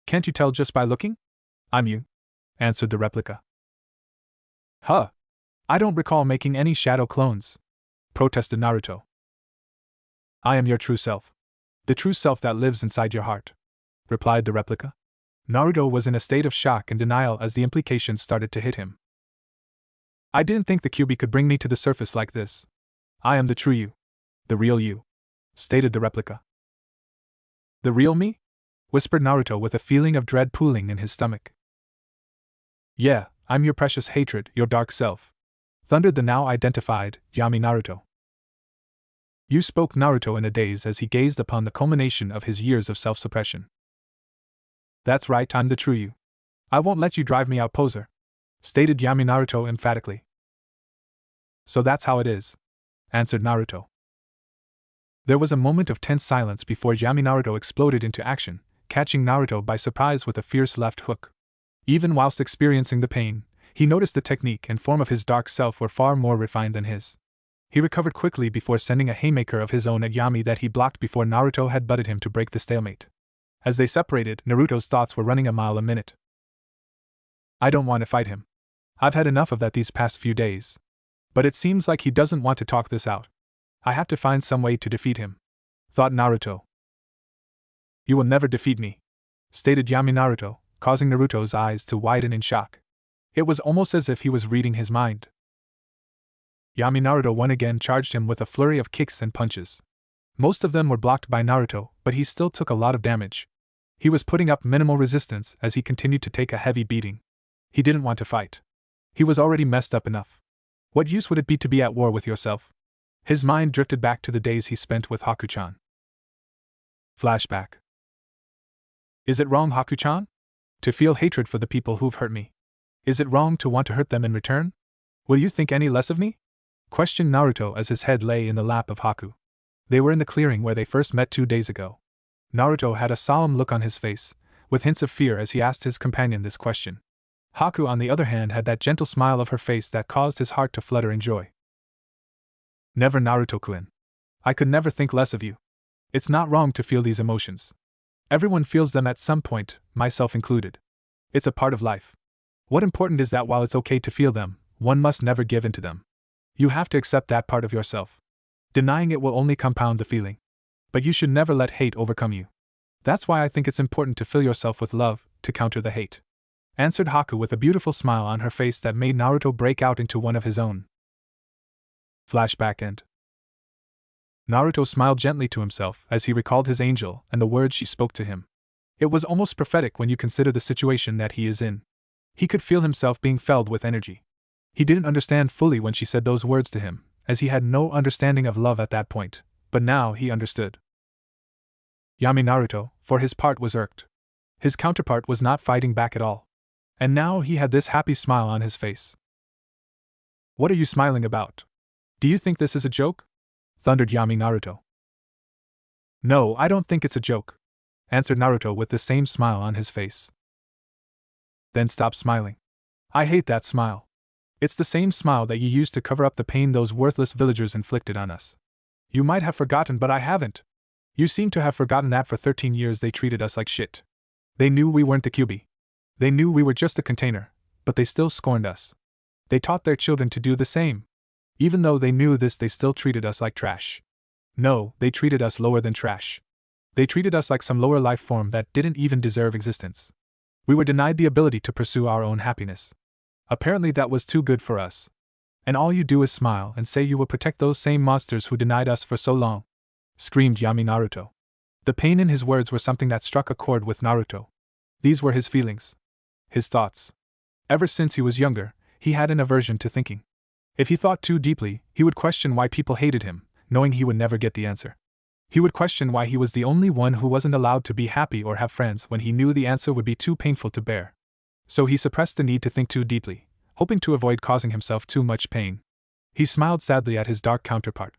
"Can't you tell just by looking?" "I'm you," answered the replica. "Huh! I don't recall making any shadow clones," protested Naruto. "I am your true self. The true self that lives inside your heart," replied the replica. Naruto was in a state of shock and denial as the implications started to hit him. "I didn't think the Kyuubi could bring me to the surface like this. I am the true you. The real you," stated the replica. "The real me?" whispered Naruto with a feeling of dread pooling in his stomach. "Yeah, I'm your precious hatred, your dark self," thundered the now identified Yami Naruto. "You," spoke Naruto in a daze as he gazed upon the culmination of his years of self-suppression. "That's right, I'm the true you. I won't let you drive me out, poser," stated Yami Naruto emphatically. "So that's how it is," answered Naruto. There was a moment of tense silence before Yami Naruto exploded into action, catching Naruto by surprise with a fierce left hook. Even whilst experiencing the pain, he noticed the technique and form of his dark self were far more refined than his. He recovered quickly before sending a haymaker of his own at Yami that he blocked before Naruto had butted him to break the stalemate. As they separated, Naruto's thoughts were running a mile a minute. "I don't want to fight him. I've had enough of that these past few days. But it seems like he doesn't want to talk this out. I have to find some way to defeat him," thought Naruto. "You will never defeat me," stated Yami Naruto, causing Naruto's eyes to widen in shock. It was almost as if he was reading his mind. Yami Naruto once again charged him with a flurry of kicks and punches. Most of them were blocked by Naruto, but he still took a lot of damage. He was putting up minimal resistance as he continued to take a heavy beating. He didn't want to fight. He was already messed up enough. What use would it be to be at war with yourself? His mind drifted back to the days he spent with Haku-chan. Flashback. "Is it wrong, Haku-chan? To feel hatred for the people who've hurt me? Is it wrong to want to hurt them in return? Will you think any less of me?" questioned Naruto as his head lay in the lap of Haku. They were in the clearing where they first met 2 days ago. Naruto had a solemn look on his face, with hints of fear as he asked his companion this question. Haku, on the other hand, had that gentle smile of her face that caused his heart to flutter in joy. "Never, Naruto-kun. I could never think less of you. It's not wrong to feel these emotions. Everyone feels them at some point, myself included. It's a part of life. What's important is that while it's okay to feel them, one must never give in to them. You have to accept that part of yourself. Denying it will only compound the feeling. But you should never let hate overcome you. That's why I think it's important to fill yourself with love, to counter the hate," answered Haku with a beautiful smile on her face that made Naruto break out into one of his own. Flashback end. Naruto smiled gently to himself as he recalled his angel and the words she spoke to him. It was almost prophetic when you consider the situation that he is in. He could feel himself being filled with energy. He didn't understand fully when she said those words to him, as he had no understanding of love at that point, but now he understood. Yami Naruto, for his part, was irked. His counterpart was not fighting back at all. And now he had this happy smile on his face. "What are you smiling about? Do you think this is a joke?" thundered Yami Naruto. "No, I don't think it's a joke," answered Naruto with the same smile on his face. "Then stop smiling. I hate that smile. It's the same smile that you used to cover up the pain those worthless villagers inflicted on us. You might have forgotten, but I haven't. You seem to have forgotten that for 13 years they treated us like shit. They knew we weren't the Kyuubi. They knew we were just a container, but they still scorned us. They taught their children to do the same. Even though they knew this, they still treated us like trash. No, they treated us lower than trash. They treated us like some lower life form that didn't even deserve existence. We were denied the ability to pursue our own happiness. Apparently that was too good for us. And all you do is smile and say you will protect those same monsters who denied us for so long," screamed Yami Naruto. The pain in his words were something that struck a chord with Naruto. These were his feelings. His thoughts. Ever since he was younger, he had an aversion to thinking. If he thought too deeply, he would question why people hated him, knowing he would never get the answer. He would question why he was the only one who wasn't allowed to be happy or have friends when he knew the answer would be too painful to bear. So he suppressed the need to think too deeply, hoping to avoid causing himself too much pain. He smiled sadly at his dark counterpart.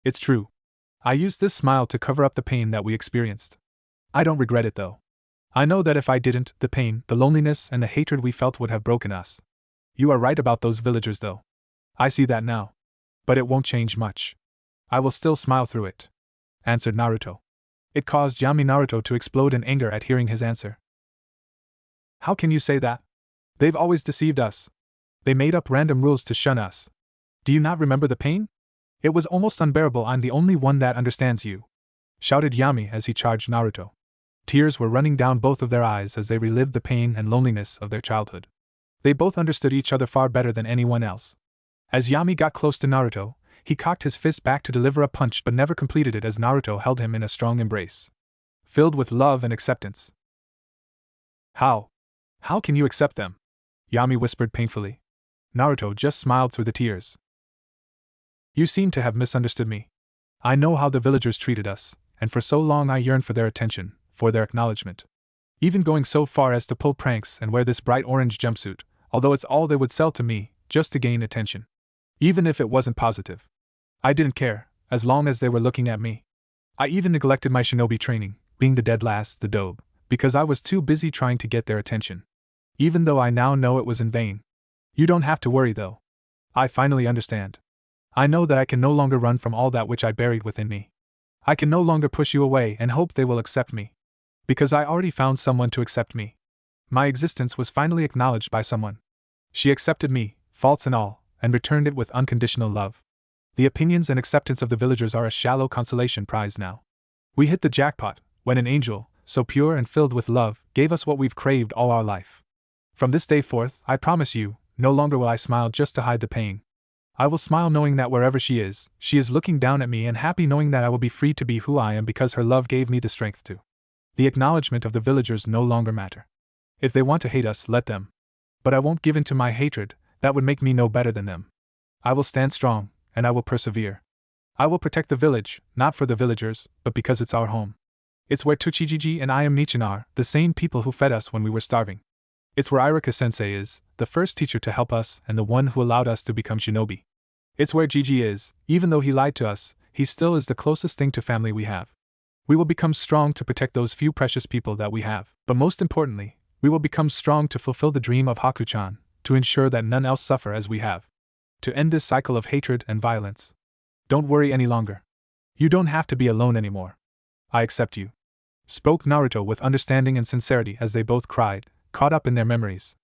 It's true. I used this smile to cover up the pain that we experienced. I don't regret it though. I know that if I didn't, the pain, the loneliness, and the hatred we felt would have broken us. You are right about those villagers though. I see that now. But it won't change much. I will still smile through it, answered Naruto. It caused Yami Naruto to explode in anger at hearing his answer. How can you say that? They've always deceived us. They made up random rules to shun us. Do you not remember the pain? It was almost unbearable. I'm the only one that understands you, shouted Yami as he charged Naruto. Tears were running down both of their eyes as they relived the pain and loneliness of their childhood. They both understood each other far better than anyone else. As Yami got close to Naruto, he cocked his fist back to deliver a punch but never completed it as Naruto held him in a strong embrace, filled with love and acceptance. How can you accept them? Yami whispered painfully. Naruto just smiled through the tears. You seem to have misunderstood me. I know how the villagers treated us, and for so long I yearned for their attention, for their acknowledgement. Even going so far as to pull pranks and wear this bright orange jumpsuit, although it's all they would sell to me, just to gain attention. Even if it wasn't positive. I didn't care, as long as they were looking at me. I even neglected my shinobi training, being the dead last, the dobe, because I was too busy trying to get their attention. Even though I now know it was in vain. You don't have to worry though. I finally understand. I know that I can no longer run from all that which I buried within me. I can no longer push you away and hope they will accept me. Because I already found someone to accept me. My existence was finally acknowledged by someone. She accepted me, faults and all, and returned it with unconditional love. The opinions and acceptance of the villagers are a shallow consolation prize now. We hit the jackpot, when an angel, so pure and filled with love, gave us what we've craved all our life. From this day forth, I promise you, no longer will I smile just to hide the pain. I will smile knowing that wherever she is looking down at me and happy knowing that I will be free to be who I am because her love gave me the strength to. The acknowledgement of the villagers no longer matter. If they want to hate us, let them. But I won't give in to my hatred, that would make me no better than them. I will stand strong, and I will persevere. I will protect the village, not for the villagers, but because it's our home. It's where Tsuchijiji and I am Nichin are, the same people who fed us when we were starving. It's where Iruka-sensei is, the first teacher to help us and the one who allowed us to become shinobi. It's where Gigi is, even though he lied to us, he still is the closest thing to family we have. We will become strong to protect those few precious people that we have, but most importantly, we will become strong to fulfill the dream of Haku-chan, to ensure that none else suffer as we have. To end this cycle of hatred and violence. Don't worry any longer. You don't have to be alone anymore. I accept you. Spoke Naruto with understanding and sincerity as they both cried, caught up in their memories.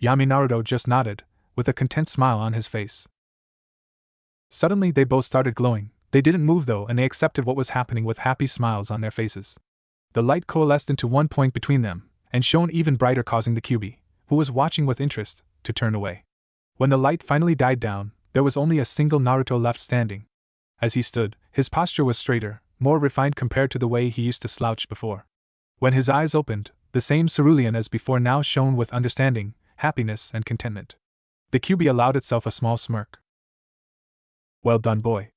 Yami Naruto just nodded, with a content smile on his face. Suddenly they both started glowing. They didn't move though, and they accepted what was happening with happy smiles on their faces. The light coalesced into one point between them, and shone even brighter, causing the Kyuubi, who was watching with interest, to turn away. When the light finally died down, there was only a single Naruto left standing. As he stood, his posture was straighter, more refined compared to the way he used to slouch before. When his eyes opened, the same cerulean as before now shone with understanding, happiness, and contentment. The Kyuubi allowed itself a small smirk. Well done, boy.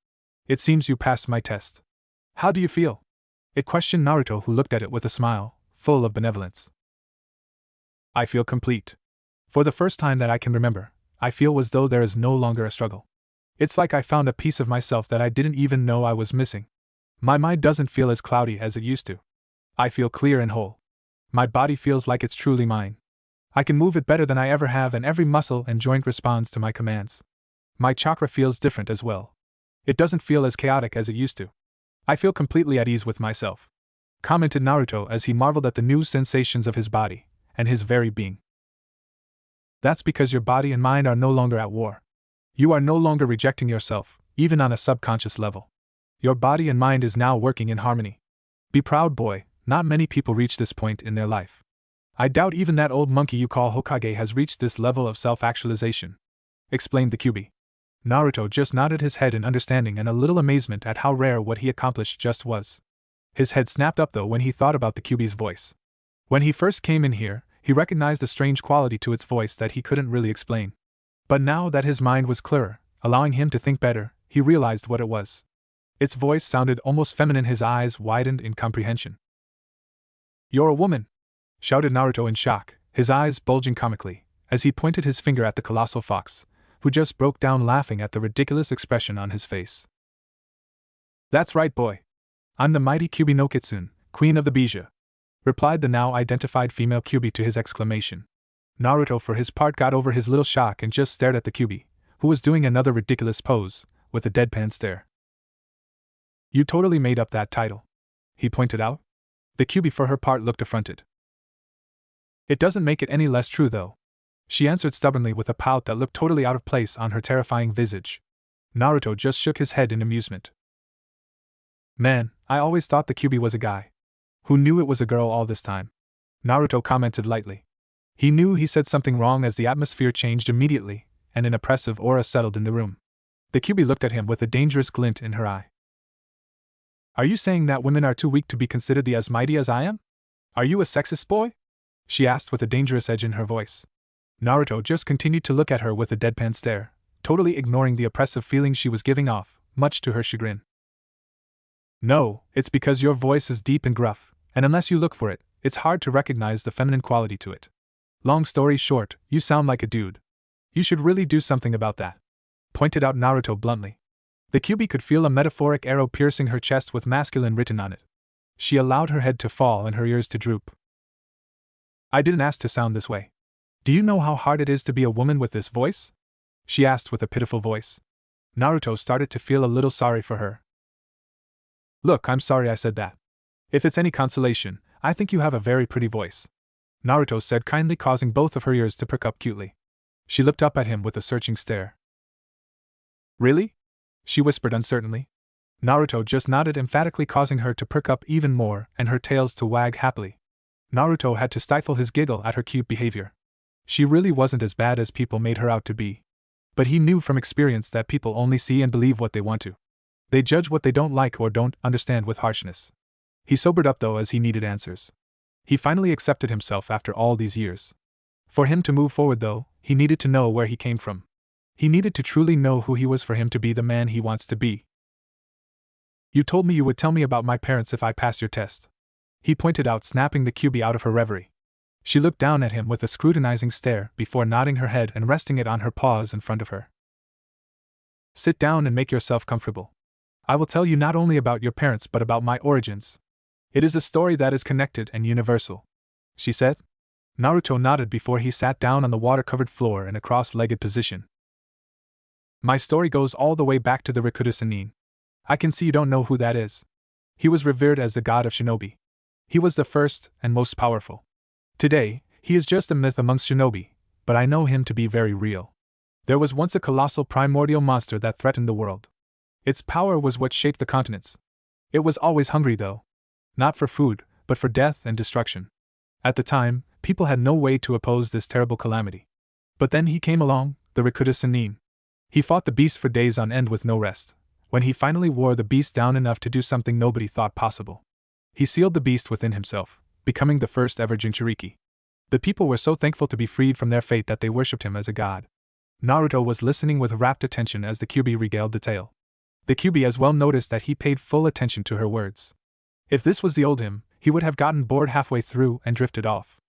It seems you passed my test. How do you feel? It questioned Naruto, who looked at it with a smile, full of benevolence. I feel complete. For the first time that I can remember, I feel as though there is no longer a struggle. It's like I found a piece of myself that I didn't even know I was missing. My mind doesn't feel as cloudy as it used to. I feel clear and whole. My body feels like it's truly mine. I can move it better than I ever have, and every muscle and joint responds to my commands. My chakra feels different as well. It doesn't feel as chaotic as it used to. I feel completely at ease with myself. Commented Naruto as he marveled at the new sensations of his body, and his very being. That's because your body and mind are no longer at war. You are no longer rejecting yourself, even on a subconscious level. Your body and mind is now working in harmony. Be proud, boy, not many people reach this point in their life. I doubt even that old monkey you call Hokage has reached this level of self-actualization, explained the Kyuubi. Naruto just nodded his head in understanding and a little amazement at how rare what he accomplished just was. His head snapped up though when he thought about the Kyuubi's voice. When he first came in here, he recognized a strange quality to its voice that he couldn't really explain. But now that his mind was clearer, allowing him to think better, he realized what it was. Its voice sounded almost feminine, his eyes widened in comprehension. "You're a woman!" shouted Naruto in shock, his eyes bulging comically, as he pointed his finger at the colossal fox, who just broke down laughing at the ridiculous expression on his face. "That's right, boy. I'm the mighty Kyuubi no Kitsune, queen of the Bijou," replied the now identified female Kyuubi to his exclamation. Naruto for his part got over his little shock and just stared at the Kyuubi, who was doing another ridiculous pose, with a deadpan stare. "You totally made up that title," he pointed out. The Kyuubi for her part looked affronted. "It doesn't make it any less true though," she answered stubbornly with a pout that looked totally out of place on her terrifying visage. Naruto just shook his head in amusement. "Man, I always thought the Kyuubi was a guy. Who knew it was a girl all this time?" Naruto commented lightly. He knew he said something wrong as the atmosphere changed immediately, and an oppressive aura settled in the room. The Kyuubi looked at him with a dangerous glint in her eye. "Are you saying that women are too weak to be considered as mighty as I am? Are you a sexist, boy?" she asked with a dangerous edge in her voice. Naruto just continued to look at her with a deadpan stare, totally ignoring the oppressive feeling she was giving off, much to her chagrin. "No, it's because your voice is deep and gruff, and unless you look for it, it's hard to recognize the feminine quality to it. Long story short, you sound like a dude. You should really do something about that," pointed out Naruto bluntly. The Kyuubi could feel a metaphoric arrow piercing her chest with masculine written on it. She allowed her head to fall and her ears to droop. "I didn't ask to sound this way. Do you know how hard it is to be a woman with this voice?" she asked with a pitiful voice. Naruto started to feel a little sorry for her. "Look, I'm sorry I said that. If it's any consolation, I think you have a very pretty voice," Naruto said kindly, causing both of her ears to prick up cutely. She looked up at him with a searching stare. "Really?" she whispered uncertainly. Naruto just nodded emphatically, causing her to prick up even more and her tails to wag happily. Naruto had to stifle his giggle at her cute behavior. She really wasn't as bad as people made her out to be. But he knew from experience that people only see and believe what they want to. They judge what they don't like or don't understand with harshness. He sobered up though as he needed answers. He finally accepted himself after all these years. For him to move forward though, he needed to know where he came from. He needed to truly know who he was for him to be the man he wants to be. "You told me you would tell me about my parents if I passed your test," he pointed out, snapping the Kyuubi out of her reverie. She looked down at him with a scrutinizing stare before nodding her head and resting it on her paws in front of her. "Sit down and make yourself comfortable. I will tell you not only about your parents but about my origins. It is a story that is connected and universal," she said. Naruto nodded before he sat down on the water-covered floor in a cross-legged position. "My story goes all the way back to the Rikuta Sannin. I can see you don't know who that is. He was revered as the god of shinobi. He was the first and most powerful. Today, he is just a myth amongst shinobi, but I know him to be very real. There was once a colossal primordial monster that threatened the world. Its power was what shaped the continents. It was always hungry though. Not for food, but for death and destruction. At the time, people had no way to oppose this terrible calamity. But then he came along, the Rikuta Sannin. He fought the beast for days on end with no rest. When he finally wore the beast down enough to do something nobody thought possible, he sealed the beast within himself, becoming the first ever Jinchuriki. The people were so thankful to be freed from their fate that they worshipped him as a god." Naruto was listening with rapt attention as the Kyuubi regaled the tale. The Kyuubi as well noticed that he paid full attention to her words. If this was the old him, he would have gotten bored halfway through and drifted off.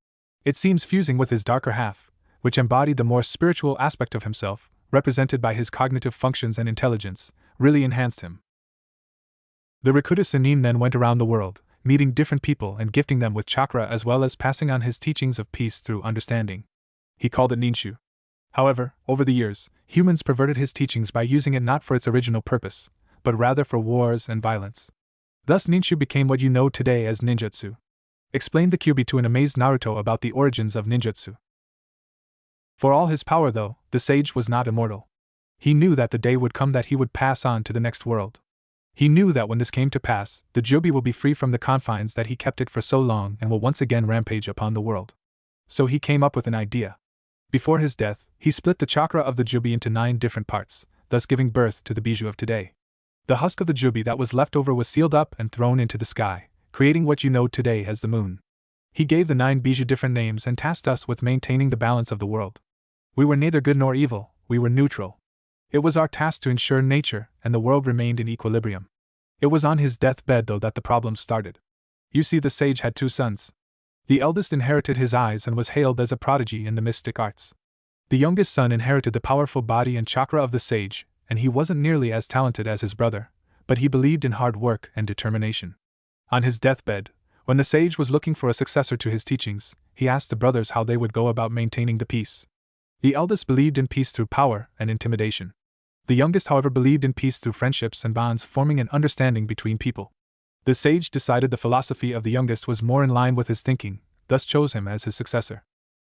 It seems fusing with his darker half, which embodied the more spiritual aspect of himself, represented by his cognitive functions and intelligence, really enhanced him. The Rikuta Sannin then went around the world, meeting different people and gifting them with chakra as well as passing on his teachings of peace through understanding. He called it Ninshu. However, over the years, humans perverted his teachings by using it not for its original purpose, but rather for wars and violence. Thus Ninshu became what you know today as ninjutsu. Explained the Kyuubi to an amazed Naruto about the origins of ninjutsu. For all his power though, the sage was not immortal. He knew that the day would come that he would pass on to the next world. He knew that when this came to pass, the Jobi will be free from the confines that he kept it for so long and will once again rampage upon the world. So he came up with an idea. Before his death, he split the chakra of the Jobi into 9 different parts, thus giving birth to the Bijou of today. The husk of the Jobi that was left over was sealed up and thrown into the sky, creating what you know today as the moon. He gave the 9 Bijou different names and tasked us with maintaining the balance of the world. We were neither good nor evil, we were neutral. It was our task to ensure nature and the world remained in equilibrium. It was on his deathbed, though, that the problem started. You see, the sage had 2 sons. The eldest inherited his eyes and was hailed as a prodigy in the mystic arts. The youngest son inherited the powerful body and chakra of the sage, and he wasn't nearly as talented as his brother, but he believed in hard work and determination. On his deathbed, when the sage was looking for a successor to his teachings, he asked the brothers how they would go about maintaining the peace. The eldest believed in peace through power and intimidation. The youngest, however, believed in peace through friendships and bonds, forming an understanding between people. The sage decided the philosophy of the youngest was more in line with his thinking, thus chose him as his successor.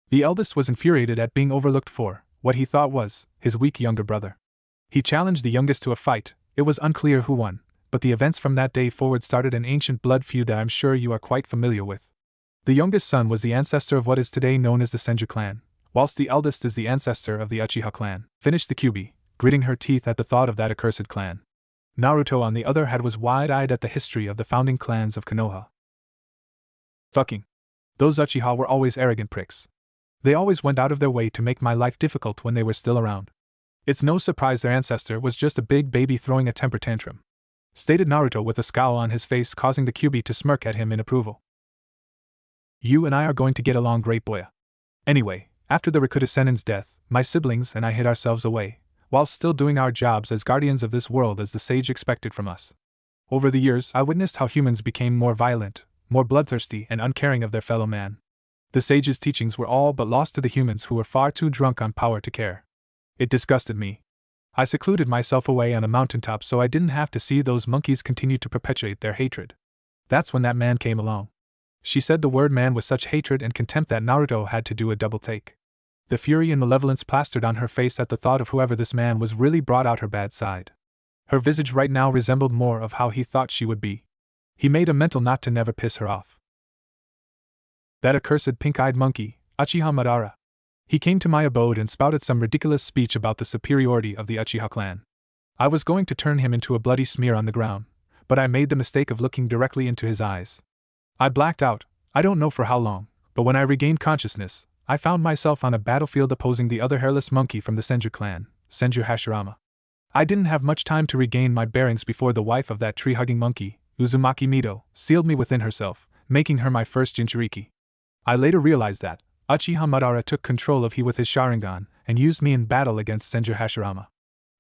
The eldest was infuriated at being overlooked for what he thought was his weak younger brother. He challenged the youngest to a fight. It was unclear who won, but the events from that day forward started an ancient blood feud that I'm sure you are quite familiar with. The youngest son was the ancestor of what is today known as the Senju clan, whilst the eldest is the ancestor of the Uchiha clan, finished the Kyuubi, gritting her teeth at the thought of that accursed clan. Naruto, on the other hand, was wide-eyed at the history of the founding clans of Konoha. Fucking. Those Uchiha were always arrogant pricks. They always went out of their way to make my life difficult when they were still around. It's no surprise their ancestor was just a big baby throwing a temper tantrum, stated Naruto with a scowl on his face, causing the Kyuubi to smirk at him in approval. You and I are going to get along great, boya. Anyway, after the Rakuta Senin's death, my siblings and I hid ourselves away, while still doing our jobs as guardians of this world as the sage expected from us. Over the years, I witnessed how humans became more violent, more bloodthirsty, and uncaring of their fellow man. The sage's teachings were all but lost to the humans who were far too drunk on power to care. It disgusted me. I secluded myself away on a mountaintop so I didn't have to see those monkeys continue to perpetuate their hatred. That's when that man came along. She said the word man with such hatred and contempt that Naruto had to do a double take. The fury and malevolence plastered on her face at the thought of whoever this man was really brought out her bad side. Her visage right now resembled more of how he thought she would be. He made a mental note to never piss her off. That accursed pink-eyed monkey, Uchiha Madara. He came to my abode and spouted some ridiculous speech about the superiority of the Uchiha clan. I was going to turn him into a bloody smear on the ground, but I made the mistake of looking directly into his eyes. I blacked out, I don't know for how long, but when I regained consciousness, I found myself on a battlefield opposing the other hairless monkey from the Senju clan, Senju Hashirama. I didn't have much time to regain my bearings before the wife of that tree-hugging monkey, Uzumaki Mito, sealed me within herself, making her my first Jinchuriki. I later realized that Uchiha Madara took control of he with his Sharingan and used me in battle against Senju Hashirama.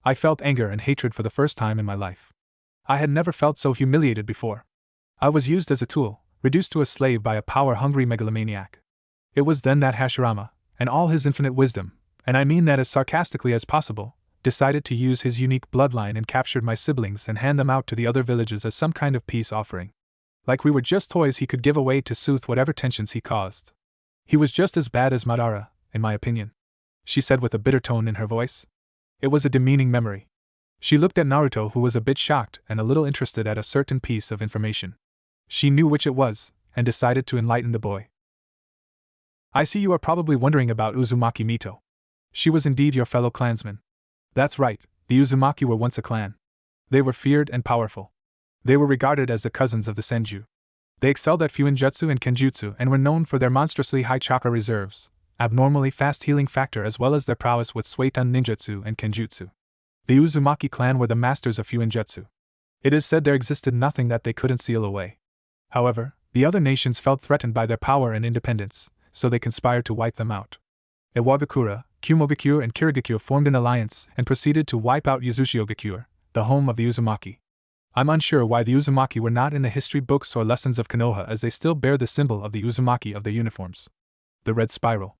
I felt anger and hatred for the first time in my life. I had never felt so humiliated before. I was used as a tool, reduced to a slave by a power-hungry megalomaniac. It was then that Hashirama, and all his infinite wisdom, and I mean that as sarcastically as possible, decided to use his unique bloodline and captured my siblings and hand them out to the other villages as some kind of peace offering. Like we were just toys he could give away to soothe whatever tensions he caused. He was just as bad as Madara, in my opinion, she said with a bitter tone in her voice. It was a demeaning memory. She looked at Naruto, who was a bit shocked and a little interested at a certain piece of information. She knew which it was, and decided to enlighten the boy. I see you are probably wondering about Uzumaki Mito. She was indeed your fellow clansman. That's right, the Uzumaki were once a clan. They were feared and powerful. They were regarded as the cousins of the Senju. They excelled at Fuinjutsu and Kenjutsu and were known for their monstrously high chakra reserves, abnormally fast healing factor, as well as their prowess with Suiton ninjutsu and Kenjutsu. The Uzumaki clan were the masters of Fuinjutsu. It is said there existed nothing that they couldn't seal away. However, the other nations felt threatened by their power and independence, so they conspired to wipe them out. Iwagakure, Kumogakure and Kirigakure formed an alliance and proceeded to wipe out Yuzushiogakure, the home of the Uzumaki. I'm unsure why the Uzumaki were not in the history books or lessons of Konoha, as they still bear the symbol of the Uzumaki of their uniforms, the red spiral.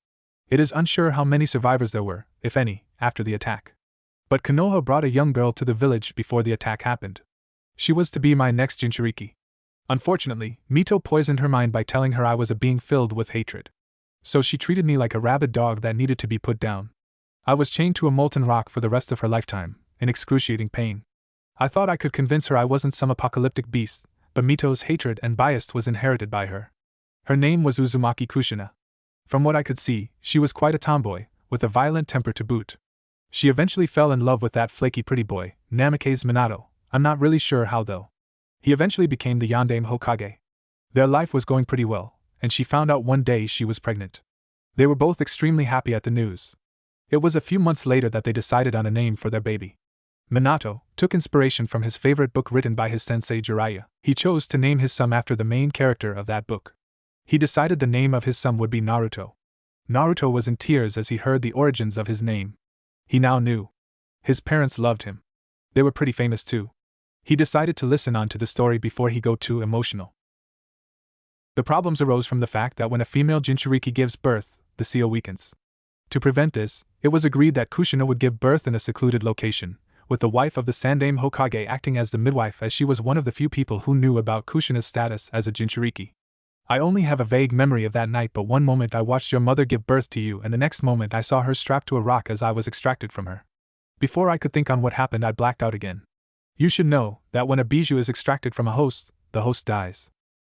It is unsure how many survivors there were, if any, after the attack. But Konoha brought a young girl to the village before the attack happened. She was to be my next Jinchuriki. Unfortunately, Mito poisoned her mind by telling her I was a being filled with hatred. So she treated me like a rabid dog that needed to be put down. I was chained to a molten rock for the rest of her lifetime, in excruciating pain. I thought I could convince her I wasn't some apocalyptic beast, but Mito's hatred and bias was inherited by her. Her name was Uzumaki Kushina. From what I could see, she was quite a tomboy, with a violent temper to boot. She eventually fell in love with that flaky pretty boy, Namikaze Minato. I'm not really sure how though. He eventually became the Yondaime Hokage. Their life was going pretty well, and she found out one day she was pregnant. They were both extremely happy at the news. It was a few months later that they decided on a name for their baby. Minato took inspiration from his favorite book written by his sensei Jiraiya. He chose to name his son after the main character of that book. He decided the name of his son would be Naruto. Naruto was in tears as he heard the origins of his name. He now knew. His parents loved him. They were pretty famous too. He decided to listen on to the story before he got too emotional. The problems arose from the fact that when a female Jinchuriki gives birth, the seal weakens. To prevent this, it was agreed that Kushina would give birth in a secluded location, with the wife of the Sandaime Hokage acting as the midwife, as she was one of the few people who knew about Kushina's status as a Jinchuriki. I only have a vague memory of that night, but one moment I watched your mother give birth to you and the next moment I saw her strapped to a rock as I was extracted from her. Before I could think on what happened, I blacked out again. You should know that when a bijou is extracted from a host, the host dies.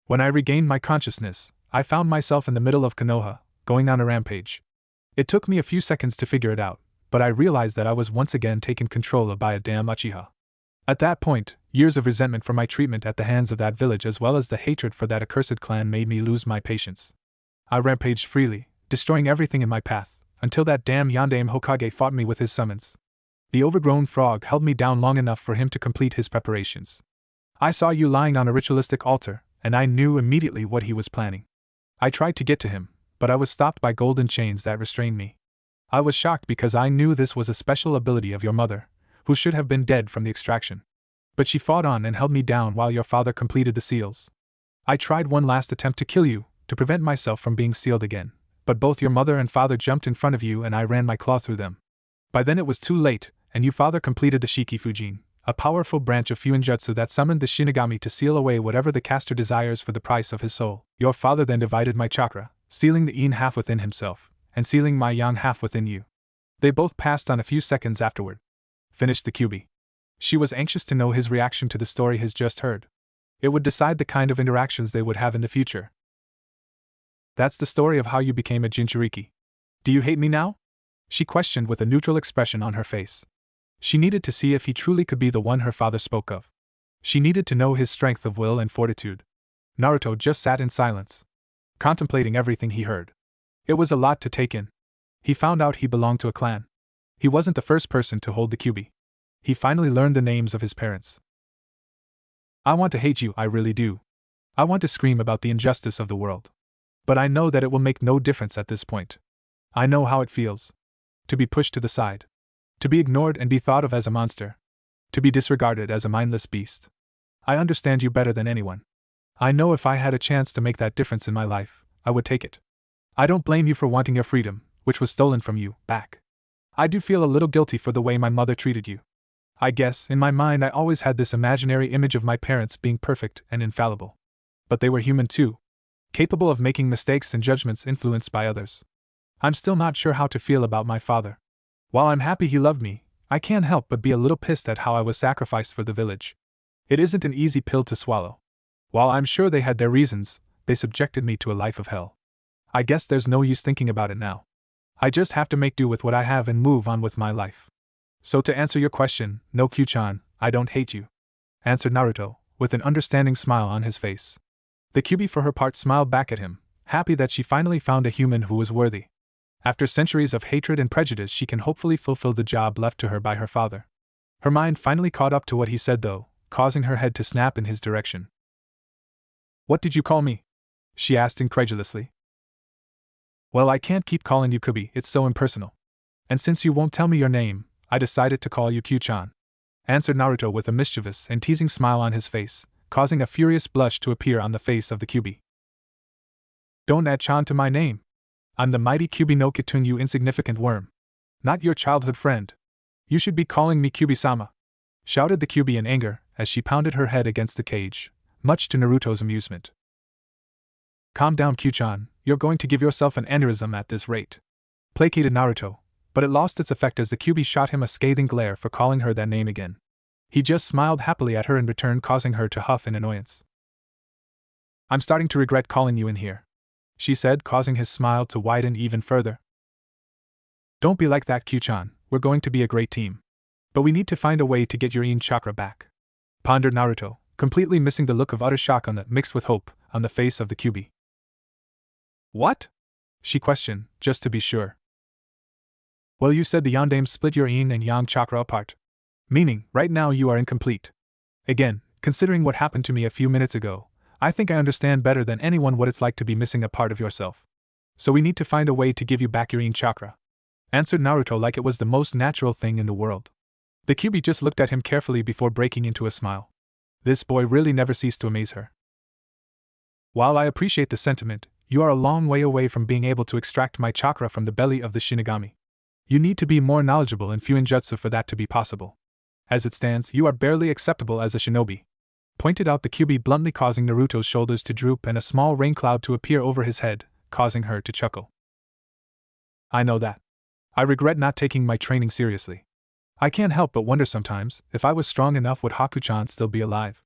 When I regained my consciousness, I found myself in the middle of Konoha, going on a rampage. It took me a few seconds to figure it out, but I realized that I was once again taken control of by a damn Uchiha. At that point, years of resentment for my treatment at the hands of that village as well as the hatred for that accursed clan made me lose my patience. I rampaged freely, destroying everything in my path, until that damn Yondaime Hokage fought me with his summons. The overgrown frog held me down long enough for him to complete his preparations. I saw you lying on a ritualistic altar, and I knew immediately what he was planning. I tried to get to him, but I was stopped by golden chains that restrained me. I was shocked because I knew this was a special ability of your mother, who should have been dead from the extraction. But she fought on and held me down while your father completed the seals. I tried one last attempt to kill you, to prevent myself from being sealed again, but both your mother and father jumped in front of you and I ran my claw through them. By then it was too late, and you father completed the Shiki Fujin, a powerful branch of Fuinjutsu that summoned the Shinigami to seal away whatever the caster desires for the price of his soul. Your father then divided my chakra, sealing the yin half within himself, and sealing my yang half within you. They both passed on a few seconds afterward. Finished the Kyuubi. She was anxious to know his reaction to the story he's just heard. It would decide the kind of interactions they would have in the future. That's the story of how you became a Jinchuriki. Do you hate me now? She questioned with a neutral expression on her face. She needed to see if he truly could be the one her father spoke of. She needed to know his strength of will and fortitude. Naruto just sat in silence, contemplating everything he heard. It was a lot to take in. He found out he belonged to a clan. He wasn't the first person to hold the Kyuubi. He finally learned the names of his parents. I want to hate you, I really do. I want to scream about the injustice of the world. But I know that it will make no difference at this point. I know how it feels. To be pushed to the side. To be ignored and be thought of as a monster. To be disregarded as a mindless beast. I understand you better than anyone. I know if I had a chance to make that difference in my life, I would take it. I don't blame you for wanting your freedom, which was stolen from you, back. I do feel a little guilty for the way my mother treated you. I guess, in my mind I always had this imaginary image of my parents being perfect and infallible. But they were human too. Capable of making mistakes and judgments influenced by others. I'm still not sure how to feel about my father. While I'm happy he loved me, I can't help but be a little pissed at how I was sacrificed for the village. It isn't an easy pill to swallow. While I'm sure they had their reasons, they subjected me to a life of hell. I guess there's no use thinking about it now. I just have to make do with what I have and move on with my life. So to answer your question, no Q-chan, I don't hate you, answered Naruto, with an understanding smile on his face. The Kyuubi for her part smiled back at him, happy that she finally found a human who was worthy. After centuries of hatred and prejudice, she can hopefully fulfill the job left to her by her father. Her mind finally caught up to what he said though, causing her head to snap in his direction. What did you call me? She asked incredulously. Well, I can't keep calling you Kyuubi, it's so impersonal. And since you won't tell me your name, I decided to call you Q-chan, answered Naruto with a mischievous and teasing smile on his face, causing a furious blush to appear on the face of the Kyuubi. Don't add chan to my name. I'm the mighty Kyuubi no Kitun, you insignificant worm. Not your childhood friend. You should be calling me Kyuubi-sama, shouted the Kyuubi in anger as she pounded her head against the cage, much to Naruto's amusement. Calm down, Q-chan, you're going to give yourself an aneurysm at this rate, placated Naruto, but it lost its effect as the Kyuubi shot him a scathing glare for calling her that name again. He just smiled happily at her in return, causing her to huff in annoyance. I'm starting to regret calling you in here, she said, causing his smile to widen even further. Don't be like that, Q-chan, we're going to be a great team. But we need to find a way to get your yin chakra back, pondered Naruto, completely missing the look of utter shock mixed with hope on the face of the Kyuubi. What? She questioned, just to be sure. Well, you said the Yondaime split your yin and yang chakra apart. Meaning, right now you are incomplete. Again, considering what happened to me a few minutes ago, I think I understand better than anyone what it's like to be missing a part of yourself. So we need to find a way to give you back your yin chakra, answered Naruto like it was the most natural thing in the world. The Kyuubi just looked at him carefully before breaking into a smile. This boy really never ceased to amaze her. While I appreciate the sentiment, you are a long way away from being able to extract my chakra from the belly of the Shinigami. You need to be more knowledgeable in Fuinjutsu for that to be possible. As it stands, you are barely acceptable as a shinobi, pointed out the Kyuubi, bluntly, causing Naruto's shoulders to droop and a small rain cloud to appear over his head, causing her to chuckle. I know that. I regret not taking my training seriously. I can't help but wonder sometimes, if I was strong enough, would Haku-chan still be alive?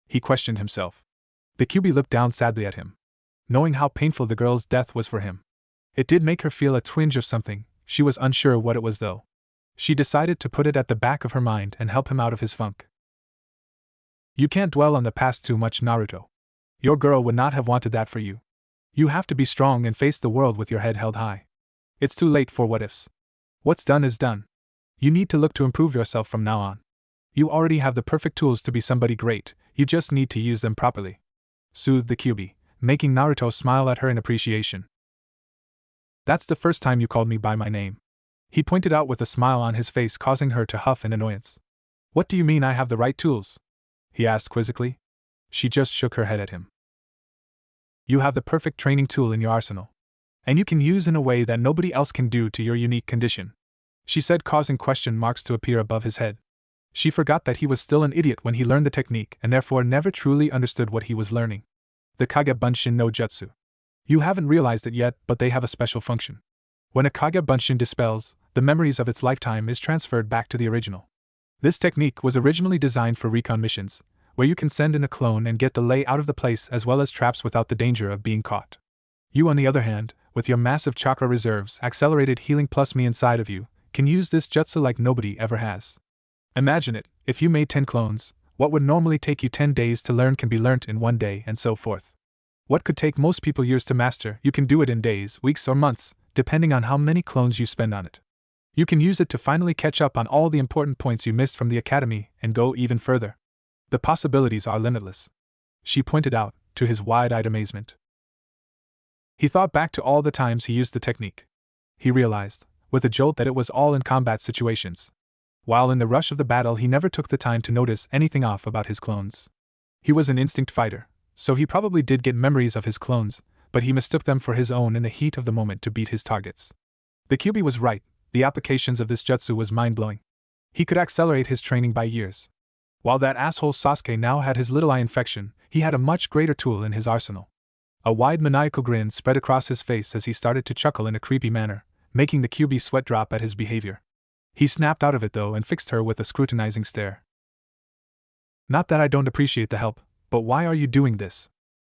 He questioned himself. The Kyuubi looked down sadly at him. Knowing how painful the girl's death was for him, it did make her feel a twinge of something. She was unsure what it was though. She decided to put it at the back of her mind and help him out of his funk. You can't dwell on the past too much, Naruto. Your girl would not have wanted that for you. You have to be strong and face the world with your head held high. It's too late for what ifs. What's done is done. You need to look to improve yourself from now on. You already have the perfect tools to be somebody great, you just need to use them properly, soothed the Kyuubi, making Naruto smile at her in appreciation. That's the first time you called me by my name, he pointed out with a smile on his face, causing her to huff in annoyance. What do you mean I have the right tools? He asked quizzically. She just shook her head at him. You have the perfect training tool in your arsenal, and you can use in a way that nobody else can do to your unique condition, she said, causing question marks to appear above his head. She forgot that he was still an idiot when he learned the technique and therefore never truly understood what he was learning. The Kage Bunshin no Jutsu. You haven't realized it yet, but they have a special function. When a Kage Bunshin dispels, the memories of its lifetime is transferred back to the original. This technique was originally designed for recon missions, where you can send in a clone and get the lay out of the place as well as traps without the danger of being caught. You, on the other hand, with your massive chakra reserves, accelerated healing plus me inside of you, can use this jutsu like nobody ever has. Imagine it, if you made 10 clones, what would normally take you 10 days to learn can be learnt in 1 day and so forth. What could take most people years to master, you can do it in days, weeks or months, depending on how many clones you spend on it. You can use it to finally catch up on all the important points you missed from the academy and go even further. The possibilities are limitless, she pointed out, to his wide-eyed amazement. He thought back to all the times he used the technique. He realized, with a jolt, that it was all in combat situations. While in the rush of the battle, he never took the time to notice anything off about his clones. He was an instinct fighter, so he probably did get memories of his clones, but he mistook them for his own in the heat of the moment to beat his targets. The Kyuubi was right, the applications of this jutsu was mind-blowing. He could accelerate his training by years. While that asshole Sasuke now had his little eye infection, he had a much greater tool in his arsenal. A wide maniacal grin spread across his face as he started to chuckle in a creepy manner, making the Kyuubi sweat drop at his behavior. He snapped out of it though and fixed her with a scrutinizing stare. Not that I don't appreciate the help, but why are you doing this?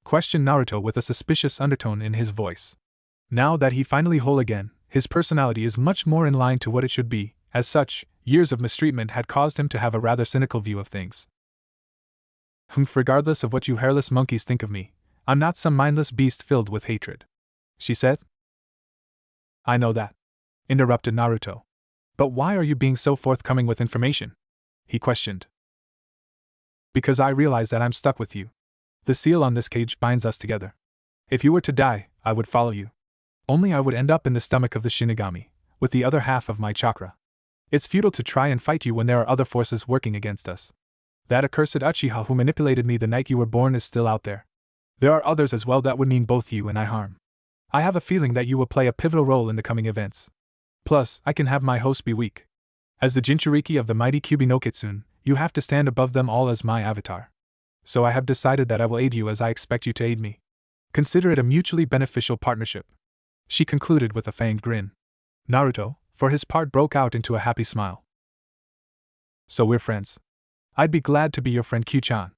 Questioned Naruto with a suspicious undertone in his voice. Now that he finally whole again, his personality is much more in line to what it should be. As such, years of mistreatment had caused him to have a rather cynical view of things. Regardless of what you hairless monkeys think of me, I'm not some mindless beast filled with hatred, she said. I know that, interrupted Naruto. But why are you being so forthcoming with information? He questioned. Because I realize that I'm stuck with you. The seal on this cage binds us together. If you were to die, I would follow you. Only I would end up in the stomach of the Shinigami, with the other half of my chakra. It's futile to try and fight you when there are other forces working against us. That accursed Uchiha who manipulated me the night you were born is still out there. There are others as well that would mean both you and I harm. I have a feeling that you will play a pivotal role in the coming events. Plus, I can have my host be weak. As the Jinchuriki of the mighty Kyuubi no Kitsune, you have to stand above them all as my avatar. So I have decided that I will aid you as I expect you to aid me. Consider it a mutually beneficial partnership, she concluded with a fanged grin. Naruto, for his part, broke out into a happy smile. So we're friends. I'd be glad to be your friend Q-chan,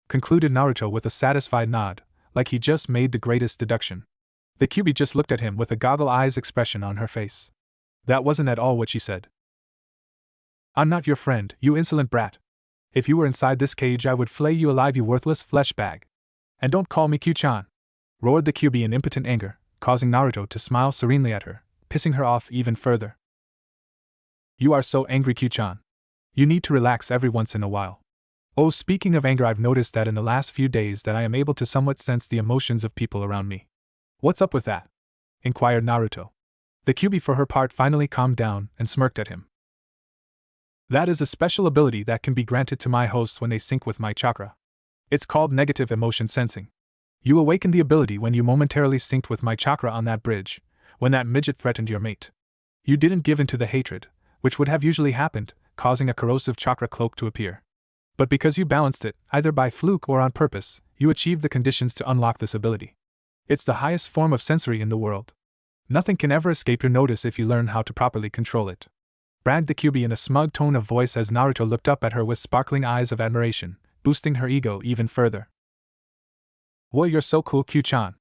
concluded Naruto with a satisfied nod, like he just made the greatest deduction. The Kyuubi just looked at him with a goggle eyes expression on her face. That wasn't at all what she said. I'm not your friend, you insolent brat. If you were inside this cage I would flay you alive, you worthless flesh bag. And don't call me Q-chan, roared the Kyuubi in impotent anger, causing Naruto to smile serenely at her, pissing her off even further. You are so angry, Q-chan. You need to relax every once in a while. Oh, speaking of anger, I've noticed that in the last few days that I am able to somewhat sense the emotions of people around me. What's up with that? Inquired Naruto. The Kyuubi for her part finally calmed down and smirked at him. That is a special ability that can be granted to my hosts when they sync with my chakra. It's called negative emotion sensing. You awaken the ability when you momentarily synced with my chakra on that bridge, when that midget threatened your mate. You didn't give in to the hatred, which would have usually happened, causing a corrosive chakra cloak to appear. But because you balanced it, either by fluke or on purpose, you achieved the conditions to unlock this ability. It's the highest form of sensory in the world. Nothing can ever escape your notice if you learn how to properly control it. Bragged the Kyuubi in a smug tone of voice as Naruto looked up at her with sparkling eyes of admiration, boosting her ego even further. Whoa, you're so cool, Q-chan.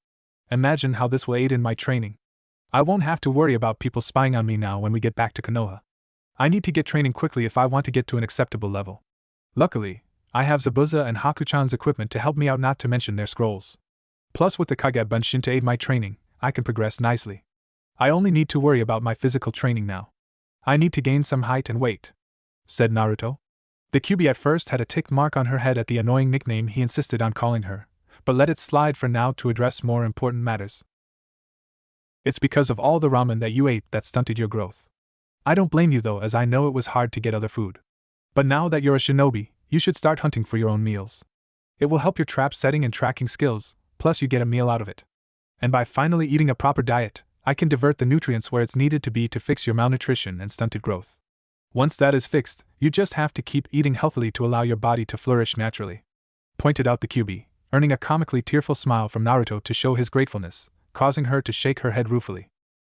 Imagine how this will aid in my training. I won't have to worry about people spying on me now when we get back to Konoha. I need to get training quickly if I want to get to an acceptable level. Luckily, I have Zabuza and Haku-chan's equipment to help me out, not to mention their scrolls. Plus with the Kage Bunshin to aid my training, I can progress nicely. I only need to worry about my physical training now. I need to gain some height and weight, said Naruto. The Kyuubi at first had a tick mark on her head at the annoying nickname he insisted on calling her, but let it slide for now to address more important matters. It's because of all the ramen that you ate that stunted your growth. I don't blame you though, as I know it was hard to get other food. But now that you're a shinobi, you should start hunting for your own meals. It will help your trap setting and tracking skills, plus you get a meal out of it. And by finally eating a proper diet, I can divert the nutrients where it's needed to be to fix your malnutrition and stunted growth. Once that is fixed, you just have to keep eating healthily to allow your body to flourish naturally. Pointed out the Kyuubi, earning a comically tearful smile from Naruto to show his gratefulness, causing her to shake her head ruefully.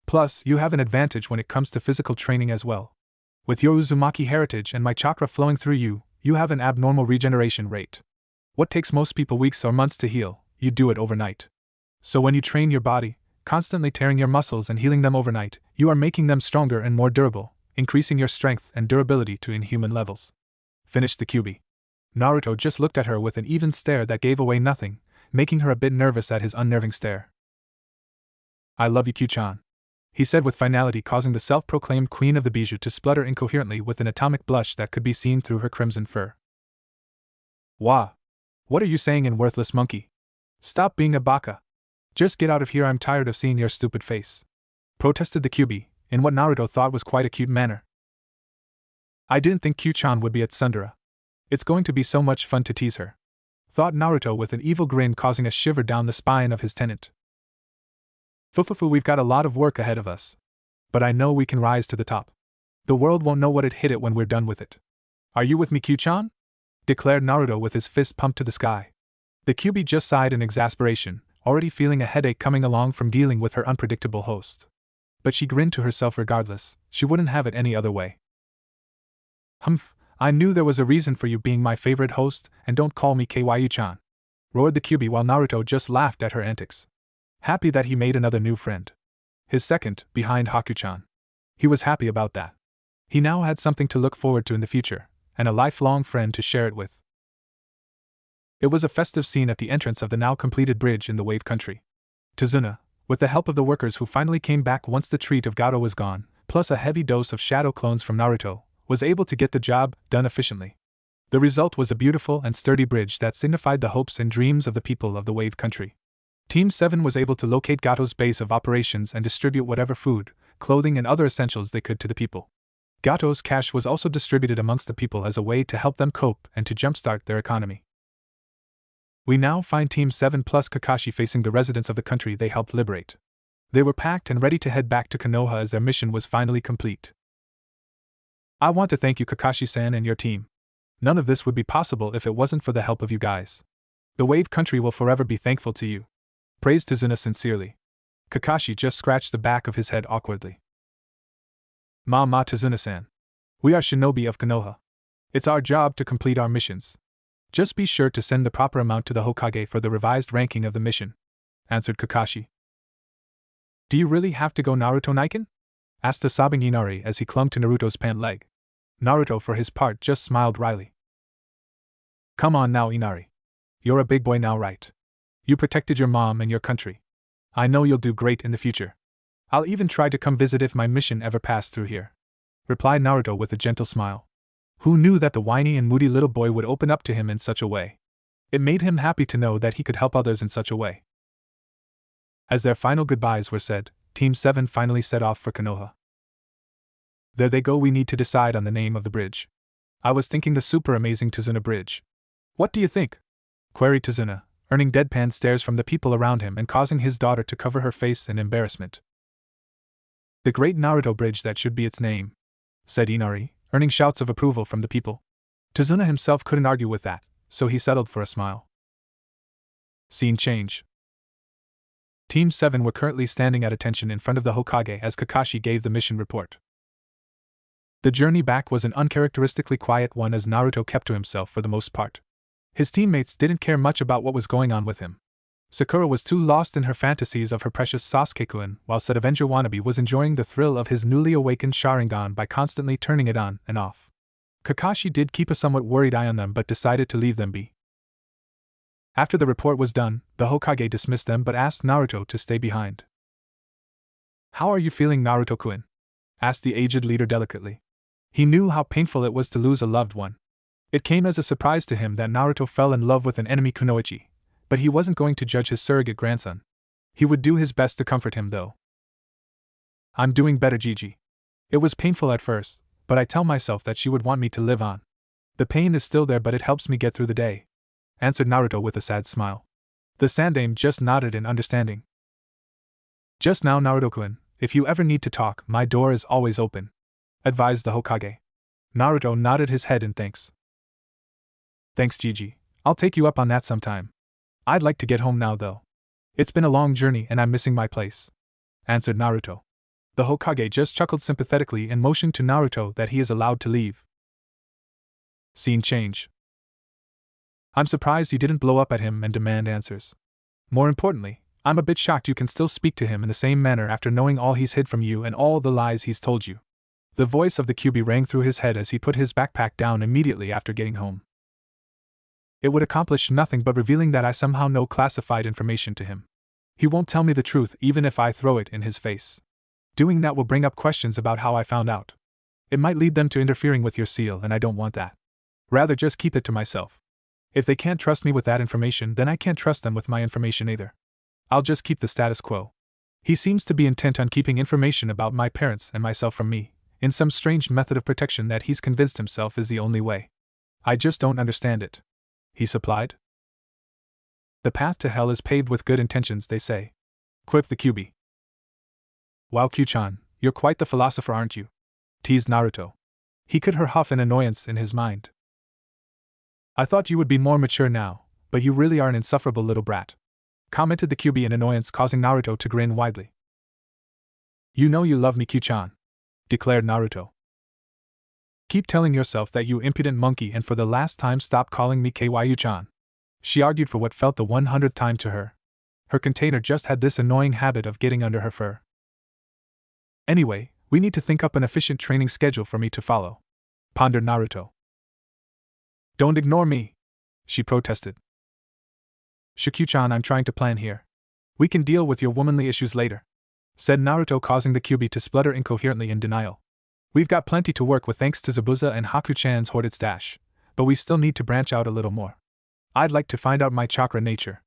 Plus, you have an advantage when it comes to physical training as well. With your Uzumaki heritage and my chakra flowing through you, you have an abnormal regeneration rate. What takes most people weeks or months to heal, you do it overnight. So when you train your body, constantly tearing your muscles and healing them overnight, you are making them stronger and more durable, increasing your strength and durability to inhuman levels. Finished the Kyuubi. Naruto just looked at her with an even stare that gave away nothing, making her a bit nervous at his unnerving stare. I love you, Q-chan, he said with finality, causing the self-proclaimed queen of the bijou to splutter incoherently with an atomic blush that could be seen through her crimson fur. Wah! What are you saying, in worthless monkey? Stop being a baka. Just get out of here, I'm tired of seeing your stupid face. Protested the Kyuubi, in what Naruto thought was quite a cute manner. I didn't think Q-chan would be at Sundara. It's going to be so much fun to tease her, thought Naruto with an evil grin, causing a shiver down the spine of his tenant. Fufufu, we've got a lot of work ahead of us. But I know we can rise to the top. The world won't know what it when we're done with it. Are you with me, Q-chan? Declared Naruto with his fist pumped to the sky. The Kyuubi just sighed in exasperation, already feeling a headache coming along from dealing with her unpredictable host. But she grinned to herself regardless, she wouldn't have it any other way. Humph, I knew there was a reason for you being my favorite host, and don't call me Kyu-chan, roared the Kyuubi while Naruto just laughed at her antics. Happy that he made another new friend. His second, behind Haku-chan. He was happy about that. He now had something to look forward to in the future, and a lifelong friend to share it with. It was a festive scene at the entrance of the now completed bridge in the Wave Country. Tazuna, with the help of the workers who finally came back once the treat of Gato was gone, plus a heavy dose of shadow clones from Naruto, was able to get the job done efficiently. The result was a beautiful and sturdy bridge that signified the hopes and dreams of the people of the Wave Country. Team 7 was able to locate Gato's base of operations and distribute whatever food, clothing and other essentials they could to the people. Gato's cash was also distributed amongst the people as a way to help them cope and to jumpstart their economy. We now find Team 7 plus Kakashi facing the residents of the country they helped liberate. They were packed and ready to head back to Konoha as their mission was finally complete. I want to thank you, Kakashi-san, and your team. None of this would be possible if it wasn't for the help of you guys. The Wave Country will forever be thankful to you, praised Tazuna sincerely. Kakashi just scratched the back of his head awkwardly. Ma Tazuna-san. We are shinobi of Konoha. It's our job to complete our missions. Just be sure to send the proper amount to the Hokage for the revised ranking of the mission, answered Kakashi. Do you really have to go, Naruto Naiken? Asked the sobbing Inari as he clung to Naruto's pant leg. Naruto for his part just smiled wryly. Come on now, Inari. You're a big boy now, right? You protected your mom and your country. I know you'll do great in the future. I'll even try to come visit if my mission ever passed through here. replied Naruto with a gentle smile. Who knew that the whiny and moody little boy would open up to him in such a way? It made him happy to know that he could help others in such a way. As their final goodbyes were said, Team 7 finally set off for Konoha. There they go. We need to decide on the name of the bridge. I was thinking the super amazing Tazuna Bridge. What do you think? Queried Tazuna, earning deadpan stares from the people around him and causing his daughter to cover her face in embarrassment. The Great Naruto Bridge, that should be its name, said Inari, earning shouts of approval from the people. Tazuna himself couldn't argue with that, so he settled for a smile. Scene change. Team 7 were currently standing at attention in front of the Hokage as Kakashi gave the mission report. The journey back was an uncharacteristically quiet one as Naruto kept to himself for the most part. His teammates didn't care much about what was going on with him. Sakura was too lost in her fantasies of her precious Sasuke-kun, while said Avenger Wannabe was enjoying the thrill of his newly awakened Sharingan by constantly turning it on and off. Kakashi did keep a somewhat worried eye on them but decided to leave them be. After the report was done, the Hokage dismissed them but asked Naruto to stay behind. How are you feeling, Naruto-kun? Asked the aged leader delicately. He knew how painful it was to lose a loved one. It came as a surprise to him that Naruto fell in love with an enemy kunoichi, but he wasn't going to judge his surrogate grandson. He would do his best to comfort him, though. I'm doing better, Gigi. It was painful at first, but I tell myself that she would want me to live on. The pain is still there, but it helps me get through the day, answered Naruto with a sad smile. The Sandaime just nodded in understanding. Just now, Naruto-kun, if you ever need to talk, my door is always open, advised the Hokage. Naruto nodded his head in thanks. Thanks, Gigi. I'll take you up on that sometime. I'd like to get home now, though. It's been a long journey and I'm missing my place, answered Naruto. The Hokage just chuckled sympathetically and motioned to Naruto that he is allowed to leave. Scene change. I'm surprised you didn't blow up at him and demand answers. More importantly, I'm a bit shocked you can still speak to him in the same manner after knowing all he's hid from you and all the lies he's told you. The voice of the QB rang through his head as he put his backpack down immediately after getting home. It would accomplish nothing but revealing that I somehow know classified information to him. He won't tell me the truth even if I throw it in his face. Doing that will bring up questions about how I found out. It might lead them to interfering with your seal, and I don't want that. Rather just keep it to myself. If they can't trust me with that information, then I can't trust them with my information either. I'll just keep the status quo. He seems to be intent on keeping information about my parents and myself from me, in some strange method of protection that he's convinced himself is the only way. I just don't understand it, he supplied. The path to hell is paved with good intentions, they say, quipped the QB. Wow, Q-chan, you're quite the philosopher, aren't you? Teased Naruto. He could hear huff and annoyance in his mind. I thought you would be more mature now, but you really are an insufferable little brat, commented the QB in annoyance, causing Naruto to grin widely. You know you love me, Q-chan, declared Naruto. Keep telling yourself that, you impudent monkey, and for the last time stop calling me Kyu-chan. She argued for what felt the 100th time to her. Her container just had this annoying habit of getting under her fur. Anyway, we need to think up an efficient training schedule for me to follow, pondered Naruto. Don't ignore me, she protested. Shikyu-chan, I'm trying to plan here. We can deal with your womanly issues later, said Naruto, causing the QB to splutter incoherently in denial. We've got plenty to work with thanks to Zabuza and Haku-chan's hoarded stash, but we still need to branch out a little more. I'd like to find out my chakra nature.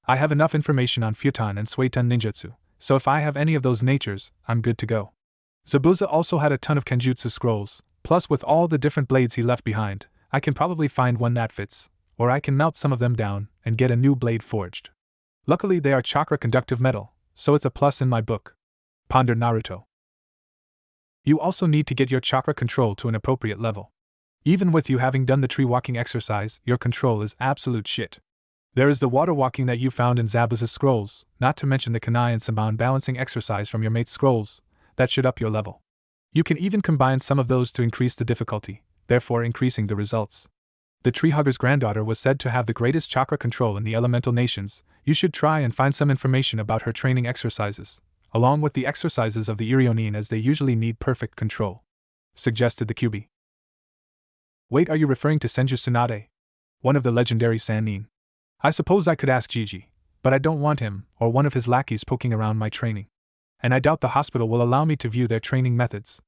I have enough information on Futon and Suiton ninjutsu, so if I have any of those natures, I'm good to go. Zabuza also had a ton of Kenjutsu scrolls, plus with all the different blades he left behind, I can probably find one that fits, or I can melt some of them down and get a new blade forged. Luckily they are chakra-conductive metal, so it's a plus in my book, pondered Naruto. You also need to get your chakra control to an appropriate level. Even with you having done the tree walking exercise, your control is absolute shit. There is the water walking that you found in Zabuza's scrolls, not to mention the Kanai and Saban balancing exercise from your mate's scrolls, that should up your level. You can even combine some of those to increase the difficulty, therefore increasing the results. The tree hugger's granddaughter was said to have the greatest chakra control in the elemental nations. You should try and find some information about her training exercises, along with the exercises of the Irionin, as they usually need perfect control, suggested the QB. Wait, are you referring to Senju Tsunade, one of the legendary Sannin? I suppose I could ask Gigi, but I don't want him or one of his lackeys poking around my training. And I doubt the hospital will allow me to view their training methods.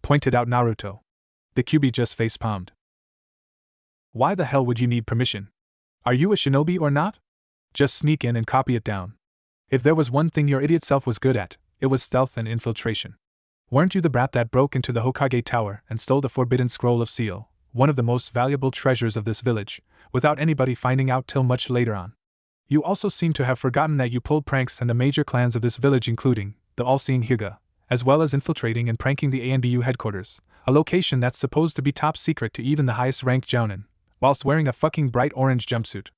pointed out Naruto. The QB just face-palmed. Why the hell would you need permission? Are you a shinobi or not? Just sneak in and copy it down. If there was one thing your idiot self was good at, it was stealth and infiltration. Weren't you the brat that broke into the Hokage Tower and stole the Forbidden Scroll of Seal, one of the most valuable treasures of this village, without anybody finding out till much later on? You also seem to have forgotten that you pulled pranks on the major clans of this village, including the all-seeing Hyuga, as well as infiltrating and pranking the ANBU headquarters, a location that's supposed to be top secret to even the highest-ranked jounin, whilst wearing a fucking bright orange jumpsuit.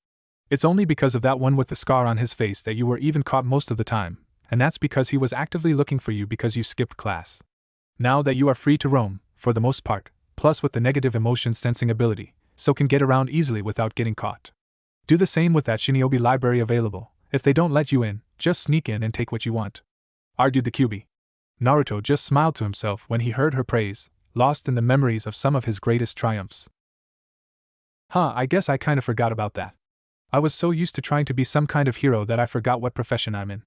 It's only because of that one with the scar on his face that you were even caught most of the time, and that's because he was actively looking for you because you skipped class. Now that you are free to roam, for the most part, plus with the negative emotion sensing ability, so can get around easily without getting caught. Do the same with that Shiniobi library available. If they don't let you in, just sneak in and take what you want, argued the QB. Naruto just smiled to himself when he heard her praise, lost in the memories of some of his greatest triumphs. I guess I kinda forgot about that. I was so used to trying to be some kind of hero that I forgot what profession I'm in.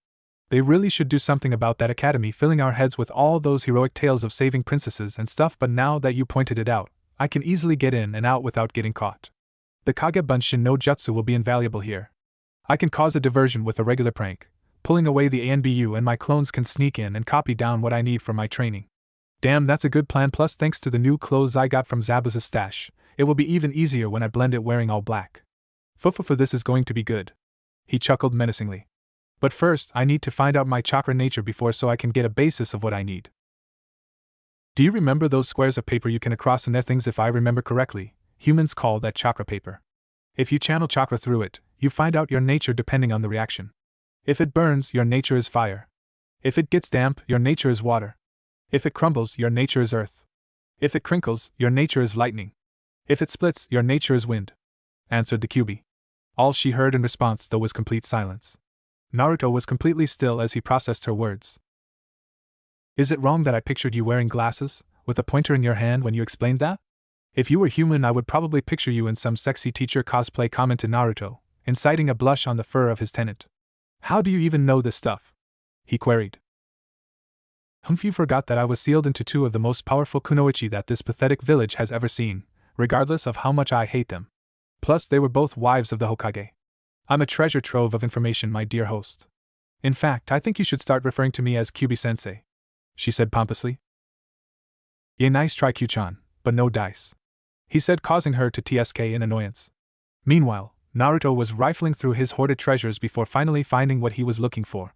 They really should do something about that academy filling our heads with all those heroic tales of saving princesses and stuff, but now that you pointed it out, I can easily get in and out without getting caught. The Kagebunshin no Jutsu will be invaluable here. I can cause a diversion with a regular prank, pulling away the ANBU, and my clones can sneak in and copy down what I need for my training. Damn, that's a good plan, plus thanks to the new clothes I got from Zabuza's stash, it will be even easier when I blend it wearing all black. For this is going to be good. He chuckled menacingly. But first, I need to find out my chakra nature before so I can get a basis of what I need. Do you remember those squares of paper you can cross in their things? If I remember correctly, humans call that chakra paper. If you channel chakra through it, you find out your nature depending on the reaction. If it burns, your nature is fire. If it gets damp, your nature is water. If it crumbles, your nature is earth. If it crinkles, your nature is lightning. If it splits, your nature is wind, answered the QB. All she heard in response, though, was complete silence. Naruto was completely still as he processed her words. Is it wrong that I pictured you wearing glasses, with a pointer in your hand when you explained that? If you were human, I would probably picture you in some sexy teacher cosplay, commented Naruto, inciting a blush on the fur of his tenant. How do you even know this stuff? He queried. You forgot that I was sealed into two of the most powerful kunoichi that this pathetic village has ever seen, regardless of how much I hate them. Plus, they were both wives of the Hokage. I'm a treasure trove of information, my dear host. In fact, I think you should start referring to me as QB-sensei, she said pompously. Yeah, nice try, Q-chan, but no dice, he said, causing her to TSK in annoyance. Meanwhile, Naruto was rifling through his hoarded treasures before finally finding what he was looking for.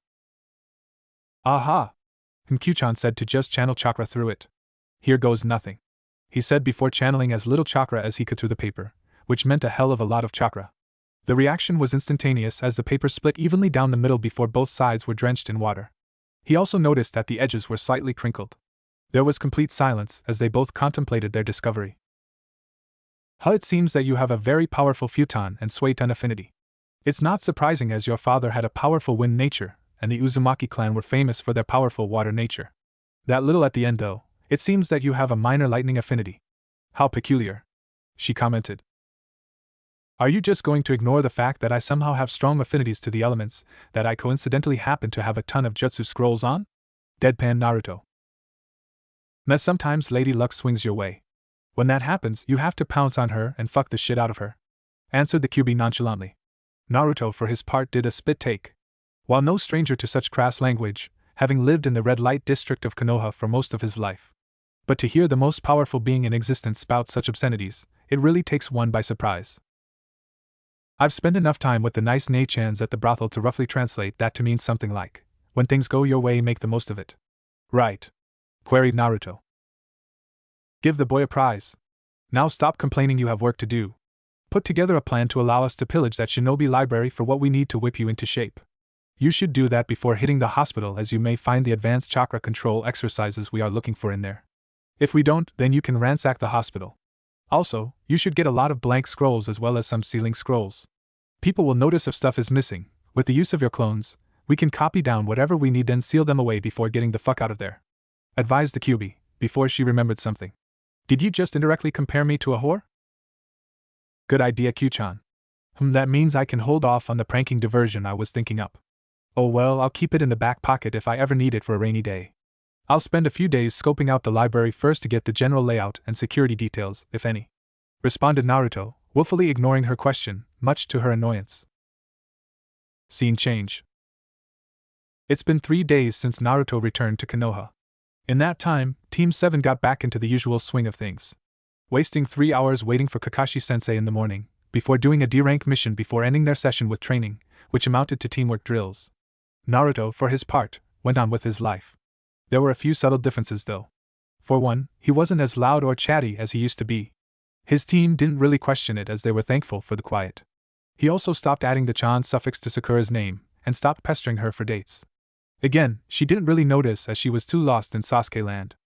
Aha! Q-chan said to just channel chakra through it. Here goes nothing, he said before channeling as little chakra as he could through the paper, which meant a hell of a lot of chakra. The reaction was instantaneous as the paper split evenly down the middle before both sides were drenched in water. He also noticed that the edges were slightly crinkled. There was complete silence as they both contemplated their discovery. It seems that you have a very powerful futon and Suiton affinity. It's not surprising, as your father had a powerful wind nature, and the Uzumaki clan were famous for their powerful water nature. That little at the end, though, it seems that you have a minor lightning affinity. How peculiar, she commented. Are you just going to ignore the fact that I somehow have strong affinities to the elements, that I coincidentally happen to have a ton of jutsu scrolls on? Deadpan Naruto. Sometimes Lady Luck swings your way. When that happens, you have to pounce on her and fuck the shit out of her, answered the QB nonchalantly. Naruto, for his part, did a spit take. While no stranger to such crass language, having lived in the red light district of Konoha for most of his life. But to hear the most powerful being in existence spout such obscenities, it really takes one by surprise. I've spent enough time with the nice Nei-chans at the brothel to roughly translate that to mean something like, when things go your way, make the most of it. Right? Queried Naruto. Give the boy a prize. Now stop complaining, you have work to do. Put together a plan to allow us to pillage that shinobi library for what we need to whip you into shape. You should do that before hitting the hospital, as you may find the advanced chakra control exercises we are looking for in there. If we don't, then you can ransack the hospital. Also, you should get a lot of blank scrolls as well as some sealing scrolls. People will notice if stuff is missing. With the use of your clones, we can copy down whatever we need, then seal them away before getting the fuck out of there, advised the QB, before she remembered something. Did you just indirectly compare me to a whore? Good idea, Q-chan. That means I can hold off on the pranking diversion I was thinking up. Oh well, I'll keep it in the back pocket if I ever need it for a rainy day. I'll spend a few days scoping out the library first to get the general layout and security details, if any," responded Naruto, willfully ignoring her question, much to her annoyance. Scene change. It's been 3 days since Naruto returned to Konoha. In that time, Team 7 got back into the usual swing of things. Wasting 3 hours waiting for Kakashi-sensei in the morning, before doing a D-rank mission before ending their session with training, which amounted to teamwork drills. Naruto, for his part, went on with his life. There were a few subtle differences though. For one, he wasn't as loud or chatty as he used to be. His team didn't really question it as they were thankful for the quiet. He also stopped adding the chan suffix to Sakura's name, and stopped pestering her for dates. Again, she didn't really notice as she was too lost in Sasuke land.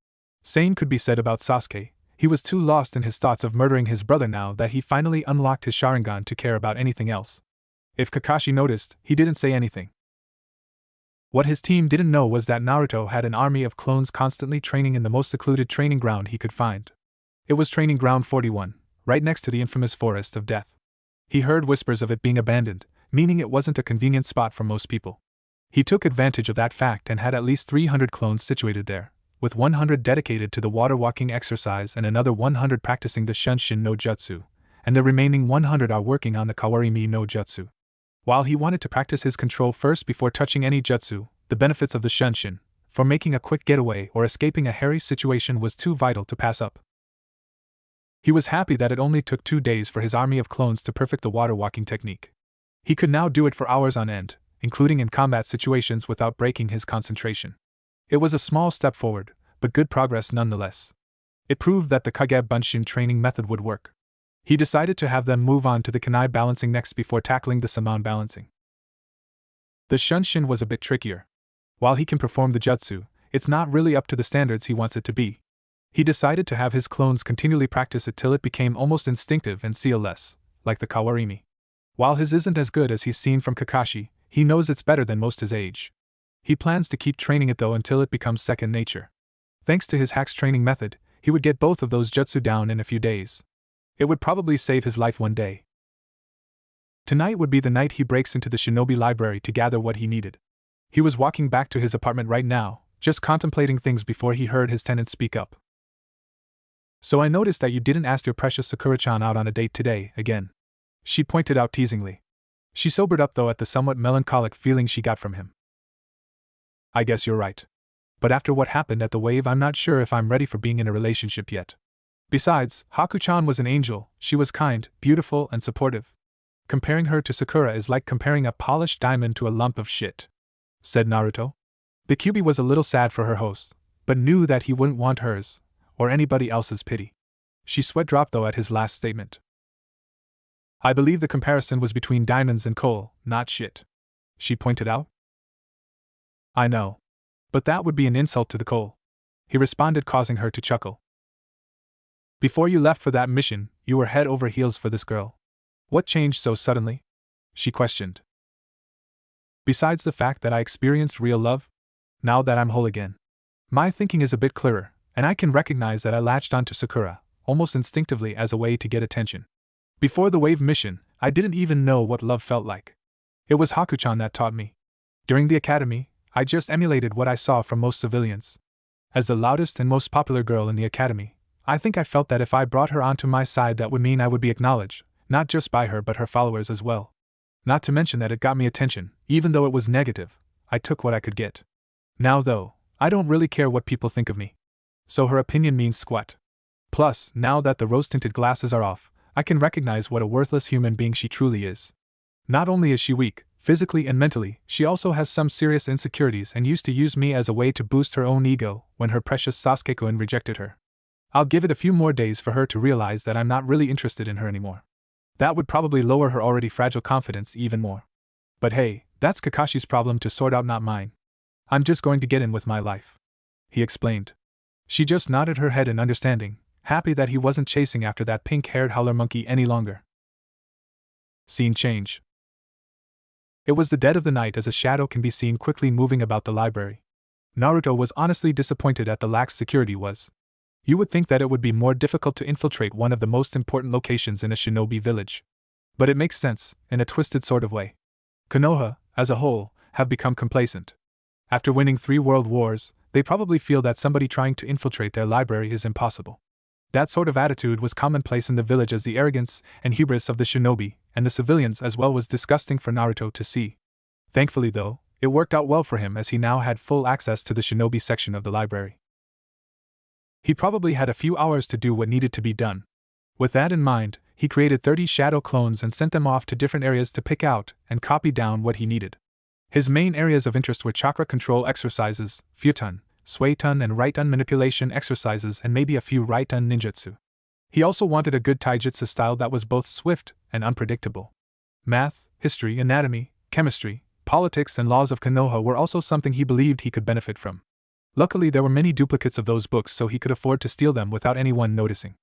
Same could be said about Sasuke. He was too lost in his thoughts of murdering his brother now that he finally unlocked his Sharingan to care about anything else. If Kakashi noticed, he didn't say anything. What his team didn't know was that Naruto had an army of clones constantly training in the most secluded training ground he could find. It was Training Ground 41, right next to the infamous Forest of Death. He heard whispers of it being abandoned, meaning it wasn't a convenient spot for most people. He took advantage of that fact and had at least 300 clones situated there, with 100 dedicated to the water walking exercise and another 100 practicing the Shunshin no Jutsu, and the remaining 100 are working on the Kawarimi no Jutsu. While he wanted to practice his control first before touching any jutsu, the benefits of the Shunshin, for making a quick getaway or escaping a hairy situation, was too vital to pass up. He was happy that it only took 2 days for his army of clones to perfect the water walking technique. He could now do it for hours on end, including in combat situations without breaking his concentration. It was a small step forward, but good progress nonetheless. It proved that the Kage Bunshin training method would work. He decided to have them move on to the Kunai balancing next before tackling the Saman balancing. The Shunshin was a bit trickier. While he can perform the jutsu, it's not really up to the standards he wants it to be. He decided to have his clones continually practice it till it became almost instinctive and CLS, like the Kawarimi. While his isn't as good as he's seen from Kakashi, he knows it's better than most his age. He plans to keep training it though until it becomes second nature. Thanks to his hacks training method, he would get both of those jutsu down in a few days. It would probably save his life one day. Tonight would be the night he breaks into the shinobi library to gather what he needed. He was walking back to his apartment right now, just contemplating things before he heard his tenant speak up. "So I noticed that you didn't ask your precious Sakura-chan out on a date today, again," she pointed out teasingly. She sobered up though at the somewhat melancholic feeling she got from him. "I guess you're right. But after what happened at the wave, I'm not sure if I'm ready for being in a relationship yet. Besides, Haku-chan was an angel. She was kind, beautiful, and supportive. Comparing her to Sakura is like comparing a polished diamond to a lump of shit," said Naruto. The Kyuubi was a little sad for her host, but knew that he wouldn't want hers, or anybody else's pity. She sweat dropped though at his last statement. "I believe the comparison was between diamonds and coal, not shit," she pointed out. "I know. But that would be an insult to the coal," he responded, causing her to chuckle. "Before you left for that mission, you were head over heels for this girl. What changed so suddenly?" she questioned. "Besides the fact that I experienced real love? Now that I'm whole again, my thinking is a bit clearer, and I can recognize that I latched onto Sakura, almost instinctively as a way to get attention. Before the wave mission, I didn't even know what love felt like. It was Haku-chan that taught me. During the academy, I just emulated what I saw from most civilians. As the loudest and most popular girl in the academy, I think I felt that if I brought her onto my side, that would mean I would be acknowledged, not just by her but her followers as well. Not to mention that it got me attention, even though it was negative. I took what I could get. Now though, I don't really care what people think of me. So her opinion means squat. Plus, now that the rose-tinted glasses are off, I can recognize what a worthless human being she truly is. Not only is she weak, physically and mentally, she also has some serious insecurities and used to use me as a way to boost her own ego when her precious Sasuke-kun rejected her. I'll give it a few more days for her to realize that I'm not really interested in her anymore. That would probably lower her already fragile confidence even more. But hey, that's Kakashi's problem to sort out, not mine. I'm just going to get in with my life," he explained. She just nodded her head in understanding, happy that he wasn't chasing after that pink-haired howler monkey any longer. Scene change. It was the dead of the night as a shadow can be seen quickly moving about the library. Naruto was honestly disappointed at the lax security was. You would think that it would be more difficult to infiltrate one of the most important locations in a shinobi village. But it makes sense, in a twisted sort of way. Konoha, as a whole, have become complacent. After winning 3 world wars, They probably feel that somebody trying to infiltrate their library is impossible. That sort of attitude was commonplace in the village, as the arrogance and hubris of the shinobi and the civilians as well was disgusting for Naruto to see. Thankfully, though, it worked out well for him, as he now had full access to the shinobi section of the library. He probably had a few hours to do what needed to be done. With that in mind, he created 30 shadow clones and sent them off to different areas to pick out and copy down what he needed. His main areas of interest were chakra control exercises, futon, Suiton and right-on manipulation exercises, and maybe a few right-on ninjutsu. He also wanted a good taijutsu style that was both swift and unpredictable. Math, history, anatomy, chemistry, politics, and laws of Konoha were also something he believed he could benefit from. Luckily, there were many duplicates of those books, so he could afford to steal them without anyone noticing.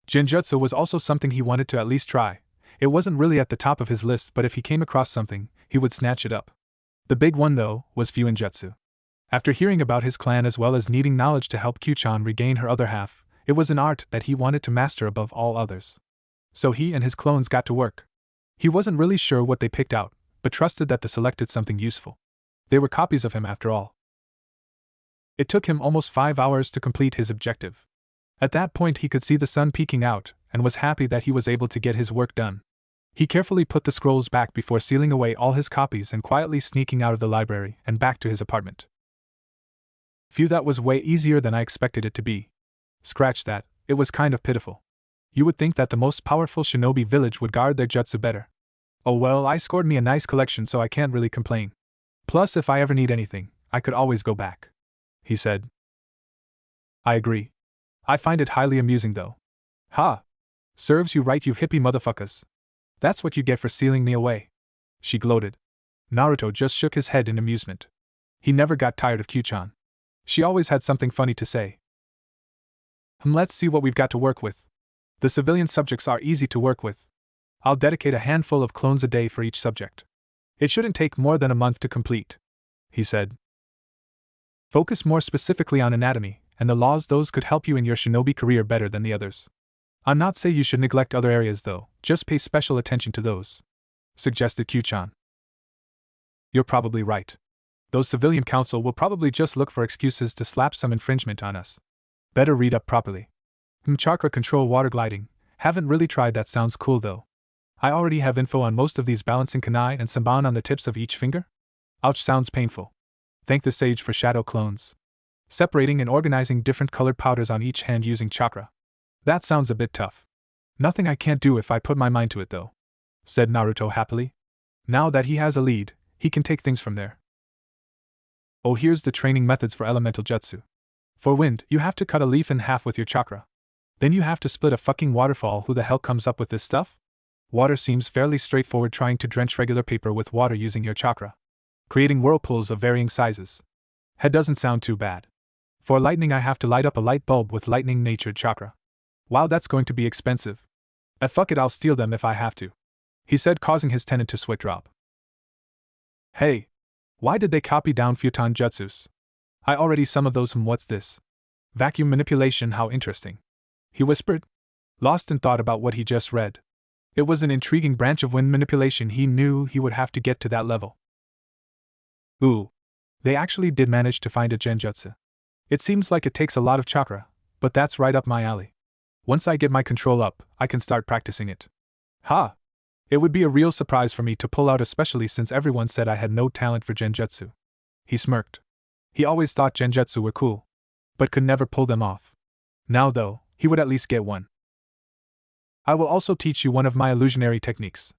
Genjutsu was also something he wanted to at least try. It wasn't really at the top of his list, but if he came across something, he would snatch it up. The big one, though, was Fuinjutsu. After hearing about his clan as well as needing knowledge to help Q-chan regain her other half, it was an art that he wanted to master above all others. So he and his clones got to work. He wasn't really sure what they picked out, but trusted that they selected something useful. They were copies of him after all. It took him almost 5 hours to complete his objective. At that point he could see the sun peeking out, and was happy that he was able to get his work done. He carefully put the scrolls back before sealing away all his copies and quietly sneaking out of the library and back to his apartment. Phew, that was way easier than I expected it to be. Scratch that, it was kind of pitiful. You would think that the most powerful shinobi village would guard their jutsu better. Oh well, I scored me a nice collection, so I can't really complain. Plus, if I ever need anything, I could always go back," he said. "I agree. I find it highly amusing though. Ha! Serves you right, you hippie motherfuckers. That's what you get for sealing me away," she gloated. Naruto just shook his head in amusement. He never got tired of Q-chan. She always had something funny to say. Let's see what we've got to work with. The civilian subjects are easy to work with. I'll dedicate a handful of clones a day for each subject. It shouldn't take more than a month to complete," he said. "Focus more specifically on anatomy and the laws. Those could help you in your shinobi career better than the others. I'm not saying you should neglect other areas though, just pay special attention to those," suggested Q-chan. "You're probably right. Those civilian council will probably just look for excuses to slap some infringement on us. Better read up properly. Chakra control water gliding. Haven't really tried that, sounds cool though. I already have info on most of these, balancing kunai and samban on the tips of each finger. Ouch, sounds painful. Thank the sage for shadow clones. Separating and organizing different colored powders on each hand using chakra. That sounds a bit tough. Nothing I can't do if I put my mind to it though," said Naruto happily. Now that he has a lead, he can take things from there. Oh, here's the training methods for elemental jutsu. For wind, you have to cut a leaf in half with your chakra. Then you have to split a fucking waterfall. Who the hell comes up with this stuff? Water seems fairly straightforward, trying to drench regular paper with water using your chakra. Creating whirlpools of varying sizes. Head doesn't sound too bad. For lightning, I have to light up a light bulb with lightning-natured chakra. Wow, that's going to be expensive. Fuck it, I'll steal them if I have to," he said, causing his tenant to sweat drop. "Hey! Why did they copy down futon jutsus? I already some of those. What's this? Vacuum manipulation, how interesting," he whispered, lost in thought about what he just read. It was an intriguing branch of wind manipulation. He knew he would have to get to that level. Ooh. They actually did manage to find a genjutsu. It seems like it takes a lot of chakra, but that's right up my alley. Once I get my control up, I can start practicing it. Ha! It would be a real surprise for me to pull out, especially since everyone said I had no talent for genjutsu. He smirked. He always thought genjutsu were cool, but could never pull them off. Now though, he would at least get one. "I will also teach you one of my illusionary techniques.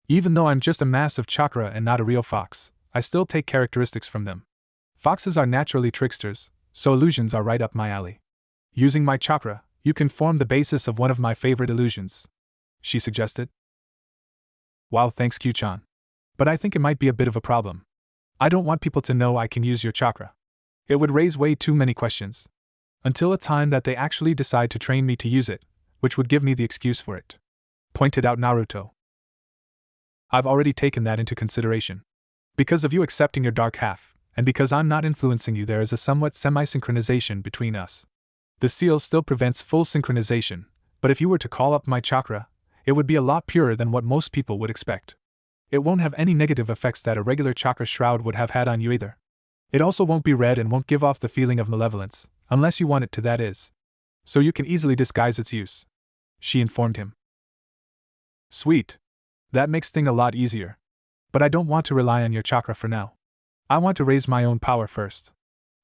Even though I'm just a mass of chakra and not a real fox, I still take characteristics from them. Foxes are naturally tricksters, so illusions are right up my alley. Using my chakra, you can form the basis of one of my favorite illusions," she suggested. Wow, thanks Q-chan. But I think it might be a bit of a problem. I don't want people to know I can use your chakra. It would raise way too many questions. Until a time that they actually decide to train me to use it, which would give me the excuse for it," pointed out Naruto. "I've already taken that into consideration. Because of you accepting your dark half, and because I'm not influencing you, there is a somewhat semi-synchronization between us. The seal still prevents full synchronization, but if you were to call up my chakra, it would be a lot purer than what most people would expect. It won't have any negative effects that a regular chakra shroud would have had on you either. It also won't be red and won't give off the feeling of malevolence, unless you want it to, that is. So you can easily disguise its use. She informed him. Sweet. That makes things a lot easier. But I don't want to rely on your chakra for now. I want to raise my own power first.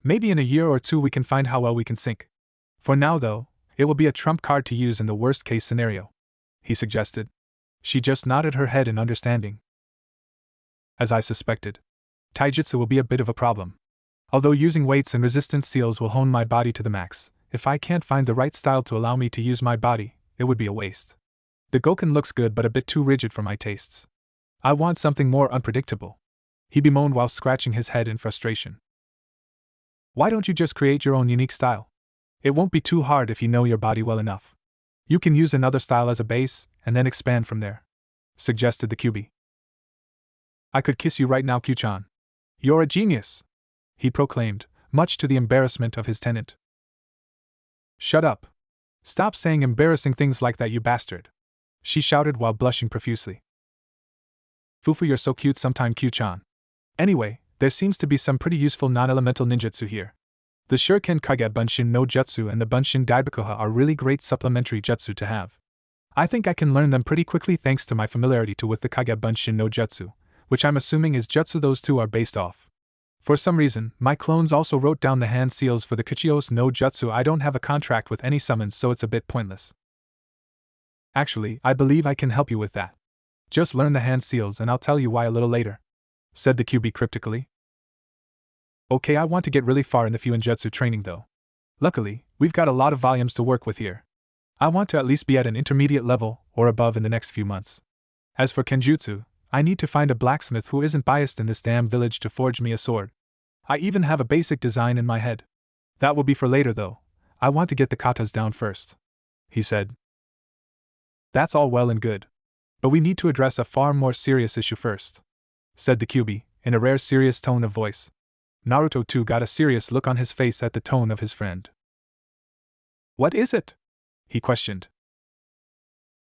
Maybe in a year or two we can find how well we can sync. For now, though, it will be a trump card to use in the worst case scenario, he suggested. She just nodded her head in understanding. As I suspected, taijutsu will be a bit of a problem. Although using weights and resistance seals will hone my body to the max, if I can't find the right style to allow me to use my body, it would be a waste. The Goken looks good but a bit too rigid for my tastes. I want something more unpredictable, he bemoaned while scratching his head in frustration. Why don't you just create your own unique style? It won't be too hard if you know your body well enough. You can use another style as a base, and then expand from there, suggested the QB. I could kiss you right now, Q-chan. You're a genius, he proclaimed, much to the embarrassment of his tenant. Shut up. Stop saying embarrassing things like that, you bastard, she shouted while blushing profusely. Fufu, you're so cute sometime, Q-chan. Anyway, there seems to be some pretty useful non-elemental ninjutsu here. The Shuriken Kage Bunshin no Jutsu and the Bunshin Daibakuha are really great supplementary jutsu to have. I think I can learn them pretty quickly thanks to my familiarity with the Kage Bunshin no Jutsu, which I'm assuming is jutsu those two are based off. For some reason, my clones also wrote down the hand seals for the Kuchios no Jutsu. I don't have a contract with any summons, so it's a bit pointless. Actually, I believe I can help you with that. Just learn the hand seals and I'll tell you why a little later, said the QB cryptically. Okay, I want to get really far in the Fuinjutsu training though. Luckily, we've got a lot of volumes to work with here. I want to at least be at an intermediate level, or above in the next few months. As for Kenjutsu, I need to find a blacksmith who isn't biased in this damn village to forge me a sword. I even have a basic design in my head. That will be for later though. I want to get the katas down first, he said. That's all well and good. But we need to address a far more serious issue first, said the QB, in a rare serious tone of voice. Naruto too got a serious look on his face at the tone of his friend. What is it? He questioned.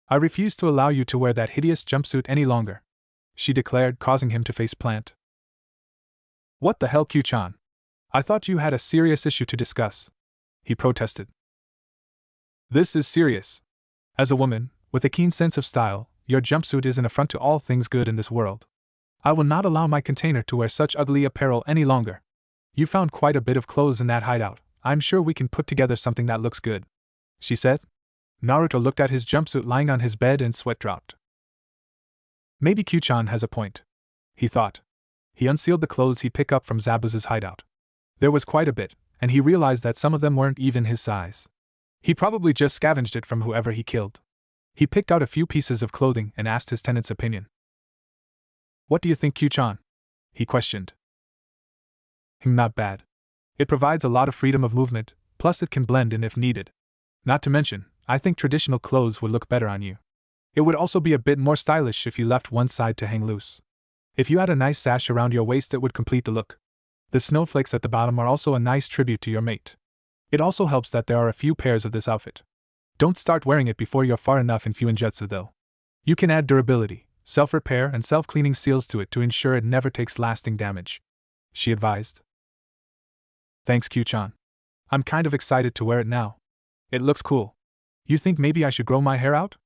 I refuse to allow you to wear that hideous jumpsuit any longer, she declared, causing him to face plant. What the hell, Q-chan? I thought you had a serious issue to discuss, he protested. This is serious. As a woman, with a keen sense of style, your jumpsuit is an affront to all things good in this world. I will not allow my container to wear such ugly apparel any longer. You found quite a bit of clothes in that hideout. I'm sure we can put together something that looks good, she said. Naruto looked at his jumpsuit lying on his bed and sweat dropped. Maybe Q-chan has a point, he thought. He unsealed the clothes he'd pick up from Zabuza's hideout. There was quite a bit, and he realized that some of them weren't even his size. He probably just scavenged it from whoever he killed. He picked out a few pieces of clothing and asked his tenant's opinion. What do you think, Q-chan? He questioned. Not bad. It provides a lot of freedom of movement, plus it can blend in if needed. Not to mention, I think traditional clothes would look better on you. It would also be a bit more stylish if you left one side to hang loose. If you had a nice sash around your waist, it would complete the look. The snowflakes at the bottom are also a nice tribute to your mate. It also helps that there are a few pairs of this outfit. Don't start wearing it before you're far enough in Fuinjutsu though. You can add durability, self-repair and self-cleaning seals to it to ensure it never takes lasting damage, she advised. Thanks, Q-chan. I'm kind of excited to wear it now. It looks cool. You think maybe I should grow my hair out?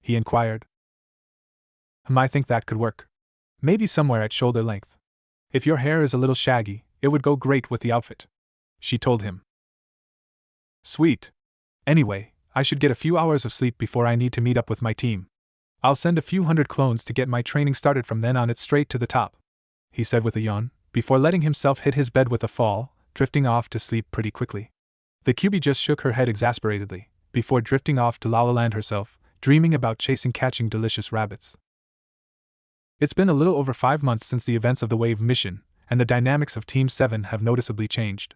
He inquired. I think that could work. Maybe somewhere at shoulder length. If your hair is a little shaggy, it would go great with the outfit, she told him. Sweet. Anyway, I should get a few hours of sleep before I need to meet up with my team. I'll send a few hundred clones to get my training started from then on. It's straight to the top, he said with a yawn, before letting himself hit his bed with a fall, drifting off to sleep pretty quickly. The QB just shook her head exasperatedly, before drifting off to La La Land herself, dreaming about catching delicious rabbits. It's been a little over 5 months since the events of the Wave mission, and the dynamics of Team 7 have noticeably changed.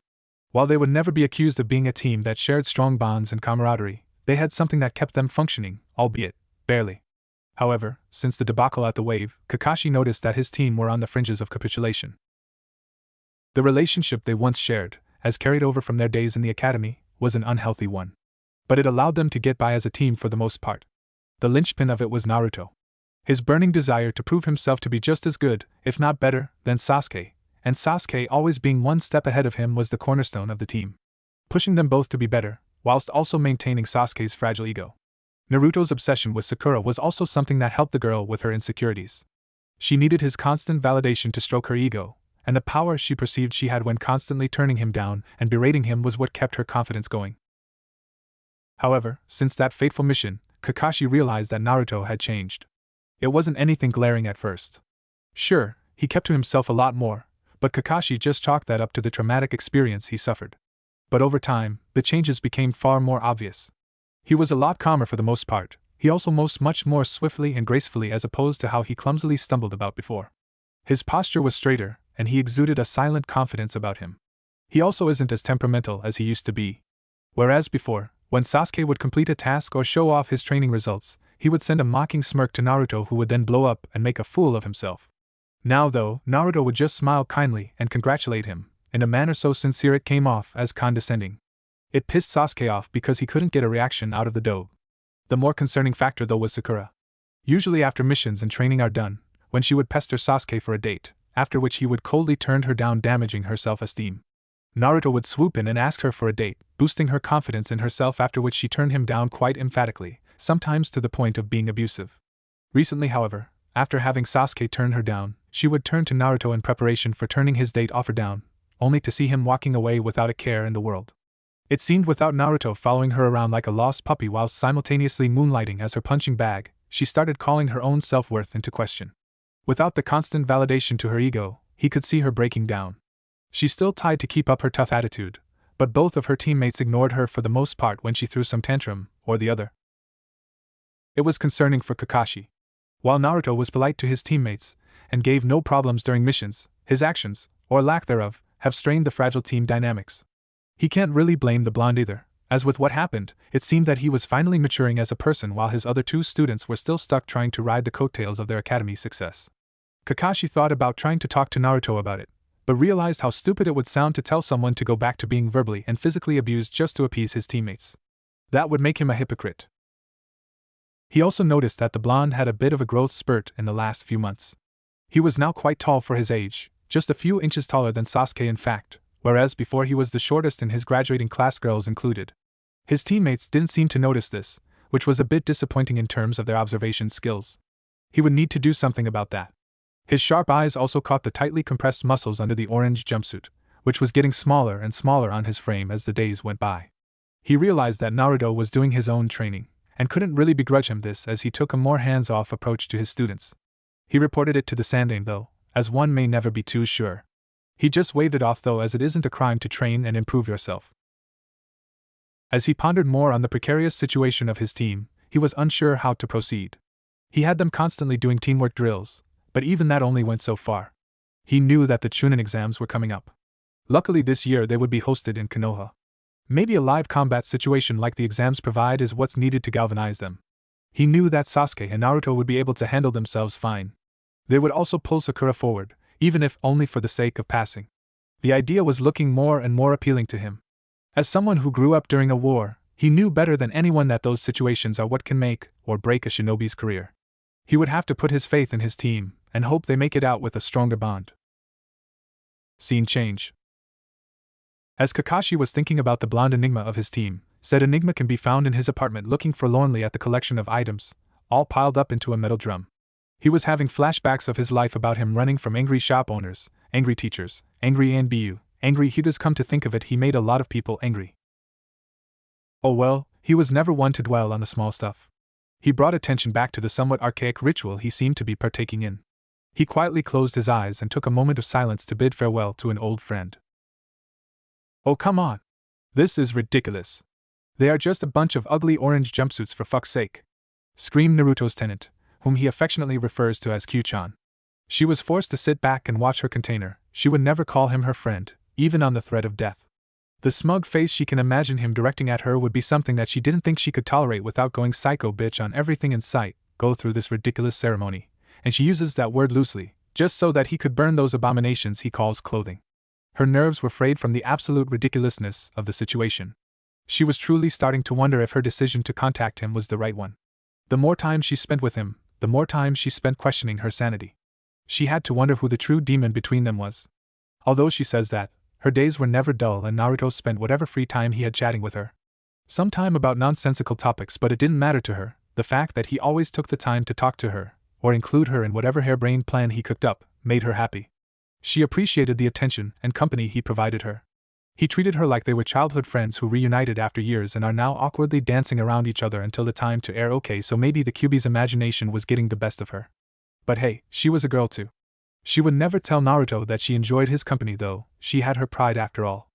While they would never be accused of being a team that shared strong bonds and camaraderie, they had something that kept them functioning, albeit barely. However, since the debacle at the Wave, Kakashi noticed that his team were on the fringes of capitulation. The relationship they once shared, as carried over from their days in the academy, was an unhealthy one. But it allowed them to get by as a team for the most part. The linchpin of it was Naruto. His burning desire to prove himself to be just as good, if not better, than Sasuke, and Sasuke always being one step ahead of him was the cornerstone of the team, pushing them both to be better, whilst also maintaining Sasuke's fragile ego. Naruto's obsession with Sakura was also something that helped the girl with her insecurities. She needed his constant validation to stroke her ego, and the power she perceived she had when constantly turning him down and berating him was what kept her confidence going. However, since that fateful mission, Kakashi realized that Naruto had changed. It wasn't anything glaring at first. Sure, he kept to himself a lot more, but Kakashi just chalked that up to the traumatic experience he suffered. But over time, the changes became far more obvious. He was a lot calmer for the most part. He also moved much more swiftly and gracefully as opposed to how he clumsily stumbled about before. His posture was straighter, and he exuded a silent confidence about him. He also isn't as temperamental as he used to be. Whereas before, when Sasuke would complete a task or show off his training results, he would send a mocking smirk to Naruto who would then blow up and make a fool of himself. Now though, Naruto would just smile kindly and congratulate him, in a manner so sincere it came off as condescending. It pissed Sasuke off because he couldn't get a reaction out of the dope. The more concerning factor though was Sakura. Usually after missions and training are done, when she would pester Sasuke for a date, after which he would coldly turn her down, damaging her self-esteem. Naruto would swoop in and ask her for a date, boosting her confidence in herself, after which she turned him down quite emphatically, sometimes to the point of being abusive. Recently, however, after having Sasuke turn her down, she would turn to Naruto in preparation for turning his date offer down, only to see him walking away without a care in the world. It seemed without Naruto following her around like a lost puppy whilst simultaneously moonlighting as her punching bag, she started calling her own self-worth into question. Without the constant validation to her ego, he could see her breaking down. She still tried to keep up her tough attitude, but both of her teammates ignored her for the most part when she threw some tantrum or the other. It was concerning for Kakashi. While Naruto was polite to his teammates and gave no problems during missions, his actions, or lack thereof, have strained the fragile team dynamics. He can't really blame the blonde either, as with what happened, it seemed that he was finally maturing as a person while his other two students were still stuck trying to ride the coattails of their academy success. Kakashi thought about trying to talk to Naruto about it, but realized how stupid it would sound to tell someone to go back to being verbally and physically abused just to appease his teammates. That would make him a hypocrite. He also noticed that the blonde had a bit of a growth spurt in the last few months. He was now quite tall for his age, just a few inches taller than Sasuke in fact, whereas before he was the shortest in his graduating class, girls included. His teammates didn't seem to notice this, which was a bit disappointing in terms of their observation skills. He would need to do something about that. His sharp eyes also caught the tightly compressed muscles under the orange jumpsuit, which was getting smaller and smaller on his frame as the days went by. He realized that Naruto was doing his own training, and couldn't really begrudge him this as he took a more hands-off approach to his students. He reported it to the Sandaime though, as one may never be too sure. He just waved it off though, as it isn't a crime to train and improve yourself. As he pondered more on the precarious situation of his team, he was unsure how to proceed. He had them constantly doing teamwork drills, but even that only went so far. He knew that the Chunin exams were coming up. Luckily this year they would be hosted in Konoha. Maybe a live combat situation like the exams provide is what's needed to galvanize them. He knew that Sasuke and Naruto would be able to handle themselves fine. They would also pull Sakura forward, even if only for the sake of passing. The idea was looking more and more appealing to him. As someone who grew up during a war, he knew better than anyone that those situations are what can make or break a shinobi's career. He would have to put his faith in his team and hope they make it out with a stronger bond. Scene change. As Kakashi was thinking about the blonde Enigma of his team, said Enigma can be found in his apartment looking forlornly at the collection of items, all piled up into a metal drum. He was having flashbacks of his life about him running from angry shop owners, angry teachers, angry NBU, angry Hyugas. Come to think of it, he made a lot of people angry. Oh well, he was never one to dwell on the small stuff. He brought attention back to the somewhat archaic ritual he seemed to be partaking in. He quietly closed his eyes and took a moment of silence to bid farewell to an old friend. Oh come on! This is ridiculous! They are just a bunch of ugly orange jumpsuits for fuck's sake! Screamed Naruto's tenant, whom he affectionately refers to as Q-chan. She was forced to sit back and watch her container. She would never call him her friend, even on the threat of death. The smug face she can imagine him directing at her would be something that she didn't think she could tolerate without going psycho bitch on everything in sight. Go through this ridiculous ceremony, and she uses that word loosely, just so that he could burn those abominations he calls clothing. Her nerves were frayed from the absolute ridiculousness of the situation. She was truly starting to wonder if her decision to contact him was the right one. The more time she spent with him, the more time she spent questioning her sanity. She had to wonder who the true demon between them was. Although she says that, her days were never dull and Naruto spent whatever free time he had chatting with her. Sometime about nonsensical topics, but it didn't matter to her. The fact that he always took the time to talk to her, or include her in whatever harebrained plan he cooked up, made her happy. She appreciated the attention and company he provided her. He treated her like they were childhood friends who reunited after years and are now awkwardly dancing around each other until the time to air. Okay, so maybe the QB's imagination was getting the best of her. But hey, she was a girl too. She would never tell Naruto that she enjoyed his company though, she had her pride after all.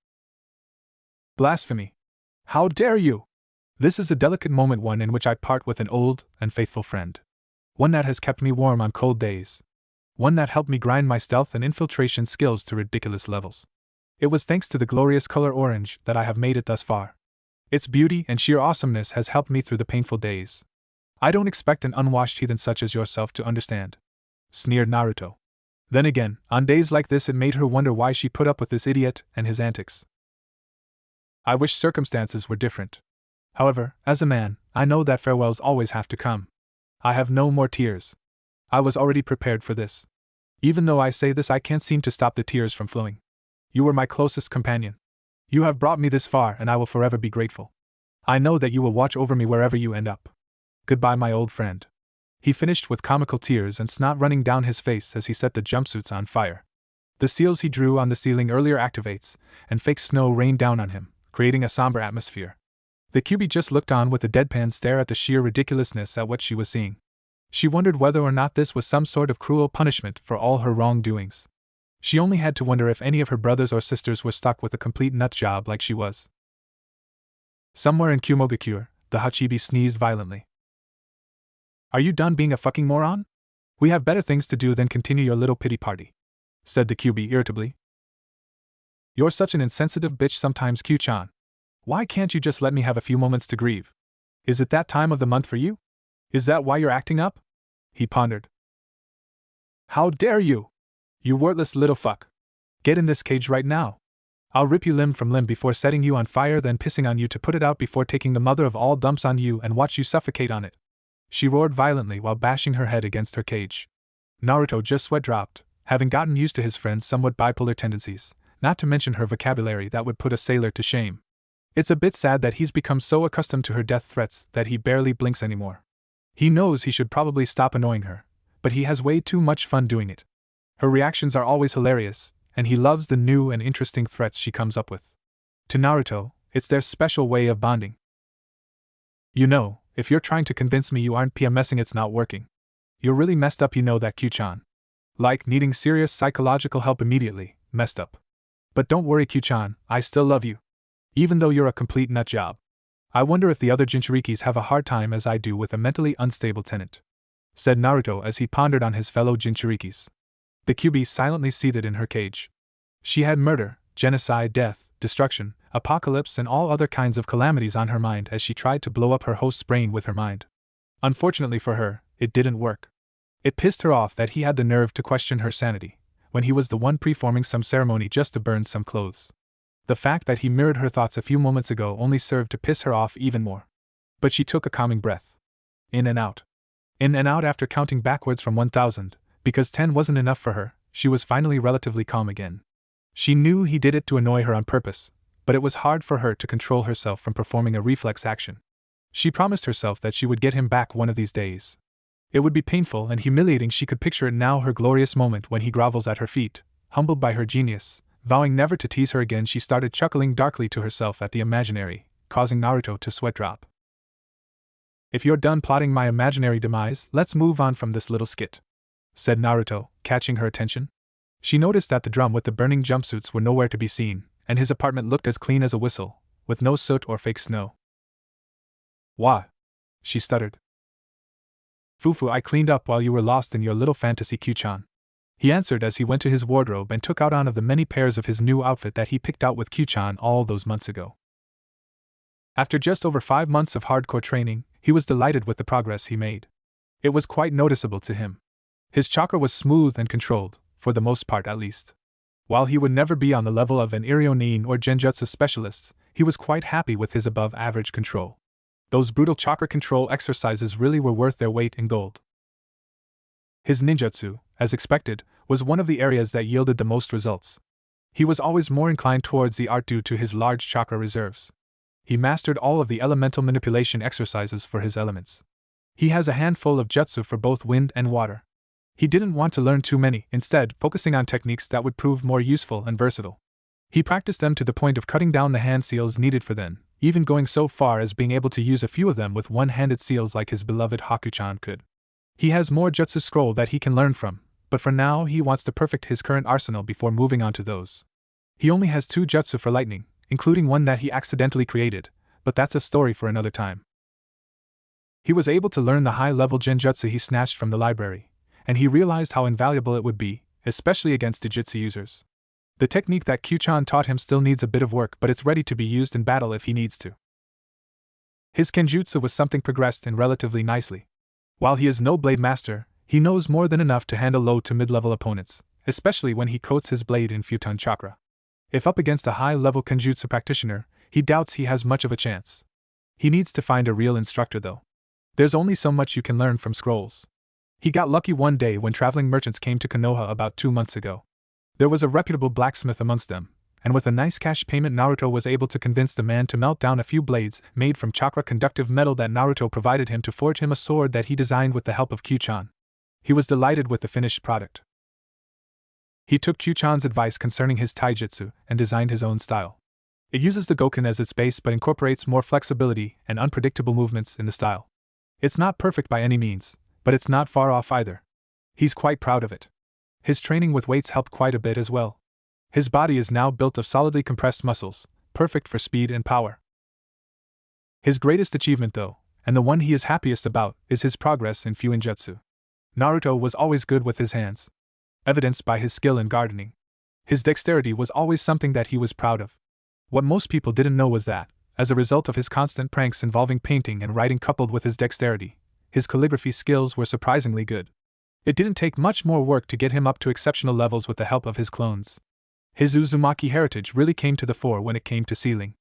Blasphemy! How dare you! This is a delicate moment, one in which I part with an old and faithful friend. One that has kept me warm on cold days. One that helped me grind my stealth and infiltration skills to ridiculous levels. It was thanks to the glorious color orange that I have made it thus far. Its beauty and sheer awesomeness has helped me through the painful days. I don't expect an unwashed heathen such as yourself to understand, sneered Naruto. Then again, on days like this it made her wonder why she put up with this idiot and his antics. I wish circumstances were different. However, as a man, I know that farewells always have to come. I have no more tears. I was already prepared for this. Even though I say this, I can't seem to stop the tears from flowing. You were my closest companion. You have brought me this far and I will forever be grateful. I know that you will watch over me wherever you end up. Goodbye, my old friend. He finished with comical tears and snot running down his face as he set the jumpsuits on fire. The seals he drew on the ceiling earlier activates, and fake snow rained down on him, creating a somber atmosphere. The QB just looked on with a deadpan stare at the sheer ridiculousness at what she was seeing. She wondered whether or not this was some sort of cruel punishment for all her wrongdoings. She only had to wonder if any of her brothers or sisters were stuck with a complete nut job like she was. Somewhere in Kumogakure, the Hachibi sneezed violently. Are you done being a fucking moron? We have better things to do than continue your little pity party, said the QB irritably. You're such an insensitive bitch sometimes, Q-chan. Why can't you just let me have a few moments to grieve? Is it that time of the month for you? Is that why you're acting up? He pondered. How dare you! You worthless little fuck. Get in this cage right now. I'll rip you limb from limb before setting you on fire, then pissing on you to put it out before taking the mother of all dumps on you and watch you suffocate on it. She roared violently while bashing her head against her cage. Naruto just sweat dropped, having gotten used to his friend's somewhat bipolar tendencies, not to mention her vocabulary that would put a sailor to shame. It's a bit sad that he's become so accustomed to her death threats that he barely blinks anymore. He knows he should probably stop annoying her, but he has way too much fun doing it. Her reactions are always hilarious, and he loves the new and interesting threats she comes up with. To Naruto, it's their special way of bonding. You know, if you're trying to convince me you aren't PMSing, it's not working. You're really messed up, you know that, Q-chan. Like needing serious psychological help immediately, messed up. But don't worry, Q-chan, I still love you. Even though you're a complete nutjob. I wonder if the other Jinchurikis have a hard time as I do with a mentally unstable tenant, said Naruto as he pondered on his fellow Jinchurikis. The QB silently seethed in her cage. She had murder, genocide, death, destruction, apocalypse, and all other kinds of calamities on her mind as she tried to blow up her host's brain with her mind. Unfortunately for her, it didn't work. It pissed her off that he had the nerve to question her sanity, when he was the one performing some ceremony just to burn some clothes. The fact that he mirrored her thoughts a few moments ago only served to piss her off even more. But she took a calming breath. In and out. In and out after counting backwards from 1,000, because 10 wasn't enough for her, she was finally relatively calm again. She knew he did it to annoy her on purpose, but it was hard for her to control herself from performing a reflex action. She promised herself that she would get him back one of these days. It would be painful and humiliating. She could picture it now, her glorious moment when he grovels at her feet, humbled by her genius. Vowing never to tease her again, she started chuckling darkly to herself at the imaginary, causing Naruto to sweat drop. If you're done plotting my imaginary demise, let's move on from this little skit, said Naruto, catching her attention. She noticed that the drum with the burning jumpsuits were nowhere to be seen, and his apartment looked as clean as a whistle, with no soot or fake snow. Why? She stuttered. Fufu, I cleaned up while you were lost in your little fantasy, Q-chan. He answered as he went to his wardrobe and took out one of the many pairs of his new outfit that he picked out with Q-chan all those months ago. After just over 5 months of hardcore training, he was delighted with the progress he made. It was quite noticeable to him. His chakra was smooth and controlled, for the most part at least. While he would never be on the level of an Irionin or Genjutsu specialist, he was quite happy with his above-average control. Those brutal chakra control exercises really were worth their weight in gold. His ninjutsu, as expected, was one of the areas that yielded the most results. He was always more inclined towards the art due to his large chakra reserves. He mastered all of the elemental manipulation exercises for his elements. He has a handful of jutsu for both wind and water. He didn't want to learn too many, instead focusing on techniques that would prove more useful and versatile. He practiced them to the point of cutting down the hand seals needed for them, even going so far as being able to use a few of them with one-handed seals like his beloved Haku-chan could. He has more jutsu scroll that he can learn from, but for now he wants to perfect his current arsenal before moving on to those. He only has 2 jutsu for lightning, including one that he accidentally created, but that's a story for another time. He was able to learn the high-level genjutsu he snatched from the library, and he realized how invaluable it would be, especially against Dijitsu users. The technique that Q-chan taught him still needs a bit of work, but it's ready to be used in battle if he needs to. His kenjutsu was something progressed in relatively nicely. While he is no blade master, he knows more than enough to handle low to mid-level opponents, especially when he coats his blade in Futon chakra. If up against a high-level kenjutsu practitioner, he doubts he has much of a chance. He needs to find a real instructor though. There's only so much you can learn from scrolls. He got lucky one day when traveling merchants came to Konoha about 2 months ago. There was a reputable blacksmith amongst them, and with a nice cash payment Naruto was able to convince the man to melt down a few blades made from chakra-conductive metal that Naruto provided him to forge him a sword that he designed with the help of Q-chan. He was delighted with the finished product. He took Q-chan's advice concerning his taijutsu and designed his own style. It uses the Goken as its base but incorporates more flexibility and unpredictable movements in the style. It's not perfect by any means, but it's not far off either. He's quite proud of it. His training with weights helped quite a bit as well. His body is now built of solidly compressed muscles, perfect for speed and power. His greatest achievement though, and the one he is happiest about, is his progress in Fuinjutsu. Naruto was always good with his hands, evidenced by his skill in gardening. His dexterity was always something that he was proud of. What most people didn't know was that, as a result of his constant pranks involving painting and writing coupled with his dexterity, his calligraphy skills were surprisingly good. It didn't take much more work to get him up to exceptional levels with the help of his clones. His Uzumaki heritage really came to the fore when it came to sealing.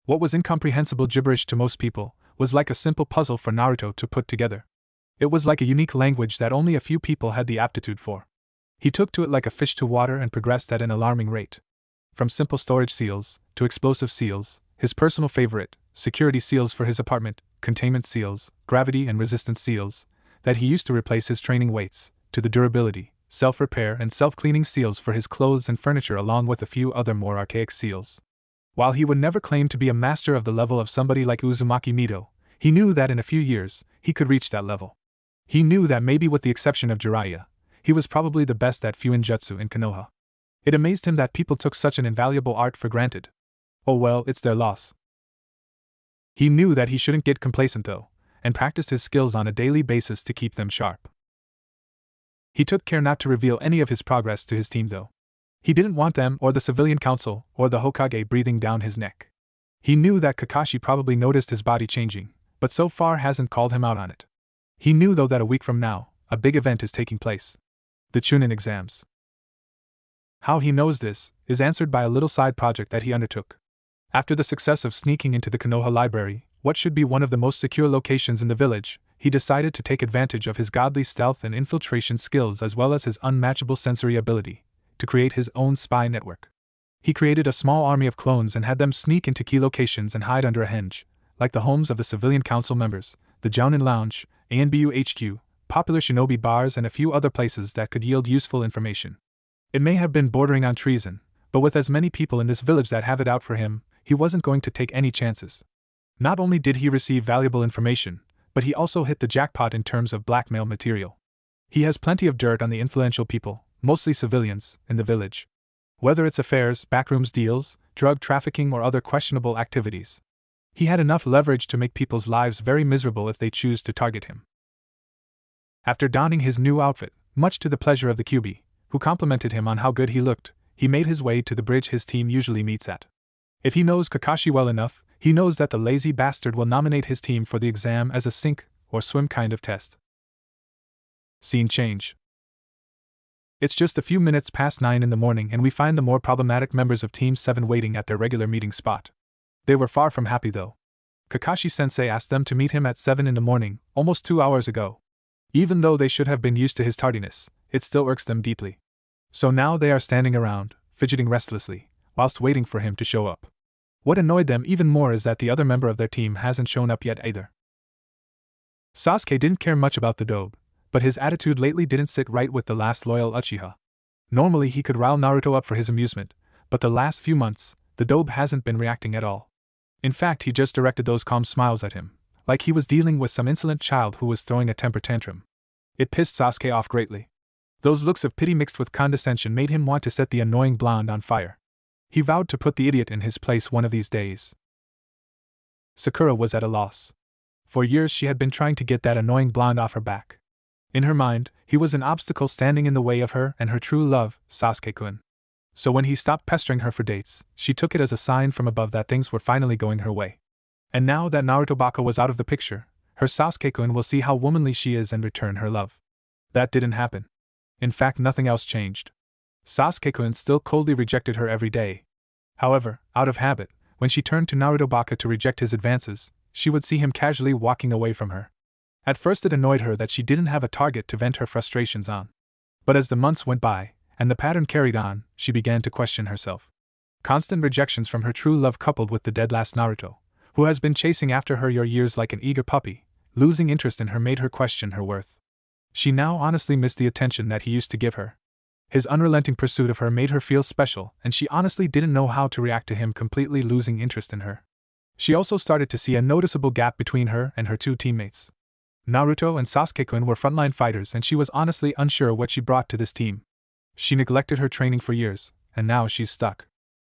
What was incomprehensible gibberish to most people was like a simple puzzle for Naruto to put together. It was like a unique language that only a few people had the aptitude for. He took to it like a fish to water and progressed at an alarming rate. From simple storage seals to explosive seals, his personal favorite, security seals for his apartment, containment seals, gravity and resistance seals, that he used to replace his training weights, to the durability, self-repair and self-cleaning seals for his clothes and furniture along with a few other more archaic seals. While he would never claim to be a master of the level of somebody like Uzumaki Mito, he knew that in a few years, he could reach that level. He knew that maybe with the exception of Jiraiya, he was probably the best at Fuinjutsu in Konoha. It amazed him that people took such an invaluable art for granted. Oh well, it's their loss. He knew that he shouldn't get complacent though, and practiced his skills on a daily basis to keep them sharp. He took care not to reveal any of his progress to his team though. He didn't want them or the civilian council or the Hokage breathing down his neck. He knew that Kakashi probably noticed his body changing, but so far hasn't called him out on it. He knew though that a week from now, a big event is taking place. The Chunin exams. How he knows this is answered by a little side project that he undertook. After the success of sneaking into the Konoha library, what should be one of the most secure locations in the village, he decided to take advantage of his godly stealth and infiltration skills as well as his unmatchable sensory ability, to create his own spy network. He created a small army of clones and had them sneak into key locations and hide under a henge, like the homes of the civilian council members, the Jounin Lounge, ANBU HQ, popular shinobi bars and a few other places that could yield useful information. It may have been bordering on treason, but with as many people in this village that have it out for him, he wasn't going to take any chances. Not only did he receive valuable information, but he also hit the jackpot in terms of blackmail material. He has plenty of dirt on the influential people, mostly civilians, in the village. Whether it's affairs, backrooms deals, drug trafficking or other questionable activities. He had enough leverage to make people's lives very miserable if they choose to target him. After donning his new outfit, much to the pleasure of the QB, who complimented him on how good he looked, he made his way to the bridge his team usually meets at. If he knows Kakashi well enough, he knows that the lazy bastard will nominate his team for the exam as a sink or swim kind of test. Scene change. It's just a few minutes past 9 in the morning and we find the more problematic members of Team 7 waiting at their regular meeting spot. They were far from happy though. Kakashi-sensei asked them to meet him at 7 in the morning, almost 2 hours ago. Even though they should have been used to his tardiness, it still irks them deeply. So now they are standing around, fidgeting restlessly, whilst waiting for him to show up. What annoyed them even more is that the other member of their team hasn't shown up yet either. Sasuke didn't care much about the dobe, but his attitude lately didn't sit right with the last loyal Uchiha. Normally he could rile Naruto up for his amusement, but the last few months, the dobe hasn't been reacting at all. In fact, he just directed those calm smiles at him, like he was dealing with some insolent child who was throwing a temper tantrum. It pissed Sasuke off greatly. Those looks of pity mixed with condescension made him want to set the annoying blonde on fire. He vowed to put the idiot in his place one of these days. Sakura was at a loss. For years she had been trying to get that annoying blonde off her back. In her mind, he was an obstacle standing in the way of her and her true love, Sasuke-kun. So when he stopped pestering her for dates, she took it as a sign from above that things were finally going her way. And now that Naruto Baka was out of the picture, her Sasuke-kun will see how womanly she is and return her love. That didn't happen. In fact, nothing else changed. Sasuke-kun still coldly rejected her every day. However, out of habit, when she turned to Naruto Baka to reject his advances, she would see him casually walking away from her. At first it annoyed her that she didn't have a target to vent her frustrations on. But as the months went by, and the pattern carried on, she began to question herself. Constant rejections from her true love coupled with the dead last Naruto, who has been chasing after her your years like an eager puppy, losing interest in her made her question her worth. She now honestly missed the attention that he used to give her. His unrelenting pursuit of her made her feel special, and she honestly didn't know how to react to him completely losing interest in her. She also started to see a noticeable gap between her and her two teammates. Naruto and Sasuke-kun were frontline fighters, and she was honestly unsure what she brought to this team. She neglected her training for years, and now she's stuck.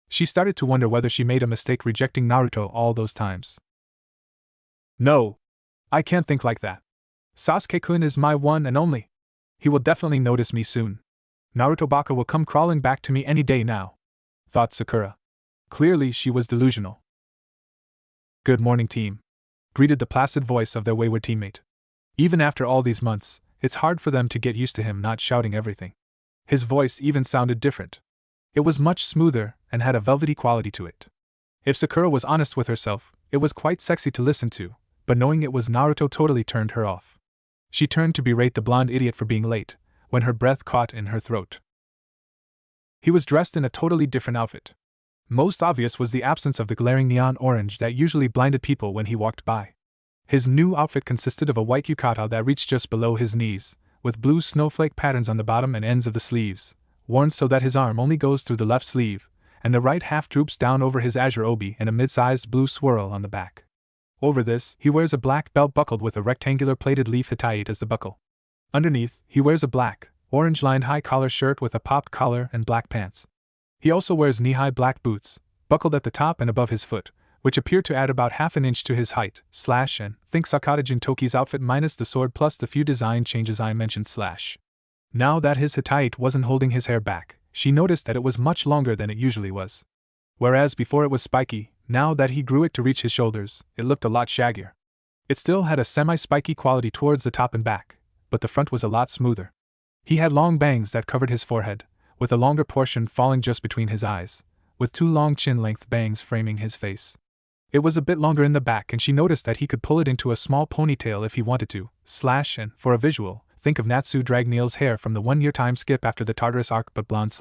She started to wonder whether she made a mistake rejecting Naruto all those times. No! I can't think like that. Sasuke-kun is my one and only. He will definitely notice me soon. Naruto Baka will come crawling back to me any day now, thought Sakura. Clearly she was delusional. Good morning, team, greeted the placid voice of their wayward teammate. Even after all these months, it's hard for them to get used to him not shouting everything. His voice even sounded different. It was much smoother and had a velvety quality to it. If Sakura was honest with herself, it was quite sexy to listen to, but knowing it was Naruto totally turned her off. She turned to berate the blonde idiot for being late, when her breath caught in her throat. He was dressed in a totally different outfit. Most obvious was the absence of the glaring neon orange that usually blinded people when he walked by. His new outfit consisted of a white yukata that reached just below his knees, with blue snowflake patterns on the bottom and ends of the sleeves, worn so that his arm only goes through the left sleeve, and the right half droops down over his azure obi and a mid-sized blue swirl on the back. Over this, he wears a black belt buckled with a rectangular plated leaf hitite as the buckle. Underneath, he wears a black, orange-lined high-collar shirt with a popped collar and black pants. He also wears knee-high black boots, buckled at the top and above his foot, which appear to add about half an inch to his height, and think Sakata Jintoki's outfit minus the sword plus the few design changes I mentioned, . Now that his hitite wasn't holding his hair back, she noticed that it was much longer than it usually was. Whereas before it was spiky, now that he grew it to reach his shoulders, it looked a lot shaggier. It still had a semi-spiky quality towards the top and back, but the front was a lot smoother. He had long bangs that covered his forehead, with a longer portion falling just between his eyes, with two long chin-length bangs framing his face. It was a bit longer in the back, and she noticed that he could pull it into a small ponytail if he wanted to, / and, for a visual, think of Natsu Dragneel's hair from the 1 year time skip after the Tartarus arc but blonde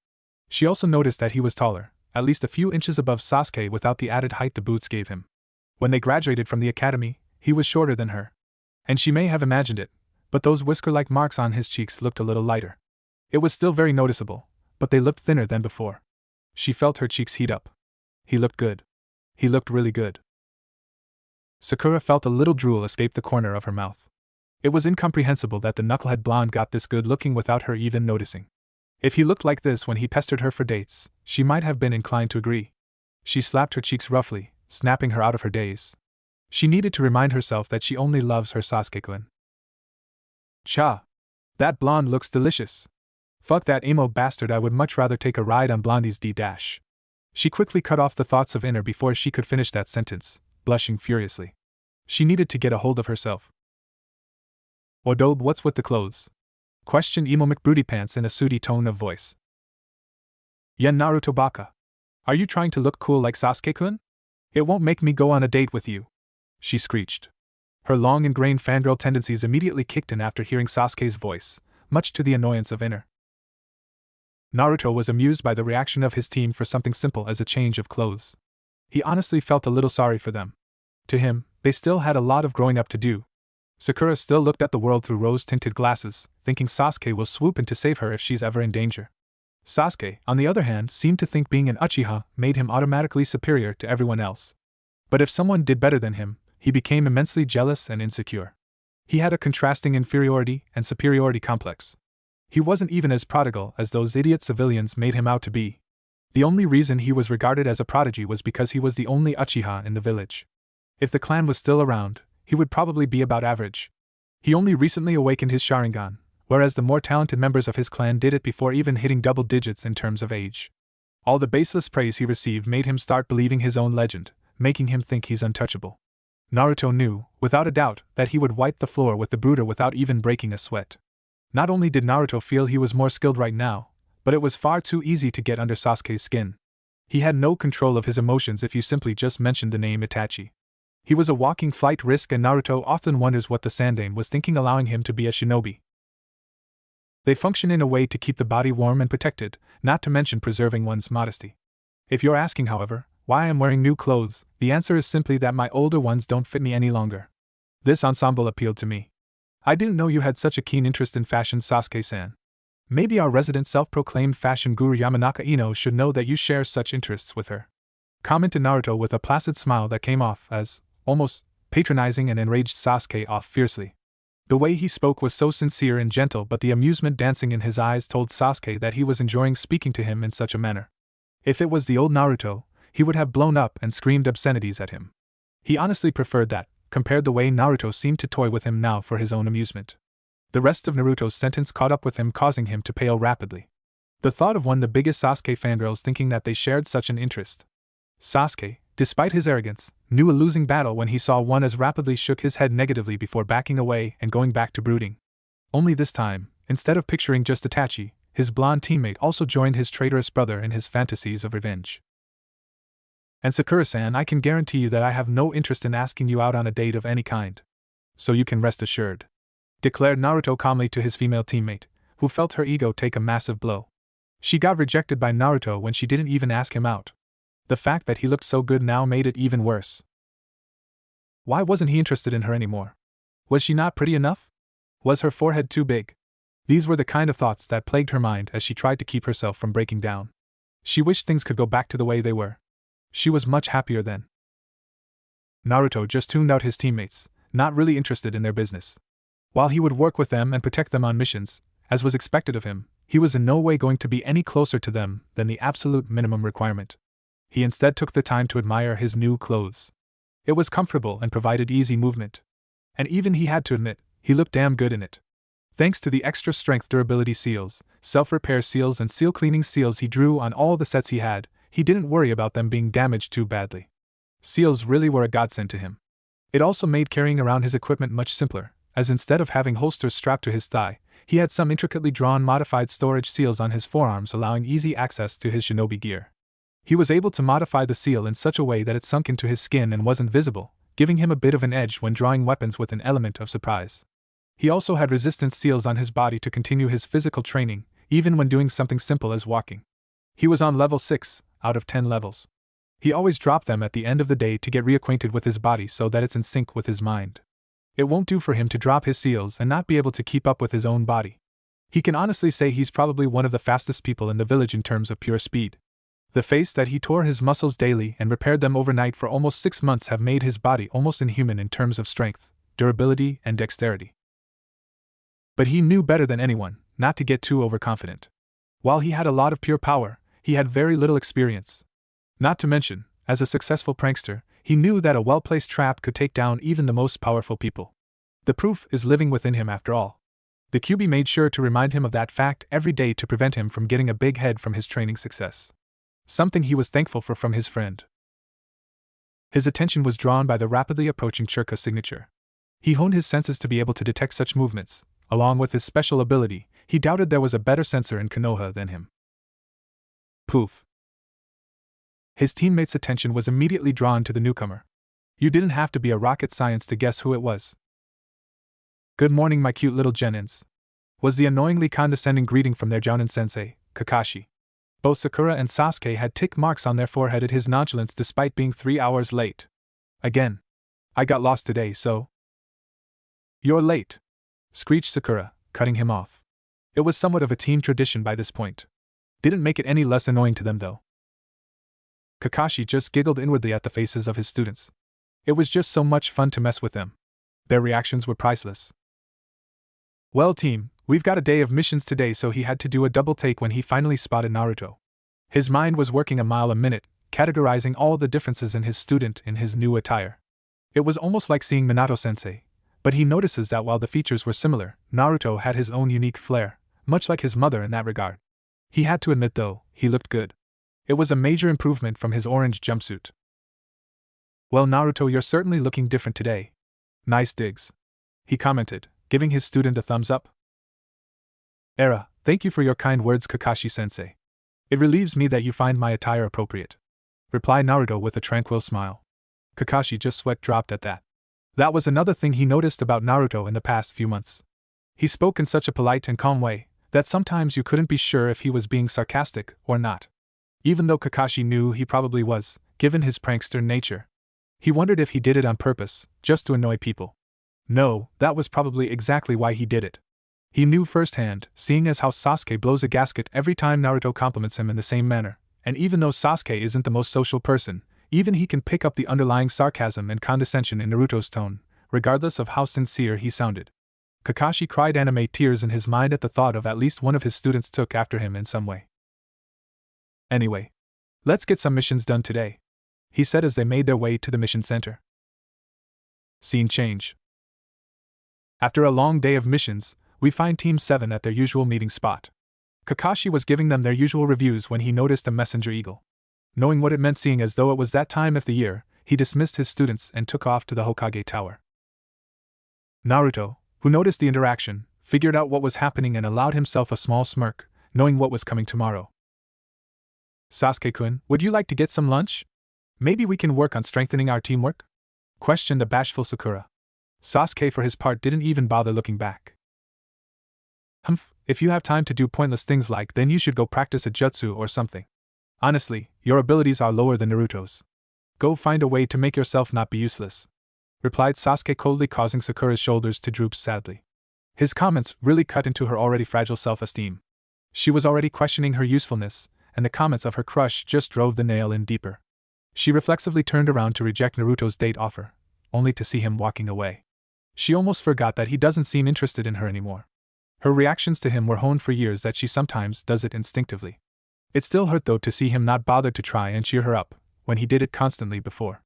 / She also noticed that he was taller, at least a few inches above Sasuke without the added height the boots gave him. When they graduated from the academy, he was shorter than her. And she may have imagined it, but those whisker-like marks on his cheeks looked a little lighter. It was still very noticeable, but they looked thinner than before. She felt her cheeks heat up. He looked good. He looked really good. Sakura felt a little drool escape the corner of her mouth. It was incomprehensible that the knucklehead blonde got this good looking without her even noticing. If he looked like this when he pestered her for dates, she might have been inclined to agree. She slapped her cheeks roughly, snapping her out of her daze. She needed to remind herself that she only loves her Sasuke-kun. Cha! That blonde looks delicious. Fuck that emo bastard, I would much rather take a ride on Blondie's D-. She quickly cut off the thoughts of Inner before she could finish that sentence, blushing furiously. She needed to get a hold of herself. Odobe, what's with the clothes? Questioned Emo McBroodypants in a sooty tone of voice. Yen Naruto Baka. Are you trying to look cool like Sasuke-kun? It won't make me go on a date with you, she screeched. Her long ingrained fangirl tendencies immediately kicked in after hearing Sasuke's voice, much to the annoyance of Inner. Naruto was amused by the reaction of his team for something simple as a change of clothes. He honestly felt a little sorry for them. To him, they still had a lot of growing up to do. Sakura still looked at the world through rose-tinted glasses, thinking Sasuke will swoop in to save her if she's ever in danger. Sasuke, on the other hand, seemed to think being an Uchiha made him automatically superior to everyone else. But if someone did better than him, he became immensely jealous and insecure. He had a contrasting inferiority and superiority complex. He wasn't even as prodigal as those idiot civilians made him out to be. The only reason he was regarded as a prodigy was because he was the only Uchiha in the village. If the clan was still around, he would probably be about average. He only recently awakened his Sharingan, whereas the more talented members of his clan did it before even hitting double digits in terms of age. All the baseless praise he received made him start believing his own legend, making him think he's untouchable. Naruto knew, without a doubt, that he would wipe the floor with the brooder without even breaking a sweat. Not only did Naruto feel he was more skilled right now, but it was far too easy to get under Sasuke's skin. He had no control of his emotions if you simply just mentioned the name Itachi. He was a walking flight risk, and Naruto often wonders what the Sandaime was thinking allowing him to be a shinobi. They function in a way to keep the body warm and protected, not to mention preserving one's modesty. If you're asking, however, why I'm wearing new clothes, the answer is simply that my older ones don't fit me any longer. This ensemble appealed to me. I didn't know you had such a keen interest in fashion, Sasuke-san. Maybe our resident self-proclaimed fashion guru Yamanaka Ino should know that you share such interests with her. Commented Naruto with a placid smile that came off as, almost, patronizing, and enraged Sasuke off fiercely. The way he spoke was so sincere and gentle, but the amusement dancing in his eyes told Sasuke that he was enjoying speaking to him in such a manner. If it was the old Naruto, he would have blown up and screamed obscenities at him. He honestly preferred that, compared the way Naruto seemed to toy with him now for his own amusement. The rest of Naruto's sentence caught up with him, causing him to pale rapidly. The thought of one of the biggest Sasuke fangirls thinking that they shared such an interest. Sasuke, despite his arrogance, knew a losing battle when he saw one as rapidly shook his head negatively before backing away and going back to brooding. Only this time, instead of picturing just Itachi, his blonde teammate also joined his traitorous brother in his fantasies of revenge. And Sakura-san, I can guarantee you that I have no interest in asking you out on a date of any kind. So you can rest assured, declared Naruto calmly to his female teammate, who felt her ego take a massive blow. She got rejected by Naruto when she didn't even ask him out. The fact that he looked so good now made it even worse. Why wasn't he interested in her anymore? Was she not pretty enough? Was her forehead too big? These were the kind of thoughts that plagued her mind as she tried to keep herself from breaking down. She wished things could go back to the way they were. She was much happier then. Naruto just tuned out his teammates, not really interested in their business. While he would work with them and protect them on missions, as was expected of him, he was in no way going to be any closer to them than the absolute minimum requirement. He instead took the time to admire his new clothes. It was comfortable and provided easy movement. And even he had to admit, he looked damn good in it. Thanks to the extra strength durability seals, self-repair seals, and seal cleaning seals he drew on all the sets he had, he didn't worry about them being damaged too badly. Seals really were a godsend to him. It also made carrying around his equipment much simpler, as instead of having holsters strapped to his thigh, he had some intricately drawn modified storage seals on his forearms, allowing easy access to his shinobi gear. He was able to modify the seal in such a way that it sunk into his skin and wasn't visible, giving him a bit of an edge when drawing weapons with an element of surprise. He also had resistance seals on his body to continue his physical training, even when doing something simple as walking. He was on level 6, out of 10 levels. He always dropped them at the end of the day to get reacquainted with his body so that it's in sync with his mind. It won't do for him to drop his seals and not be able to keep up with his own body. He can honestly say he's probably one of the fastest people in the village in terms of pure speed. The face that he tore his muscles daily and repaired them overnight for almost 6 months have made his body almost inhuman in terms of strength, durability, and dexterity. But he knew better than anyone not to get too overconfident. While he had a lot of pure power, he had very little experience. Not to mention, as a successful prankster, he knew that a well-placed trap could take down even the most powerful people. The proof is living within him after all. The QB made sure to remind him of that fact every day to prevent him from getting a big head from his training success. Something he was thankful for from his friend. His attention was drawn by the rapidly approaching Churka signature. He honed his senses to be able to detect such movements. Along with his special ability, he doubted there was a better sensor in Konoha than him. Poof. His teammate's attention was immediately drawn to the newcomer. You didn't have to be a rocket science to guess who it was. Good morning, my cute little Genins, was the annoyingly condescending greeting from their Jounin sensei, Kakashi. Both Sakura and Sasuke had tick marks on their forehead at his nonchalance despite being 3 hours late. Again. I got lost today, so. You're late, screeched Sakura, cutting him off. It was somewhat of a team tradition by this point. Didn't make it any less annoying to them, though. Kakashi just giggled inwardly at the faces of his students. It was just so much fun to mess with them. Their reactions were priceless. Well, team, we've got a day of missions today, so he had to do a double take when he finally spotted Naruto. His mind was working a mile a minute, categorizing all the differences in his student in his new attire. It was almost like seeing Minato-sensei, but he notices that while the features were similar, Naruto had his own unique flair, much like his mother in that regard. He had to admit, though, he looked good. It was a major improvement from his orange jumpsuit. Well, Naruto, you're certainly looking different today. Nice digs, he commented, giving his student a thumbs up. Thank you for your kind words, Kakashi-sensei. It relieves me that you find my attire appropriate, replied Naruto with a tranquil smile. Kakashi just sweat dropped at that. That was another thing he noticed about Naruto in the past few months. He spoke in such a polite and calm way that sometimes you couldn't be sure if he was being sarcastic or not. Even though Kakashi knew he probably was, given his prankster nature. He wondered if he did it on purpose, just to annoy people. No, that was probably exactly why he did it. He knew firsthand, seeing as how Sasuke blows a gasket every time Naruto compliments him in the same manner, and even though Sasuke isn't the most social person, even he can pick up the underlying sarcasm and condescension in Naruto's tone, regardless of how sincere he sounded. Kakashi cried anime tears in his mind at the thought of at least one of his students took after him in some way. Anyway, let's get some missions done today, he said as they made their way to the mission center. Scene change. After a long day of missions, we find Team 7 at their usual meeting spot. Kakashi was giving them their usual reviews when he noticed a messenger eagle. Knowing what it meant, seeing as though it was that time of the year, he dismissed his students and took off to the Hokage Tower. Naruto, who noticed the interaction, figured out what was happening and allowed himself a small smirk, knowing what was coming tomorrow. Sasuke-kun, would you like to get some lunch? Maybe we can work on strengthening our teamwork? Questioned the bashful Sakura. Sasuke, for his part, didn't even bother looking back. Humph, if you have time to do pointless things like, then you should go practice a jutsu or something. Honestly, your abilities are lower than Naruto's. Go find a way to make yourself not be useless, replied Sasuke coldly, causing Sakura's shoulders to droop sadly. His comments really cut into her already fragile self-esteem. She was already questioning her usefulness, and the comments of her crush just drove the nail in deeper. She reflexively turned around to reject Naruto's date offer, only to see him walking away. She almost forgot that he doesn't seem interested in her anymore. Her reactions to him were honed for years that she sometimes does it instinctively. It still hurt, though, to see him not bother to try and cheer her up, when he did it constantly before.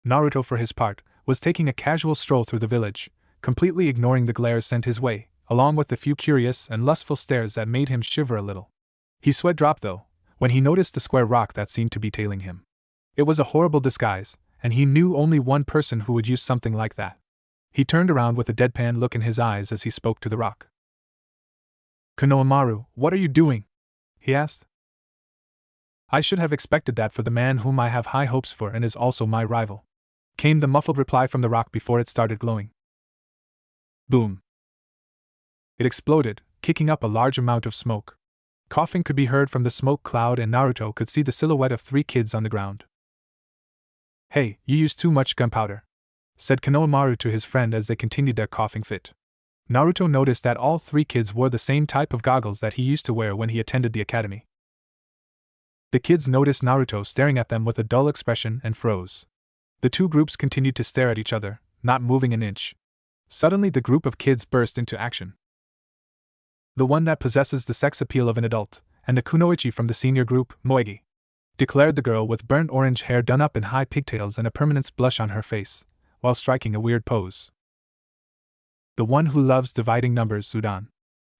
Naruto, for his part, was taking a casual stroll through the village, completely ignoring the glares sent his way, along with the few curious and lustful stares that made him shiver a little. He sweat dropped, though, when he noticed the square rock that seemed to be tailing him. It was a horrible disguise, and he knew only one person who would use something like that. He turned around with a deadpan look in his eyes as he spoke to the rock. Konohamaru, what are you doing? He asked. I should have expected that for the man whom I have high hopes for and is also my rival, came the muffled reply from the rock before it started glowing. Boom. It exploded, kicking up a large amount of smoke. Coughing could be heard from the smoke cloud, and Naruto could see the silhouette of 3 kids on the ground. Hey, you used too much gunpowder, said Konohamaru to his friend as they continued their coughing fit. Naruto noticed that all 3 kids wore the same type of goggles that he used to wear when he attended the academy. The kids noticed Naruto staring at them with a dull expression and froze. The 2 groups continued to stare at each other, not moving an inch. Suddenly the group of kids burst into action. The one that possesses the sex appeal of an adult, and the kunoichi from the senior group, Moegi, declared the girl with burnt orange hair done up in high pigtails and a permanent blush on her face, while striking a weird pose. The one who loves dividing numbers, Udan,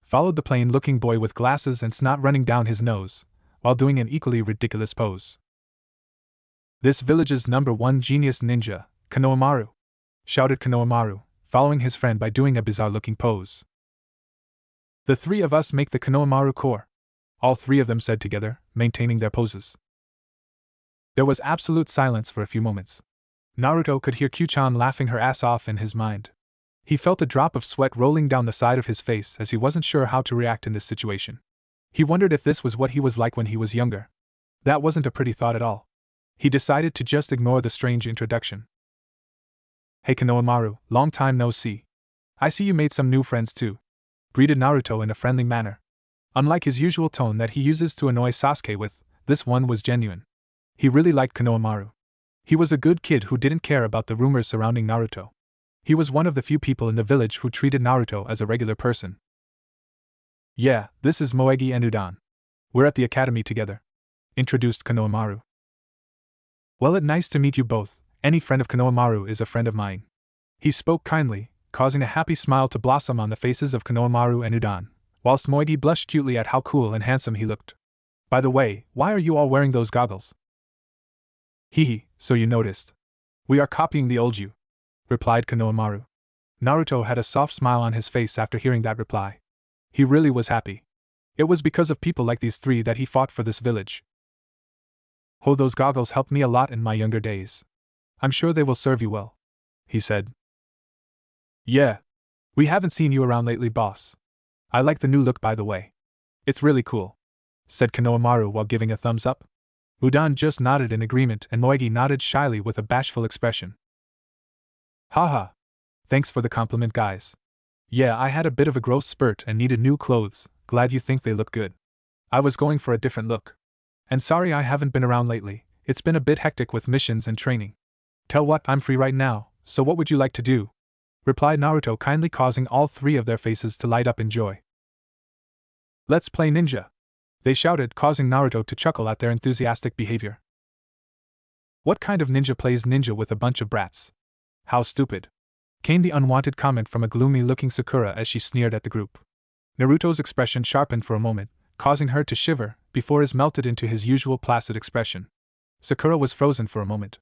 followed the plain-looking boy with glasses and snot running down his nose, while doing an equally ridiculous pose. This village's #1 genius ninja, Konohamaru, shouted Konohamaru, following his friend by doing a bizarre-looking pose. The 3 of us make the Konohamaru Corps, all 3 of them said together, maintaining their poses. There was absolute silence for a few moments. Naruto could hear Q-chan laughing her ass off in his mind. He felt a drop of sweat rolling down the side of his face as he wasn't sure how to react in this situation. He wondered if this was what he was like when he was younger. That wasn't a pretty thought at all. He decided to just ignore the strange introduction. Hey Konohamaru, long time no see. I see you made some new friends too, greeted Naruto in a friendly manner. Unlike his usual tone that he uses to annoy Sasuke with, this one was genuine. He really liked Konohamaru. He was a good kid who didn't care about the rumors surrounding Naruto. He was one of the few people in the village who treated Naruto as a regular person. Yeah, this is Moegi and Udan. We're at the academy together, introduced Konohamaru. Well, it's nice to meet you both. Any friend of Konohamaru is a friend of mine. He spoke kindly, causing a happy smile to blossom on the faces of Konohamaru and Udan, whilst Moegi blushed cutely at how cool and handsome he looked. By the way, why are you all wearing those goggles? Hehe, so you noticed. We are copying the old you, replied Konohamaru. Naruto had a soft smile on his face after hearing that reply. He really was happy. It was because of people like these three that he fought for this village. Oh, those goggles helped me a lot in my younger days. I'm sure they will serve you well, he said. Yeah. We haven't seen you around lately, boss. I like the new look, by the way. It's really cool, said Konohamaru while giving a thumbs up. Udan just nodded in agreement and Moegi nodded shyly with a bashful expression. Haha. Thanks for the compliment, guys. Yeah, I had a bit of a growth spurt and needed new clothes. Glad you think they look good. I was going for a different look. And sorry I haven't been around lately. It's been a bit hectic with missions and training. Tell what, I'm free right now, so what would you like to do? Replied Naruto, kindly causing all three of their faces to light up in joy. Let's play ninja, they shouted, causing Naruto to chuckle at their enthusiastic behavior. What kind of ninja plays ninja with a bunch of brats? How stupid, came the unwanted comment from a gloomy-looking Sakura as she sneered at the group. Naruto's expression sharpened for a moment, causing her to shiver, before it melted into his usual placid expression. Sakura was frozen for a moment.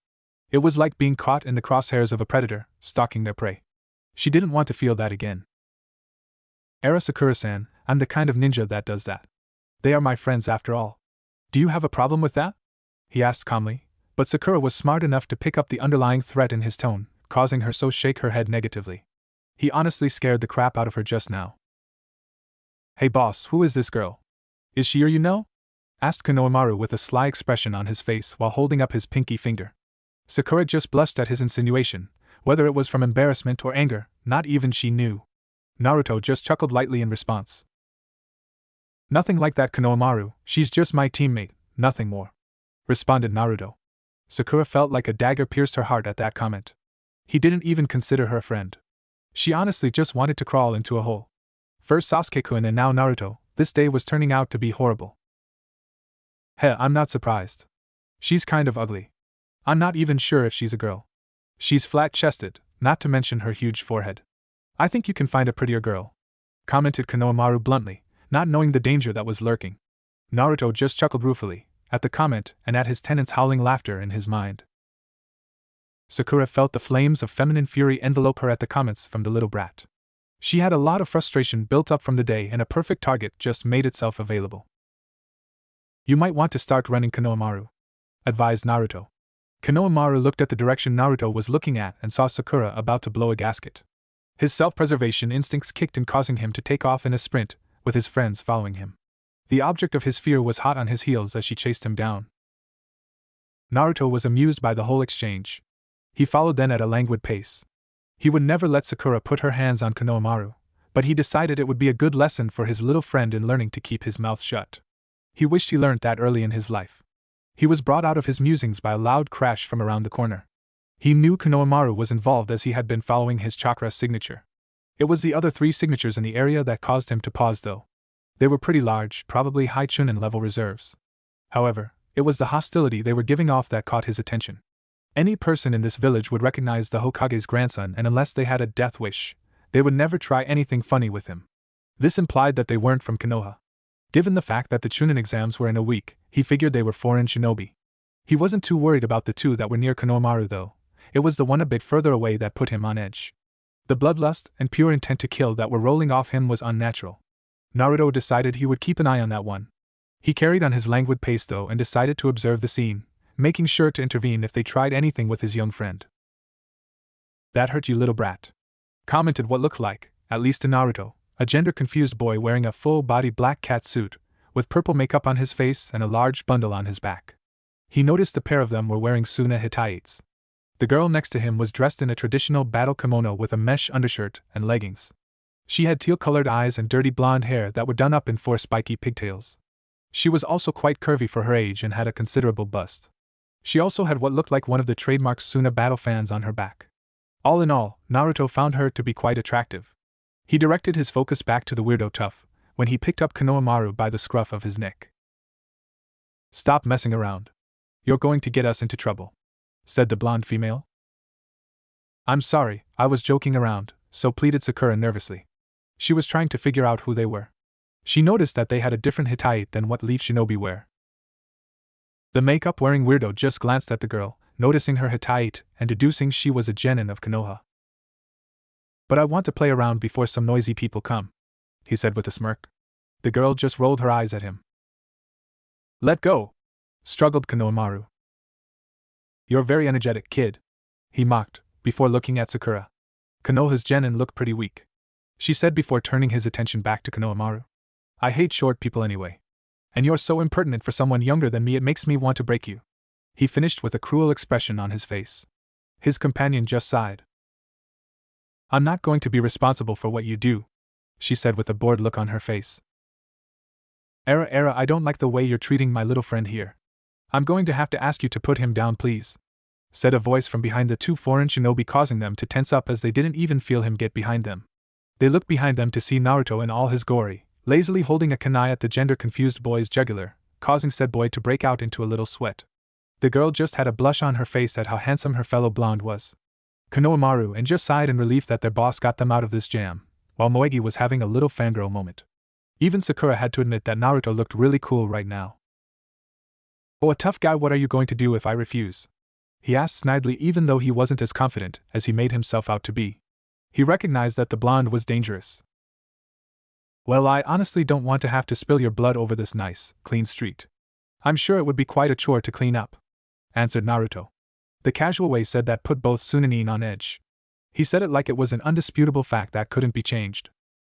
It was like being caught in the crosshairs of a predator, stalking their prey. She didn't want to feel that again. Era Sakura-san, I'm the kind of ninja that does that. They are my friends after all. Do you have a problem with that? He asked calmly, but Sakura was smart enough to pick up the underlying threat in his tone, causing her so shake her head negatively. He honestly scared the crap out of her just now. Hey boss, who is this girl? Is she or you know? Asked Konohamaru with a sly expression on his face while holding up his pinky finger. Sakura just blushed at his insinuation, whether it was from embarrassment or anger, not even she knew. Naruto just chuckled lightly in response. Nothing like that, Konohamaru, she's just my teammate, nothing more, responded Naruto. Sakura felt like a dagger pierced her heart at that comment. He didn't even consider her a friend. She honestly just wanted to crawl into a hole. First Sasuke-kun and now Naruto, this day was turning out to be horrible. Heh, I'm not surprised. She's kind of ugly. I'm not even sure if she's a girl. She's flat-chested, not to mention her huge forehead. I think you can find a prettier girl, commented Konohamaru bluntly, not knowing the danger that was lurking. Naruto just chuckled ruefully at the comment and at his tenant's howling laughter in his mind. Sakura felt the flames of feminine fury envelope her at the comments from the little brat. She had a lot of frustration built up from the day and a perfect target just made itself available. You might want to start running, Konohamaru, advised Naruto. Konohamaru looked at the direction Naruto was looking at and saw Sakura about to blow a gasket. His self-preservation instincts kicked in, causing him to take off in a sprint, with his friends following him. The object of his fear was hot on his heels as she chased him down. Naruto was amused by the whole exchange. He followed then at a languid pace. He would never let Sakura put her hands on Konohamaru, but he decided it would be a good lesson for his little friend in learning to keep his mouth shut. He wished he learned that early in his life. He was brought out of his musings by a loud crash from around the corner. He knew Konohamaru was involved as he had been following his chakra signature. It was the other three signatures in the area that caused him to pause though. They were pretty large, probably high Chunin level reserves. However, it was the hostility they were giving off that caught his attention. Any person in this village would recognize the Hokage's grandson, and unless they had a death wish, they would never try anything funny with him. This implied that they weren't from Konoha. Given the fact that the Chunin exams were in a week, he figured they were foreign shinobi. He wasn't too worried about the two that were near Konohamaru though. It was the one a bit further away that put him on edge. The bloodlust and pure intent to kill that were rolling off him was unnatural. Naruto decided he would keep an eye on that one. He carried on his languid pace though and decided to observe the scene, making sure to intervene if they tried anything with his young friend. That hurt you, little brat, commented what looked like, at least to Naruto, a gender-confused boy wearing a full-body black cat suit, with purple makeup on his face and a large bundle on his back. He noticed the pair of them were wearing Suna Hittaites. The girl next to him was dressed in a traditional battle kimono with a mesh undershirt and leggings. She had teal-colored eyes and dirty blonde hair that were done up in 4 spiky pigtails. She was also quite curvy for her age and had a considerable bust. She also had what looked like one of the trademark Suna battle fans on her back. All in all, Naruto found her to be quite attractive. He directed his focus back to the weirdo tough, when he picked up Konohamaru by the scruff of his neck. "Stop messing around. You're going to get us into trouble," said the blonde female. "I'm sorry, I was joking around," so pleaded Sakura nervously. She was trying to figure out who they were. She noticed that they had a different Hittite than what Leaf Shinobi wear. The makeup-wearing weirdo just glanced at the girl, noticing her Hittite and deducing she was a genin of Konoha. "But I want to play around before some noisy people come," he said with a smirk. The girl just rolled her eyes at him. "Let go!" struggled Konohamaru. "You're very energetic, kid," he mocked, before looking at Sakura. "Konoha's genin look pretty weak," she said before turning his attention back to Konohamaru. "I hate short people anyway. And you're so impertinent for someone younger than me it makes me want to break you," he finished with a cruel expression on his face. His companion just sighed. "I'm not going to be responsible for what you do," she said with a bored look on her face. Era, I don't like the way you're treating my little friend here. I'm going to have to ask you to put him down, please," said a voice from behind the 2 foreign shinobi, causing them to tense up as they didn't even feel him get behind them. They looked behind them to see Naruto in all his glory, lazily holding a kunai at the gender-confused boy's jugular, causing said boy to break out into a little sweat. The girl just had a blush on her face at how handsome her fellow blonde was. Konohamaru and just sighed in relief that their boss got them out of this jam, while Moegi was having a little fangirl moment. Even Sakura had to admit that Naruto looked really cool right now. "Oh, a tough guy, what are you going to do if I refuse?" he asked snidely, even though he wasn't as confident as he made himself out to be. He recognized that the blonde was dangerous. "Well, I honestly don't want to have to spill your blood over this nice, clean street. I'm sure it would be quite a chore to clean up," answered Naruto. The casual way said that put both Sunanin on edge. He said it like it was an undisputable fact that couldn't be changed.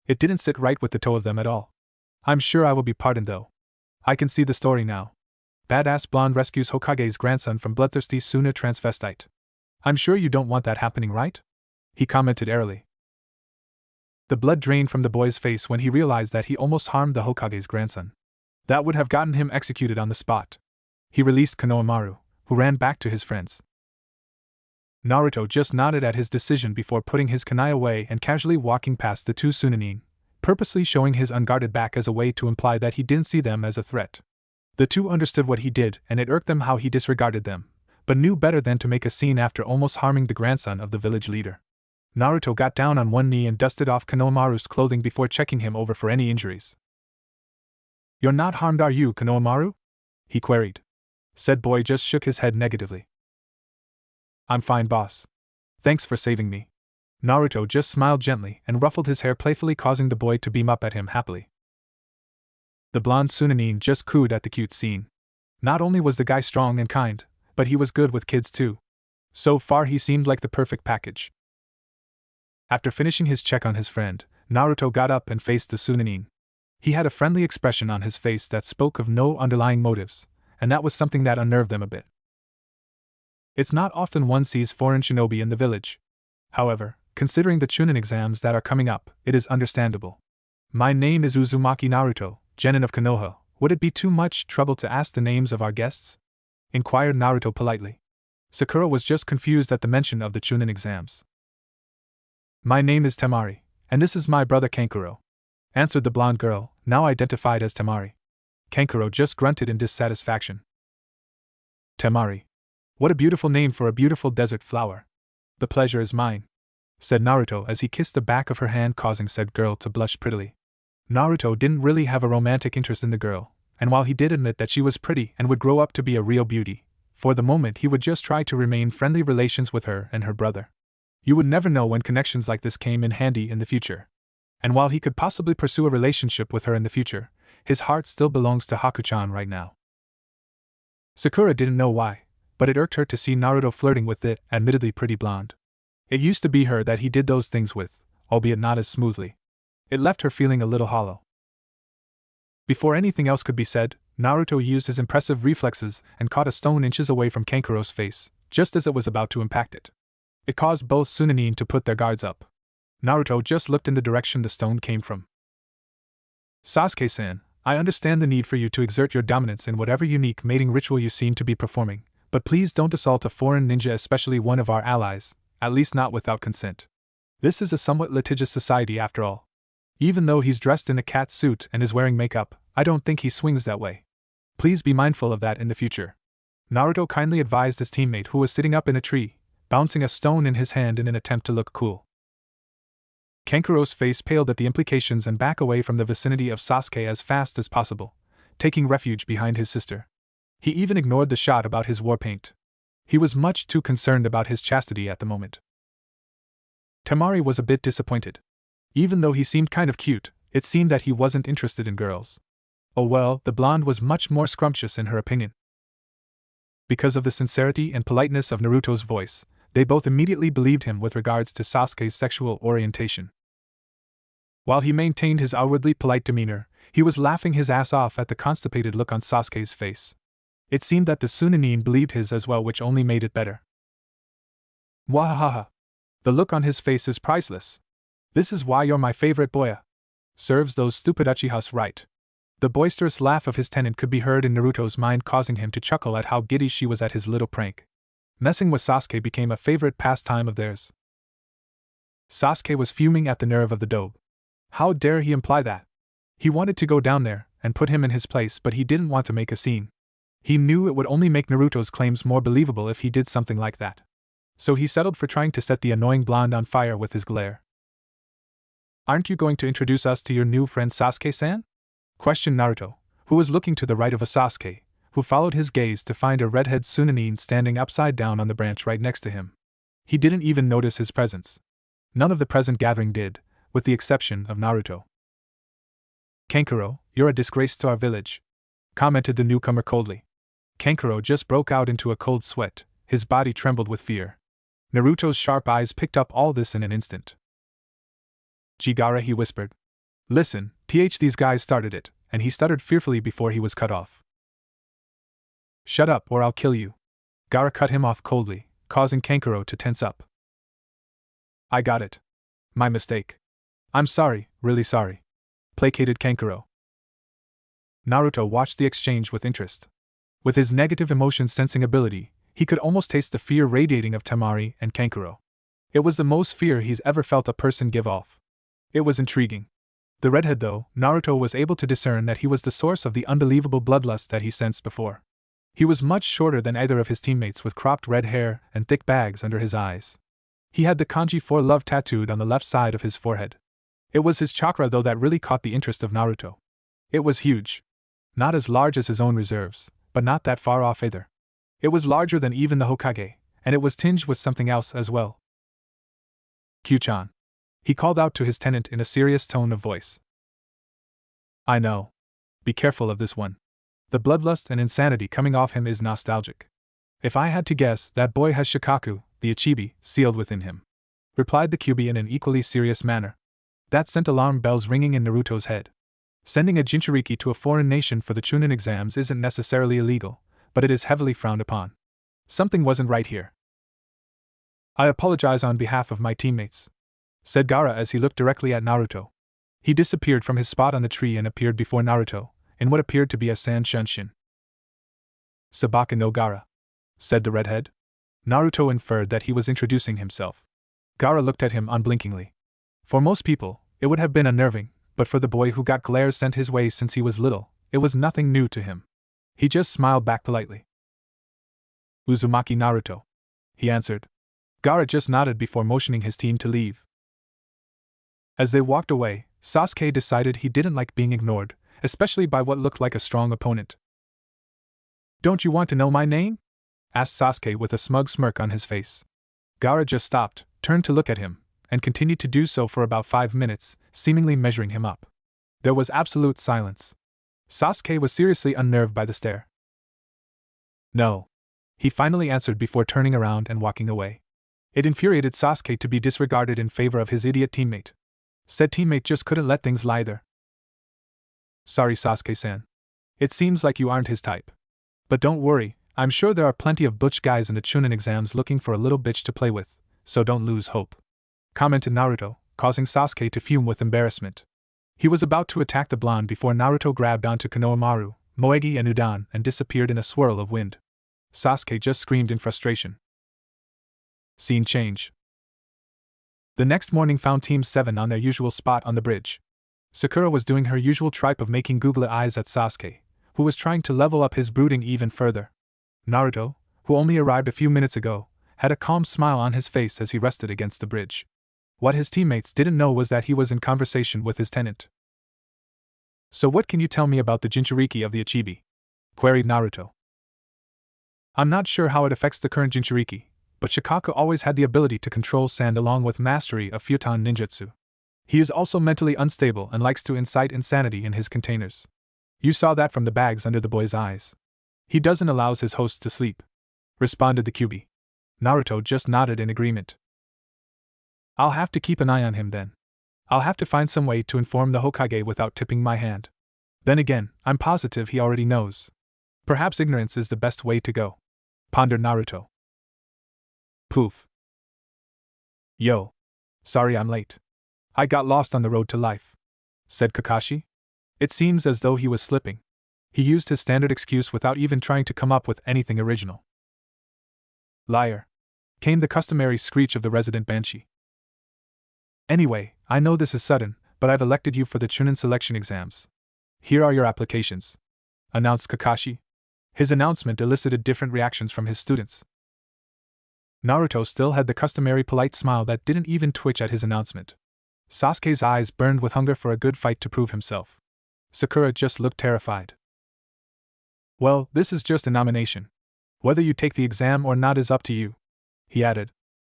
It didn't sit right with the two of them at all. "I'm sure I will be pardoned though. I can see the story now. Badass blonde rescues Hokage's grandson from bloodthirsty Suna transvestite. I'm sure you don't want that happening, right?" he commented airily. The blood drained from the boy's face when he realized that he almost harmed the Hokage's grandson. That would have gotten him executed on the spot. He released Konohamaru, who ran back to his friends. Naruto just nodded at his decision before putting his kunai away and casually walking past the 2 Sunanin, purposely showing his unguarded back as a way to imply that he didn't see them as a threat. The 2 understood what he did, and it irked them how he disregarded them, but knew better than to make a scene after almost harming the grandson of the village leader. Naruto got down on one knee and dusted off Konohamaru's clothing before checking him over for any injuries. "You're not harmed, are you, Konohamaru?" he queried. Said boy just shook his head negatively. "I'm fine, boss. Thanks for saving me." Naruto just smiled gently and ruffled his hair playfully, causing the boy to beam up at him happily. The blonde Sunanin just cooed at the cute scene. Not only was the guy strong and kind, but he was good with kids too. So far he seemed like the perfect package. After finishing his check on his friend, Naruto got up and faced the Sunanin. He had a friendly expression on his face that spoke of no underlying motives, and that was something that unnerved them a bit. It's not often one sees foreign shinobi in the village. However, considering the Chunin exams that are coming up, it is understandable. "My name is Uzumaki Naruto, genin of Konoha. Would it be too much trouble to ask the names of our guests?" inquired Naruto politely. Sakura was just confused at the mention of the Chunin exams. "My name is Temari, and this is my brother Kankuro," answered the blonde girl, now identified as Temari. Kankuro just grunted in dissatisfaction. "Temari. What a beautiful name for a beautiful desert flower. The pleasure is mine," said Naruto as he kissed the back of her hand, causing said girl to blush prettily. Naruto didn't really have a romantic interest in the girl, and while he did admit that she was pretty and would grow up to be a real beauty, for the moment he would just try to remain friendly relations with her and her brother. You would never know when connections like this came in handy in the future. And while he could possibly pursue a relationship with her in the future, his heart still belongs to Haku-chan right now. Sakura didn't know why, but it irked her to see Naruto flirting with the admittedly pretty blonde. It used to be her that he did those things with, albeit not as smoothly. It left her feeling a little hollow. Before anything else could be said, Naruto used his impressive reflexes and caught a stone inches away from Kankuro's face, just as it was about to impact it. It caused both Sunanin to put their guards up. Naruto just looked in the direction the stone came from. Sasuke-san, I understand the need for you to exert your dominance in whatever unique mating ritual you seem to be performing, but please don't assault a foreign ninja, especially one of our allies, at least not without consent. This is a somewhat litigious society after all. Even though he's dressed in a cat suit and is wearing makeup, I don't think he swings that way. Please be mindful of that in the future. Naruto kindly advised his teammate, who was sitting up in a tree, bouncing a stone in his hand in an attempt to look cool. Kankuro's face paled at the implications and backed away from the vicinity of Sasuke as fast as possible, taking refuge behind his sister. He even ignored the shot about his war paint. He was much too concerned about his chastity at the moment. Temari was a bit disappointed. Even though he seemed kind of cute, it seemed that he wasn't interested in girls. Oh well, the blonde was much more scrumptious in her opinion. Because of the sincerity and politeness of Naruto's voice, they both immediately believed him with regards to Sasuke's sexual orientation. While he maintained his outwardly polite demeanor, he was laughing his ass off at the constipated look on Sasuke's face. It seemed that the Sunanin believed his as well, which only made it better. Wahahaha! The look on his face is priceless. This is why you're my favorite boya. Serves those stupid Uchihas right. The boisterous laugh of his tenant could be heard in Naruto's mind, causing him to chuckle at how giddy she was at his little prank. Messing with Sasuke became a favorite pastime of theirs. Sasuke was fuming at the nerve of the dope. How dare he imply that? He wanted to go down there and put him in his place, but he didn't want to make a scene. He knew it would only make Naruto's claims more believable if he did something like that. So he settled for trying to set the annoying blonde on fire with his glare. Aren't you going to introduce us to your new friend Sasuke-san? Questioned Naruto, who was looking to the right of a Sasuke, who followed his gaze to find a redhead Sunanin standing upside down on the branch right next to him. He didn't even notice his presence. None of the present gathering did, with the exception of Naruto. Kankuro, you're a disgrace to our village, commented the newcomer coldly. Kankuro just broke out into a cold sweat, his body trembled with fear. Naruto's sharp eyes picked up all this in an instant. Gaara, he whispered. Listen, these guys started it, and he stuttered fearfully before he was cut off. Shut up or I'll kill you. Gaara cut him off coldly, causing Kankuro to tense up. I got it. My mistake. I'm sorry, really sorry. Placated Kankuro. Naruto watched the exchange with interest. With his negative emotion sensing ability, he could almost taste the fear radiating of Temari and Kankuro. It was the most fear he's ever felt a person give off. It was intriguing. The redhead, though, Naruto was able to discern that he was the source of the unbelievable bloodlust that he sensed before. He was much shorter than either of his teammates, with cropped red hair and thick bags under his eyes. He had the kanji for love tattooed on the left side of his forehead. It was his chakra, though, that really caught the interest of Naruto. It was huge. Not as large as his own reserves, but not that far off either. It was larger than even the Hokage, and it was tinged with something else as well. Q-chan. He called out to his tenant in a serious tone of voice. I know. Be careful of this one. The bloodlust and insanity coming off him is nostalgic. If I had to guess, that boy has Shikaku, the Ichibi, sealed within him, replied the Kyuubi in an equally serious manner. That sent alarm bells ringing in Naruto's head. Sending a Jinchuriki to a foreign nation for the Chunin exams isn't necessarily illegal, but it is heavily frowned upon. Something wasn't right here. I apologize on behalf of my teammates, said Gaara as he looked directly at Naruto. He disappeared from his spot on the tree and appeared before Naruto, in what appeared to be a San Shunshin. Sabaka no Gaara, said the redhead. Naruto inferred that he was introducing himself. Gaara looked at him unblinkingly. For most people, it would have been unnerving, but for the boy who got glares sent his way since he was little, it was nothing new to him. He just smiled back politely. Uzumaki Naruto, he answered. Gaara just nodded before motioning his team to leave. As they walked away, Sasuke decided he didn't like being ignored, especially by what looked like a strong opponent. Don't you want to know my name? Asked Sasuke with a smug smirk on his face. Gaara just stopped, turned to look at him, and continued to do so for about 5 minutes, seemingly measuring him up. There was absolute silence. Sasuke was seriously unnerved by the stare. No. He finally answered before turning around and walking away. It infuriated Sasuke to be disregarded in favor of his idiot teammate. Said teammate just couldn't let things lie there. Sorry, Sasuke-san. It seems like you aren't his type. But don't worry, I'm sure there are plenty of butch guys in the Chunin exams looking for a little bitch to play with, so don't lose hope. Commented Naruto, causing Sasuke to fume with embarrassment. He was about to attack the blonde before Naruto grabbed onto Konohamaru, Moegi and Udan and disappeared in a swirl of wind. Sasuke just screamed in frustration. Scene change. The next morning found Team 7 on their usual spot on the bridge. Sakura was doing her usual tripe of making googly eyes at Sasuke, who was trying to level up his brooding even further. Naruto, who only arrived a few minutes ago, had a calm smile on his face as he rested against the bridge. What his teammates didn't know was that he was in conversation with his tenant. So what can you tell me about the Jinchuriki of the Ichibi? Queried Naruto. I'm not sure how it affects the current Jinchuriki, but Shikaku always had the ability to control sand along with mastery of Futon ninjutsu. He is also mentally unstable and likes to incite insanity in his containers. You saw that from the bags under the boy's eyes. He doesn't allow his hosts to sleep, responded the Kyuubi. Naruto just nodded in agreement. I'll have to keep an eye on him then. I'll have to find some way to inform the Hokage without tipping my hand. Then again, I'm positive he already knows. Perhaps ignorance is the best way to go, pondered Naruto. Poof. Yo. Sorry I'm late. I got lost on the road to life, said Kakashi. It seems as though he was slipping. He used his standard excuse without even trying to come up with anything original. Liar. Came the customary screech of the resident banshee. Anyway, I know this is sudden, but I've elected you for the Chunin selection exams. Here are your applications, announced Kakashi. His announcement elicited different reactions from his students. Naruto still had the customary polite smile that didn't even twitch at his announcement. Sasuke's eyes burned with hunger for a good fight to prove himself. Sakura just looked terrified. Well, this is just a nomination. Whether you take the exam or not is up to you, he added.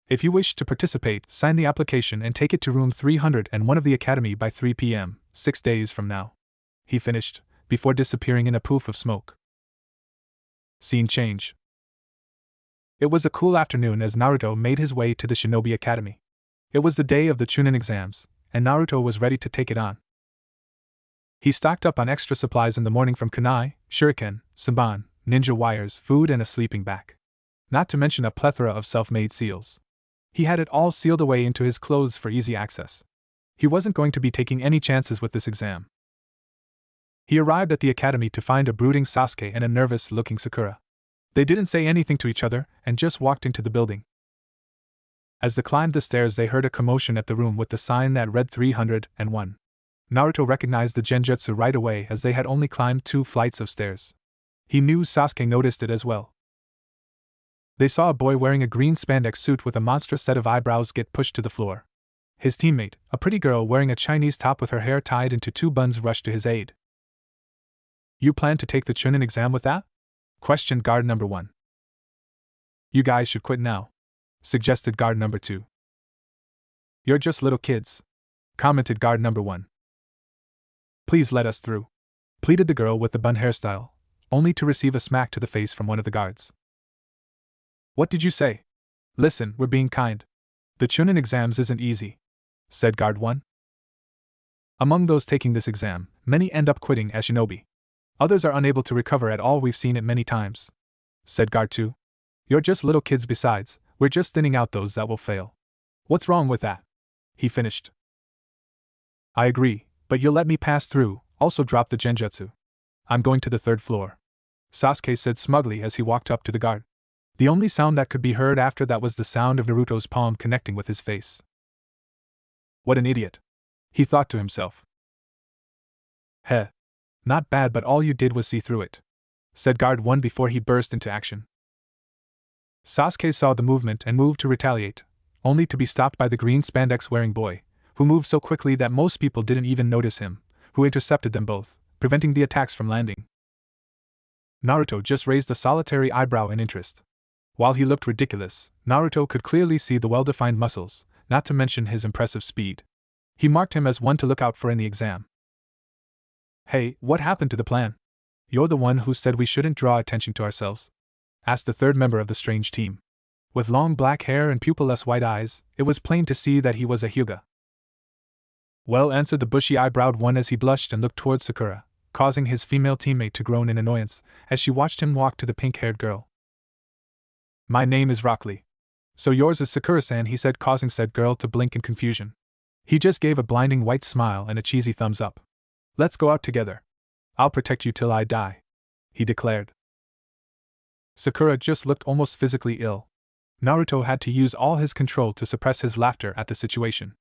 If you wish to participate, sign the application and take it to room 301 of the academy by 3 p.m., 6 days from now, he finished, before disappearing in a poof of smoke. Scene change. It was a cool afternoon as Naruto made his way to the Shinobi Academy. It was the day of the Chunin exams, and Naruto was ready to take it on. He stocked up on extra supplies in the morning from kunai, shuriken, saban, ninja wires, food and a sleeping bag. Not to mention a plethora of self-made seals. He had it all sealed away into his clothes for easy access. He wasn't going to be taking any chances with this exam. He arrived at the academy to find a brooding Sasuke and a nervous-looking Sakura. They didn't say anything to each other and just walked into the building. As they climbed the stairs, they heard a commotion at the room with the sign that read 301. Naruto recognized the genjutsu right away as they had only climbed 2 flights of stairs. He knew Sasuke noticed it as well. They saw a boy wearing a green spandex suit with a monstrous set of eyebrows get pushed to the floor. His teammate, a pretty girl wearing a Chinese top with her hair tied into 2 buns, rushed to his aid. You plan to take the Chunin exam with that? Questioned guard number 1. You guys should quit now, suggested guard number 2. You're just little kids, commented guard number 1. Please let us through, pleaded the girl with the bun hairstyle, only to receive a smack to the face from one of the guards. What did you say? Listen, we're being kind. The Chunin exams isn't easy, said guard 1. Among those taking this exam, many end up quitting as shinobi. Others are unable to recover at all. We've seen it many times, said guard 2. You're just little kids besides, we're just thinning out those that will fail. What's wrong with that? He finished. I agree, but you'll let me pass through, also drop the genjutsu. I'm going to the 3rd floor, Sasuke said smugly as he walked up to the guard. The only sound that could be heard after that was the sound of Naruto's palm connecting with his face. What an idiot, he thought to himself. Heh. Not bad, but all you did was see through it, said guard 1 before he burst into action. Sasuke saw the movement and moved to retaliate, only to be stopped by the green spandex-wearing boy, who moved so quickly that most people didn't even notice him, who intercepted them both, preventing the attacks from landing. Naruto just raised a solitary eyebrow in interest. While he looked ridiculous, Naruto could clearly see the well-defined muscles, not to mention his impressive speed. He marked him as one to look out for in the exam. Hey, what happened to the plan? You're the one who said we shouldn't draw attention to ourselves, asked the 3rd member of the strange team. With long black hair and pupilless white eyes, it was plain to see that he was a Hyuga. Well, answered the bushy-eyebrowed one as he blushed and looked towards Sakura, causing his female teammate to groan in annoyance as she watched him walk to the pink-haired girl. My name is Rock Lee. So yours is Sakura-san, he said, causing said girl to blink in confusion. He just gave a blinding white smile and a cheesy thumbs up. Let's go out together. I'll protect you till I die, he declared. Sakura just looked almost physically ill. Naruto had to use all his control to suppress his laughter at the situation.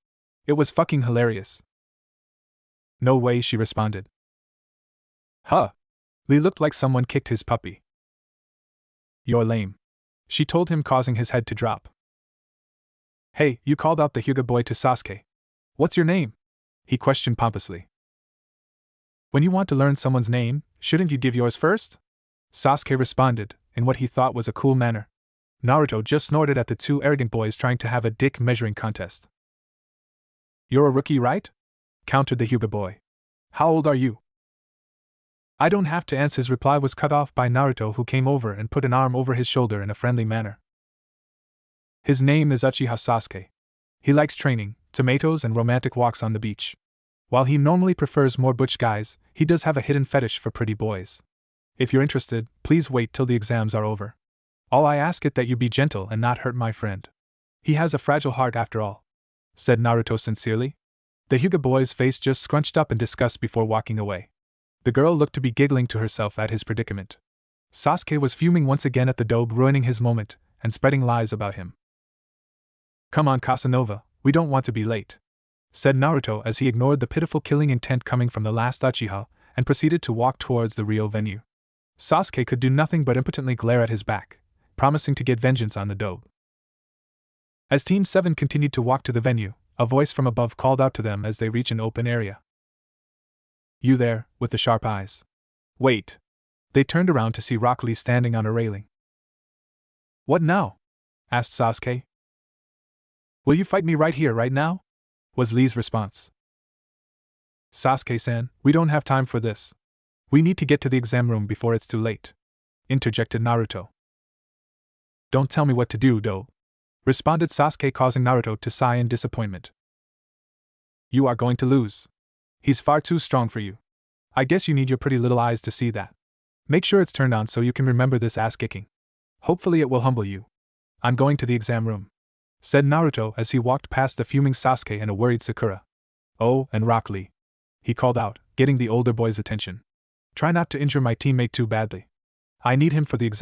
It was fucking hilarious. No way, she responded. Huh. Lee looked like someone kicked his puppy. You're lame, she told him, causing his head to drop. Hey, you called out the Hyuga boy to Sasuke. What's your name? He questioned pompously. When you want to learn someone's name, shouldn't you give yours first? Sasuke responded, in what he thought was a cool manner. Naruto just snorted at the two arrogant boys trying to have a dick measuring contest. You're a rookie, right? Countered the Hyuga boy. How old are you? I don't have to answer. His reply was cut off by Naruto, who came over and put an arm over his shoulder in a friendly manner. His name is Uchiha Sasuke. He likes training, tomatoes, and romantic walks on the beach. While he normally prefers more butch guys, he does have a hidden fetish for pretty boys. If you're interested, please wait till the exams are over. All I ask is that you be gentle and not hurt my friend. He has a fragile heart after all, said Naruto sincerely. The Hyuga boy's face just scrunched up in disgust before walking away. The girl looked to be giggling to herself at his predicament. Sasuke was fuming once again at the dope ruining his moment and spreading lies about him. Come on, Casanova, we don't want to be late, said Naruto as he ignored the pitiful killing intent coming from the last Uchiha and proceeded to walk towards the real venue. Sasuke could do nothing but impotently glare at his back, promising to get vengeance on the dope. As Team 7 continued to walk to the venue, a voice from above called out to them as they reached an open area. You there, with the sharp eyes. Wait. They turned around to see Rock Lee standing on a railing. What now? Asked Sasuke. Will you fight me right here, right now? Was Lee's response. Sasuke-san, we don't have time for this. We need to get to the exam room before it's too late, interjected Naruto. Don't tell me what to do, though, responded Sasuke, causing Naruto to sigh in disappointment. You are going to lose. He's far too strong for you. I guess you need your pretty little eyes to see that. Make sure it's turned on so you can remember this ass-kicking. Hopefully it will humble you. I'm going to the exam room, said Naruto as he walked past the fuming Sasuke and a worried Sakura. Oh, and Rock Lee, he called out, getting the older boy's attention. Try not to injure my teammate too badly. I need him for the exam.